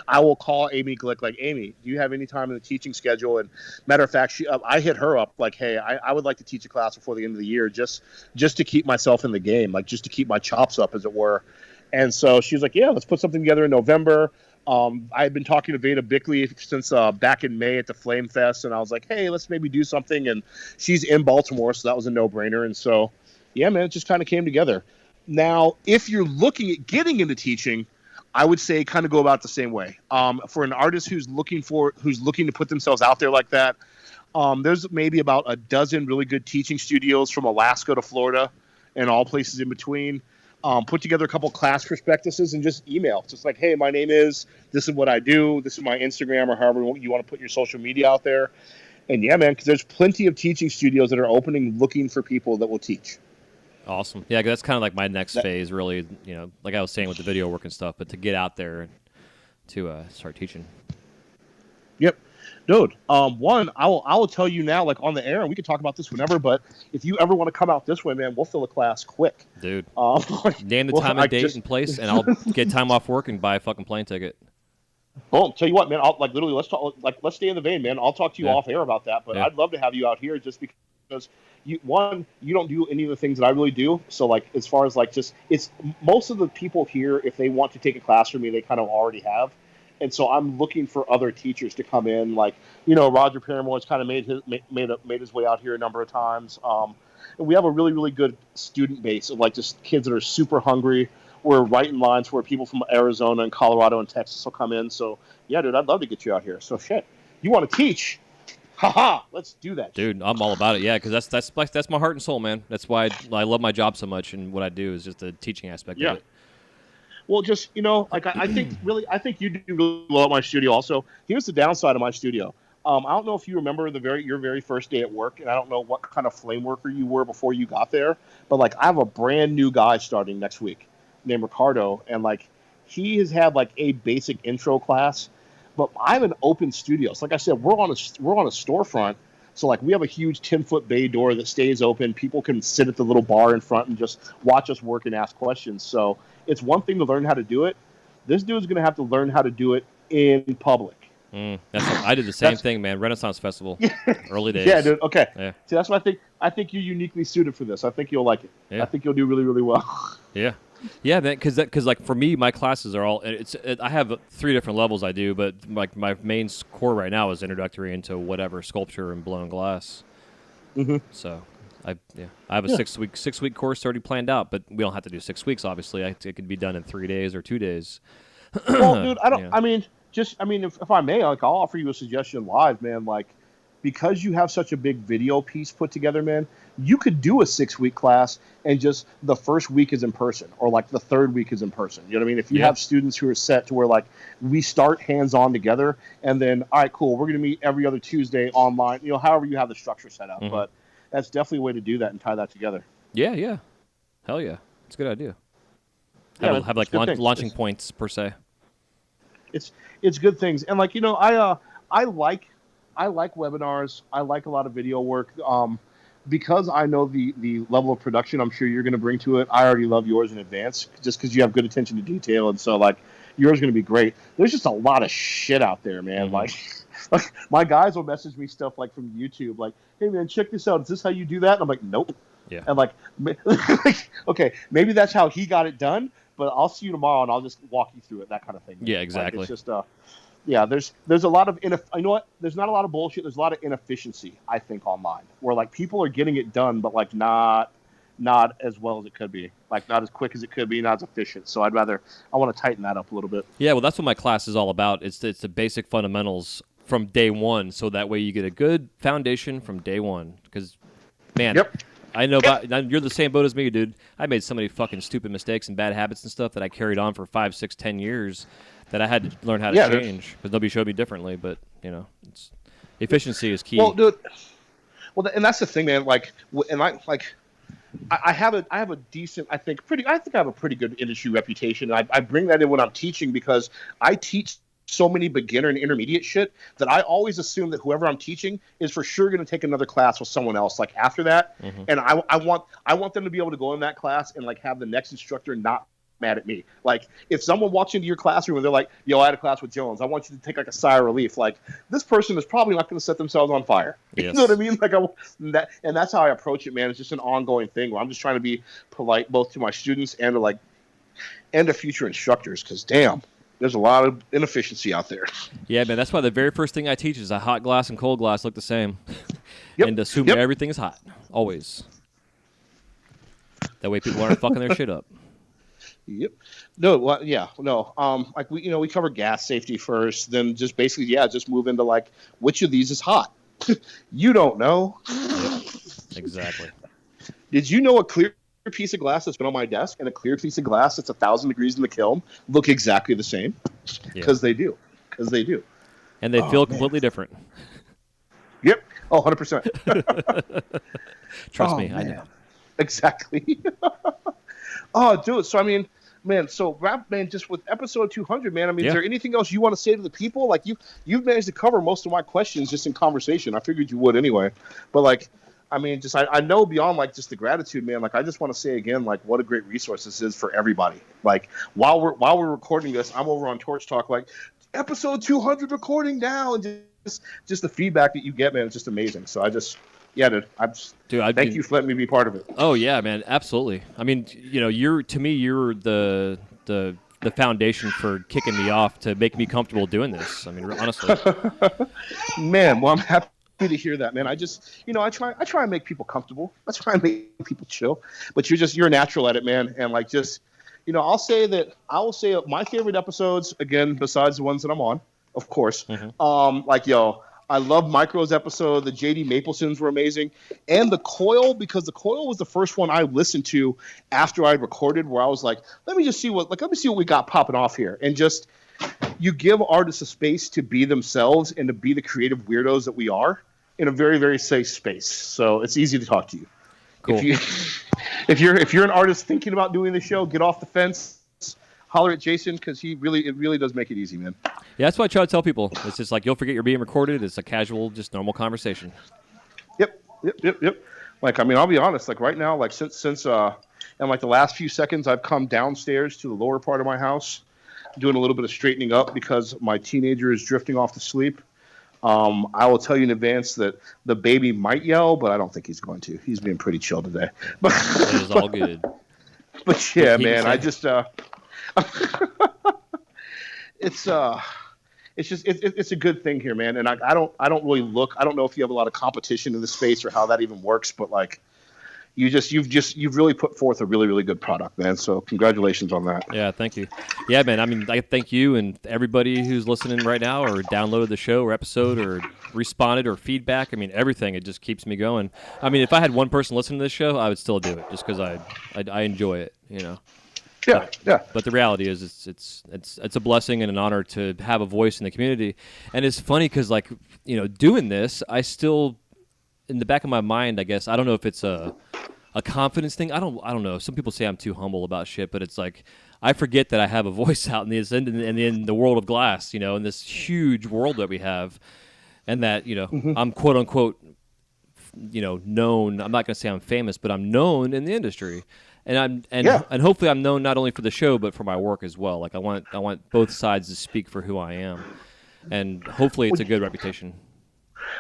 I will call Amy Glick, like, Amy, do you have any time in the teaching schedule? And matter of fact, I hit her up like, hey, I would like to teach a class before the end of the year, just to keep myself in the game, like just to keep my chops up, as it were. And so she was like, yeah, let's put something together in November. I had been talking to Veda Bickley since back in May at the Flame Fest, and I was like, hey, let's maybe do something. And she's in Baltimore, so that was a no-brainer. And so, yeah, man, it just kind of came together. Now, if you're looking at getting into teaching, I would say kind of go about the same way. For an artist who's looking to put themselves out there like that, there's maybe about a dozen really good teaching studios from Alaska to Florida and all places in between. Put together a couple class prospectuses and just email. Just like, hey, my name is, this is what I do, this is my Instagram, or however you want to put your social media out there. And yeah, man, because there's plenty of teaching studios that are opening, looking for people that will teach. Awesome. Yeah, that's kind of like my next phase, really, like I was saying with the video work and stuff, but to get out there and to start teaching. Yep. Dude, one, I will tell you now, like on the air, and we can talk about this whenever. But if you ever want to come out this way, man, we'll fill a class quick. Dude, Like, name the well, time I and date just and place, and I'll get time off work and buy a fucking plane ticket. boom. Tell you what, man. I'll like literally let's talk. Like let's stay in the vein, man. I'll talk to you Yeah. off air about that. But Yeah. I'd love to have you out here just because you don't do any of the things that I really do. So like as far as like just it's most of the people here, if they want to take a class from me, they kind of already have. And so I'm looking for other teachers to come in. Like Roger Paramore's kind of made his way out here a number of times. And we have a really really good student base of like just kids that are super hungry. We're right in lines where people from Arizona and Colorado and Texas will come in. So yeah, dude, I'd love to get you out here. So shit, you want to teach? Haha, let's do that. Dude, I'm all about it. Yeah, because that's my heart and soul, man. That's why I love my job so much, and what I do is just the teaching aspect of it. Well, just like I think you do really well at my studio. Also, here's the downside of my studio. I don't know if you remember your very first day at work, and I don't know what kind of flame worker you were before you got there. But like, I have a brand new guy starting next week named Ricardo, and like, he has had like a basic intro class. But I have an open studio. So like I said, we're on a storefront. So like we have a huge 10-foot bay door that stays open. People can sit at the little bar in front and just watch us work and ask questions. So it's one thing to learn how to do it. This dude's going to have to learn how to do it in public. I did the same thing, man. Renaissance Festival, early days. Yeah, dude. Okay. Yeah. See, that's what I think you're uniquely suited for this. I think you'll like it. Yeah. I think you'll do really, really well. Yeah. Yeah, man, because like for me, my classes are all I have 3 different levels I do, but like my main core right now is introductory into whatever sculpture and blown glass. Mm-hmm. So I have a 6-week course already planned out, but we don't have to do 6 weeks. Obviously, it could be done in 3 days or 2 days. Well, dude, I don't. Yeah. I mean, if I may, like, I'll offer you a suggestion live, man. Like, because you have such a big video piece put together, man, you could do a 6-week class and just the first week is in person, or like the third week is in person. You know what I mean? If you have students who are set to where like we start hands-on together, and then all right, cool, we're going to meet every other Tuesday online. However you have the structure set up, but that's definitely a way to do that and tie that together. Yeah. Hell yeah, it's a good idea. Yeah, have like launching points per se. It's good things, and like I like webinars. I like a lot of video work. Because I know the level of production I'm sure you're going to bring to it. I already love yours in advance just because you have good attention to detail, and so like yours is going to be great. There's just a lot of shit out there, man. Like my guys will message me stuff like from YouTube, like, "Hey man, check this out. Is this how you do that?" And I'm like, "Nope." Yeah. And like, okay, maybe that's how he got it done, but I'll see you tomorrow and I'll just walk you through it. That kind of thing. Yeah, exactly. Like, it's just yeah, there's a lot of you know what? There's not a lot of bullshit. There's a lot of inefficiency, I think, online, where like people are getting it done, but like not as well as it could be, like not as quick as it could be, not as efficient. So I want to tighten that up a little bit. Yeah, well, that's what my class is all about. It's the basic fundamentals from day one, so that way you get a good foundation from day one. Because, man, I know you're the same boat as me, dude. I made so many fucking stupid mistakes and bad habits and stuff that I carried on for 5, 6, 10 years. That I had to learn how to change because nobody showed me differently. But efficiency is key. Well, dude. Well, and that's the thing, man. Like, and I have a decent, I think I have a pretty good industry reputation. And I bring that in when I'm teaching because I teach so many beginner and intermediate shit that I always assume that whoever I'm teaching is for sure going to take another class with someone else like after that. And I want them to be able to go in that class and like have the next instructor not mad at me. Like if someone walks into your classroom and they're like, "Yo, I had a class with Jones. I want you to take like a sigh of relief." Like this person is probably not going to set themselves on fire. Yes. You know what I mean? Like and that's how I approach it, man. It's just an ongoing thing where I'm just trying to be polite both to my students and to future instructors. Because damn, there's a lot of inefficiency out there. Yeah, man. That's why the very first thing I teach is a hot glass and cold glass look the same, and assume everything is hot always. That way, people aren't fucking their shit up. Yep. No. Well, yeah. No. Like we cover gas safety first, then just basically, just move into like which of these is hot. You don't know. Yep. Exactly. Did you know a clear piece of glass that's been on my desk and a clear piece of glass that's 1,000 degrees in the kiln look exactly the same? Because they do. And they feel completely different. Yep. Oh, 100%. Trust me, man. I know. Exactly. Oh, dude. So I mean, man, so wrap, man, just with episode 200, man. I mean, is Yeah. there anything else you want to say to the people? Like you've managed to cover most of my questions just in conversation. I figured you would anyway, but like, I mean, just I know beyond like just the gratitude, man. Like I just want to say again, like what a great resource this is for everybody. Like while we're recording this, I'm over on Torch Talk, like episode 200 recording now, and just the feedback that you get, man, is just amazing. So I just. Yeah, dude. Thank you for letting me be part of it. Oh yeah, man, absolutely. I mean, you're the foundation for kicking me off to make me comfortable doing this. I mean, honestly. Man, well, I'm happy to hear that, man. I just, I try and make people comfortable. I try and make people chill. But you're natural at it, man. And like, just, I will say my favorite episodes again, besides the ones that I'm on, of course. Mm-hmm. I love Micro's episode. The JD Maplesons were amazing. And the Coil, because the Coil was the first one I listened to after I recorded, where I was like, let me see what we got popping off here. And just, you give artists a space to be themselves and to be the creative weirdos that we are in a very, very safe space. So it's easy to talk to you. Cool. If you're an artist thinking about doing the show, get off the fence. Holler at Jason, because it really does make it easy, man. Yeah, that's what I try to tell people. It's just like, you'll forget you're being recorded. It's a casual, just normal conversation. Yep. Like, I mean, I'll be honest. Like right now, like since in like the last few seconds, I've come downstairs to the lower part of my house, doing a little bit of straightening up because my teenager is drifting off to sleep. I will tell you in advance that the baby might yell, but I don't think he's going to. He's being pretty chill today. But it is all good. But yeah, man, I just. It's a good thing here, man. And I don't really look. I don't know if you have a lot of competition in the space or how that even works, but like you've really put forth a really, really good product, man. So congratulations on that. Yeah, thank you. Yeah, man. I mean, I thank you and everybody who's listening right now, or downloaded the show or episode, or responded or feedback. I mean, everything. It just keeps me going. I mean, if I had one person listening to this show, I would still do it just because I enjoy it. Yeah. But the reality is, it's a blessing and an honor to have a voice in the community. And it's funny because, like, doing this, I still, in the back of my mind, I guess, I don't know if it's a confidence thing. I don't know. Some people say I'm too humble about shit, but it's like I forget that I have a voice out in the world of glass, in this huge world that we have, and that I'm quote unquote, known. I'm not going to say I'm famous, but I'm known in the industry. And hopefully I'm known not only for the show but for my work as well. Like I want both sides to speak for who I am, and hopefully it's a good reputation.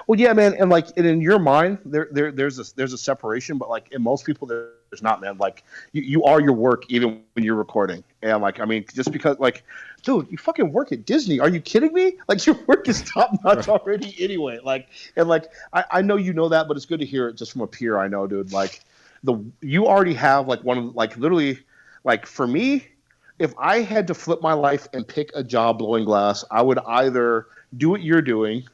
Well, yeah, man, and like in your mind, there's a separation, but like in most people, there's not, man. Like you are your work even when you're recording, and like I mean, just because like, dude, you fucking work at Disney? Are you kidding me? Like your work is top notch already, anyway. Like and like I know you know that, but it's good to hear it just from a peer I know, dude. Like. You already have like one of like literally like for me, if I had to flip my life and pick a job blowing glass, I would either do what you're doing,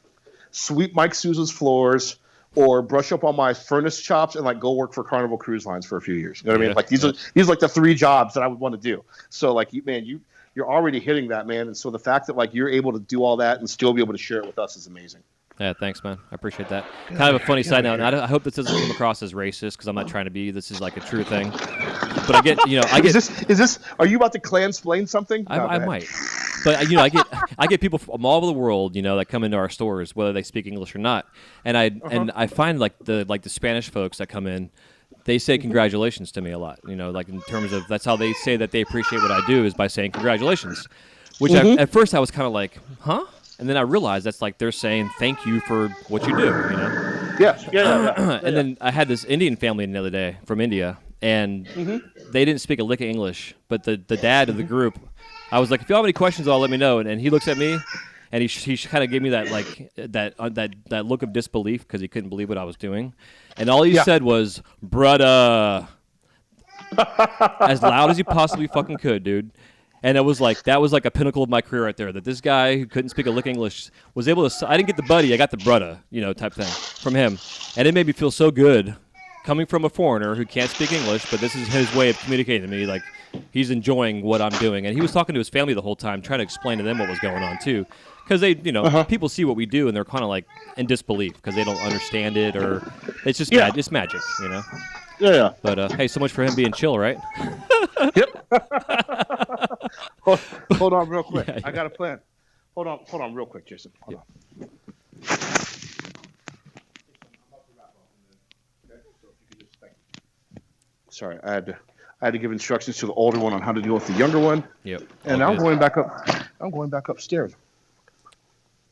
sweep Mike Sousa's floors, or brush up on my furnace chops and like go work for Carnival Cruise Lines for a few years. You know what I mean? Like these are like the three jobs that I would want to do. So like you're already hitting that, man. And so the fact that like you're able to do all that and still be able to share it with us is amazing. Yeah, thanks, man. I appreciate that. Kind of a funny side note, and I hope this doesn't come across as racist because I'm not trying to be. This is like a true thing. But I get. Is this? Are you about to Klansplain something? No, I might. But I get people from all over the world, that come into our stores, whether they speak English or not. And I find like the Spanish folks that come in, they say congratulations to me a lot. Like in terms of that's how they say that they appreciate what I do is by saying congratulations. Which at first I was kind of like, huh? And then I realized that's like they're saying thank you for what you do, Yes. Yeah. And then I had this Indian family the other day from India, and they didn't speak a lick of English. But the dad of the group, I was like, if you have any questions, I'll let me know. And he looks at me, and he kind of gave me that like that look of disbelief because he couldn't believe what I was doing, and all he said was "brudda," as loud as he possibly fucking could, dude. And that was like a pinnacle of my career right there. That this guy who couldn't speak a lick of English was able to. I didn't get the buddy, I got the brudda, type thing from him, and it made me feel so good, coming from a foreigner who can't speak English, but this is his way of communicating to me. Like he's enjoying what I'm doing, and he was talking to his family the whole time, trying to explain to them what was going on too, because they, people see what we do and they're kind of like in disbelief because they don't understand it, or it's just it's magic, Yeah. But hey, so much for him being chill, right? Yep. hold on real quick. Yeah, I got a plan. Hold on real quick, Jason. Hold on. Sorry, I had to give instructions to the older one on how to deal with the younger one. Yep. And all I'm good. going back up. I'm going back upstairs.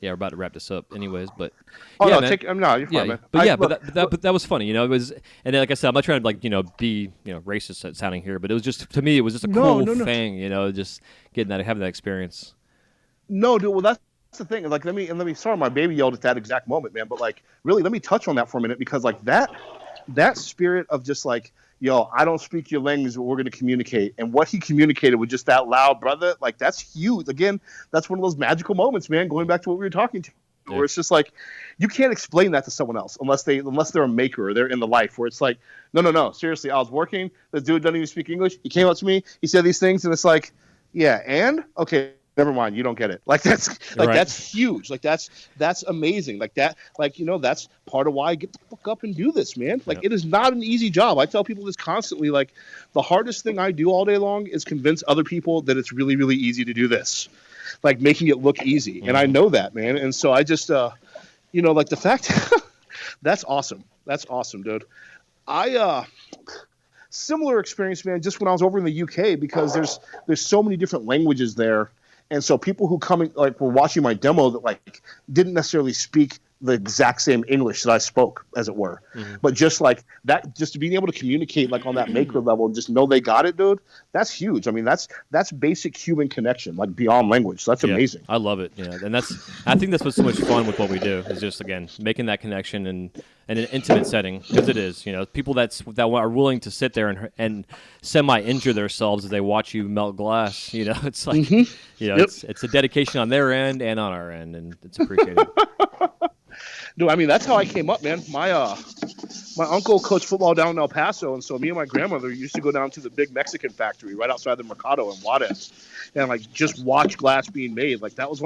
Yeah, we're about to wrap this up, anyways. But Oh yeah, no, man. no, you're fine, Yeah, man. but that was funny, you know. It was, and then, like I said, I'm not trying to be racist sounding here, but it was just, to me, it was just a cool No. thing, you know, just having that experience. No, dude. Well, that's the thing. Like, let me. Sorry, my baby yelled at that exact moment, man. But like, really, let me touch on that for a minute because like that spirit of just like, yo, I don't speak your language, but we're going to communicate. And what he communicated with just that loud, brother, like that's huge. Again, that's one of those magical moments, man. Going back to what we were talking to, where it's just like, you can't explain that to someone else unless they're a maker or they're in the life where it's like, no, seriously, I was working. The dude doesn't even speak English. He came up to me. He said these things, and it's like, yeah, and okay. Never mind, you don't get it. Like that's like Right. That's huge. Like that's amazing. Like that, like that's part of why I get the fuck up and do this, man. Like It is not an easy job. I tell people this constantly. Like the hardest thing I do all day long is convince other people that it's really, really easy to do this. Like making it look easy. And I know that, man. And so I just like the fact that's awesome. That's awesome, dude. Similar experience, man, just when I was over in the UK because there's so many different languages there. And so people who were watching my demo that like didn't necessarily speak the exact same English that I spoke, as it were, but just like that, just being able to communicate like on that maker level and just know they got it, dude. That's huge. I mean, that's basic human connection, like beyond language. So that's amazing. I love it. Yeah, and I think that's what's so much fun with what we do is just again making that connection in an intimate setting because it is. You know, people that are willing to sit there and semi-injure themselves as they watch you melt glass. You know, it's like it's a dedication on their end and on our end, and it's appreciated. No, I mean that's how I came up, man. My uncle coached football down in El Paso, and so me and my grandmother used to go down to the big Mexican factory right outside the Mercado in Juarez, and like just watch glass being made. Like that was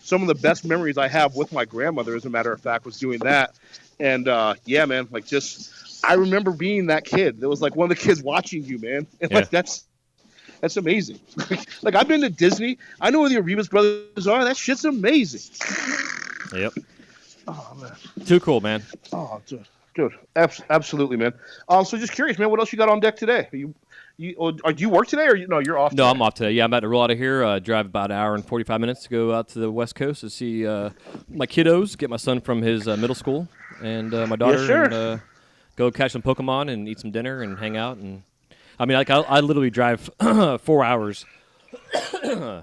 some of the best memories I have with my grandmother. As a matter of fact, was doing that, and yeah, man, like just I remember being that kid. That was like one of the kids watching you, man, and like that's amazing. Like I've been to Disney. I know where the Arribas brothers are. That shit's amazing. Yep. Oh man. Too cool, man. Oh, dude, absolutely, man. So just curious, man, what else you got on deck today? Do you work today, or you're off? No, today? I'm off today. Yeah, I'm about to roll out of here. Drive about an hour and 45 minutes to go out to the West Coast to see my kiddos, get my son from his middle school, and my daughter, Yes, sir. and go catch some Pokemon and eat some dinner and hang out. And I mean, like I literally drive 4 hours.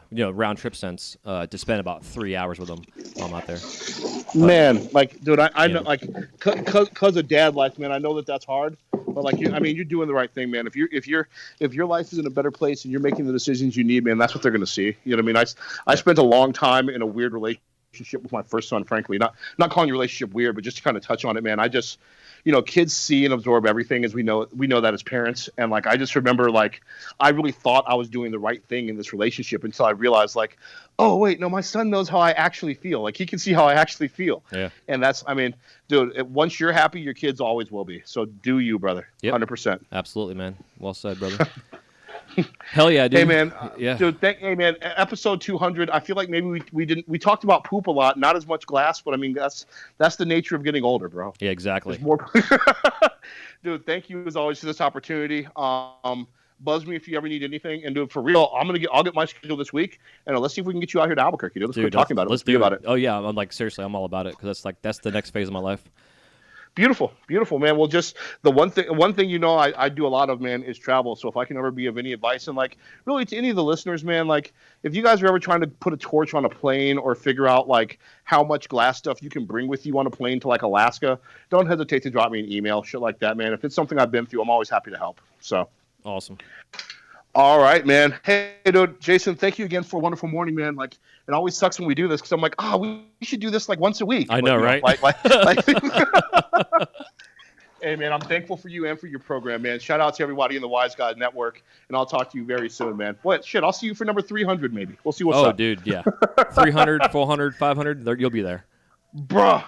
Round trip sense to spend about 3 hours with them while I'm out there. Man, like, dude, I know, like, cause of dad life, man. I know that's hard, but like, you're doing the right thing, man. If your life is in a better place and you're making the decisions you need, man, that's what they're gonna see. You know what I mean? I spent a long time in a weird relationship with my first son. Frankly, not calling your relationship weird, but just to kind of touch on it, man. I just. Kids see and absorb everything, as we know that as parents. And like, I just remember, like, I really thought I was doing the right thing in this relationship until I realized, like, oh wait, no, my son knows how I actually feel. Like, he can see how I actually feel. Yeah. And dude, once you're happy, your kids always will be. So do you, brother? Yep. 100%. Absolutely, man. Well said, brother. Hell yeah, dude. Hey man, yeah, dude. Hey man, episode 200. I feel like maybe we talked about poop a lot, not as much glass, but I mean that's the nature of getting older, bro. Yeah, exactly. There's more. Dude, thank you as always for this opportunity. Buzz me if you ever need anything, and dude, for real, I'll get my schedule this week, and let's see if we can get you out here to Albuquerque. Dude, let's quit talking about it. Let's do about it. Oh yeah, I'm like seriously, I'm all about it because that's the next phase of my life. Beautiful, man. Well, just the one thing I do a lot of, man, is travel. So if I can ever be of any advice, and like really to any of the listeners, man, like if you guys are ever trying to put a torch on a plane or figure out like how much glass stuff you can bring with you on a plane to like Alaska, don't hesitate to drop me an email, shit like that, man. If it's something I've been through, I'm always happy to help. So awesome. All right, man. Hey, dude, Jason, thank you again for a wonderful morning, man. Like, it always sucks when we do this because I'm like, we should do this like once a week. I know, right? Hey, man, I'm thankful for you and for your program, man. Shout out to everybody in the Wise Guys Network, and I'll talk to you very soon, man. I'll see you for number 300 maybe. We'll see what's up. Oh, dude, yeah. 300, 400, 500, you'll be there. Bruh.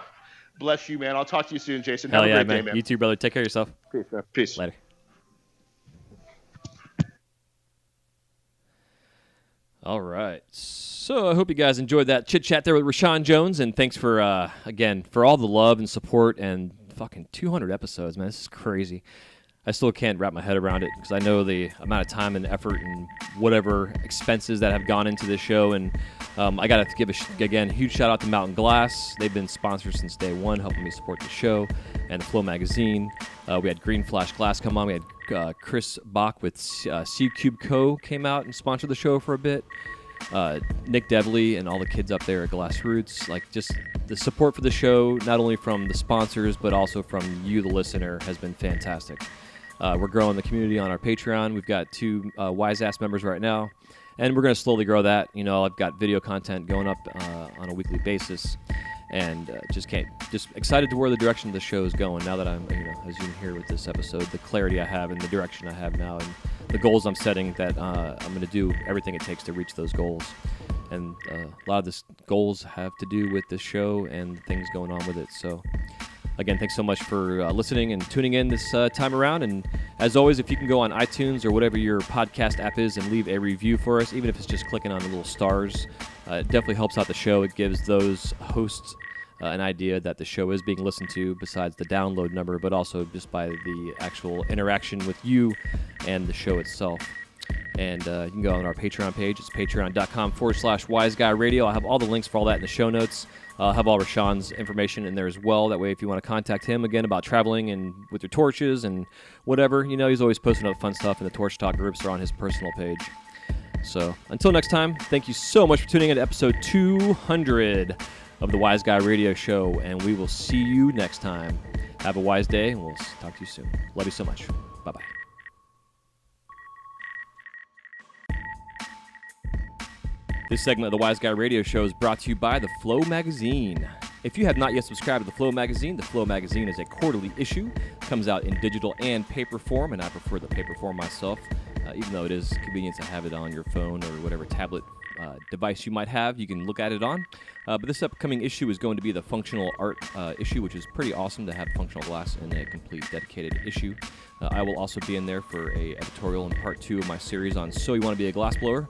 Bless you, man. I'll talk to you soon, Jason. Hell Have a yeah, great day, man. You too, brother. Take care of yourself. Peace, man. Peace. Later. All right. So I hope you guys enjoyed that chit chat there with Rashan Jones, and thanks for again for all the love and support and fucking 200 episodes, man. This is crazy. I still can't wrap my head around it because I know the amount of time and effort and whatever expenses that have gone into this show. And I got to give a huge shout out to Mountain Glass. They've been sponsors since day one, helping me support the show and the Flow magazine. We had Green Flash Glass come on. We had Chris Bach with C Cube Co. came out and sponsored the show for a bit. Nick Devley and all the kids up there at Glass Roots. Like, just the support for the show, not only from the sponsors, but also from you, the listener, has been fantastic. We're growing the community on our Patreon. We've got 2 Wise Ass members right now, and we're going to slowly grow that. You know, I've got video content going up on a weekly basis, and just excited to where the direction of the show is going now that I'm, as you can hear with this episode, the clarity I have and the direction I have now and the goals I'm setting, that I'm going to do everything it takes to reach those goals. And a lot of the goals have to do with the show and things going on with it. So again, thanks so much for listening and tuning in this time around. And as always, if you can go on iTunes or whatever your podcast app is and leave a review for us, even if it's just clicking on the little stars, it definitely helps out the show. It gives those hosts an idea that the show is being listened to, besides the download number, but also just by the actual interaction with you and the show itself. And you can go on our Patreon page. It's patreon.com/WiseGuyRadio. I'll have all the links for all that in the show notes. I'll have all Rashan's information in there as well. That way, if you want to contact him again about traveling and with your torches and whatever, he's always posting up fun stuff in the Torch Talk groups or on his personal page. So until next time, thank you so much for tuning in to episode 200 of the Wise Guy Radio Show, and we will see you next time. Have a wise day, and we'll talk to you soon. Love you so much. Bye-bye. This segment of the Wise Guy Radio Show is brought to you by the Flow magazine. If you have not yet subscribed to the Flow magazine is a quarterly issue. It comes out in digital and paper form, and I prefer the paper form myself, even though it is convenient to have it on your phone or whatever tablet device you might have. You can look at it on. But this upcoming issue is going to be the functional art issue, which is pretty awesome to have functional glass in a complete dedicated issue. I will also be in there for a editorial in part 2 of my series on So You Want to Be a Glassblower,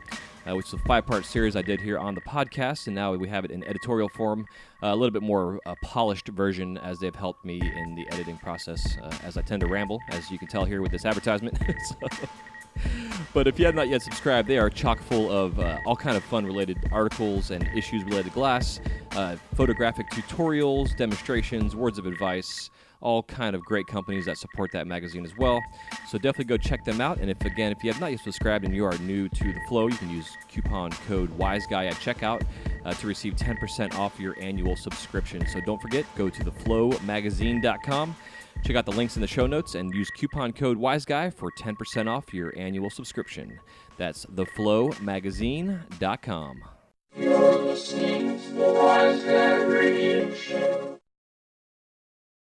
which is a 5-part series I did here on the podcast, and now we have it in editorial form, a little bit more polished version, as they've helped me in the editing process, as I tend to ramble, as you can tell here with this advertisement. But if you have not yet subscribed, they are chock full of all kind of fun related articles and issues related to glass, photographic tutorials, demonstrations, words of advice, all kind of great companies that support that magazine as well. So definitely go check them out. And if you have not yet subscribed and you are new to the Flow, you can use coupon code WISEGUY at checkout to receive 10% off your annual subscription. So don't forget, go to theflowmagazine.com. Check out the links in the show notes and use coupon code WISEGUY for 10% off your annual subscription. That's theflowmagazine.com. You're listening to the Wise Guy Radio Show.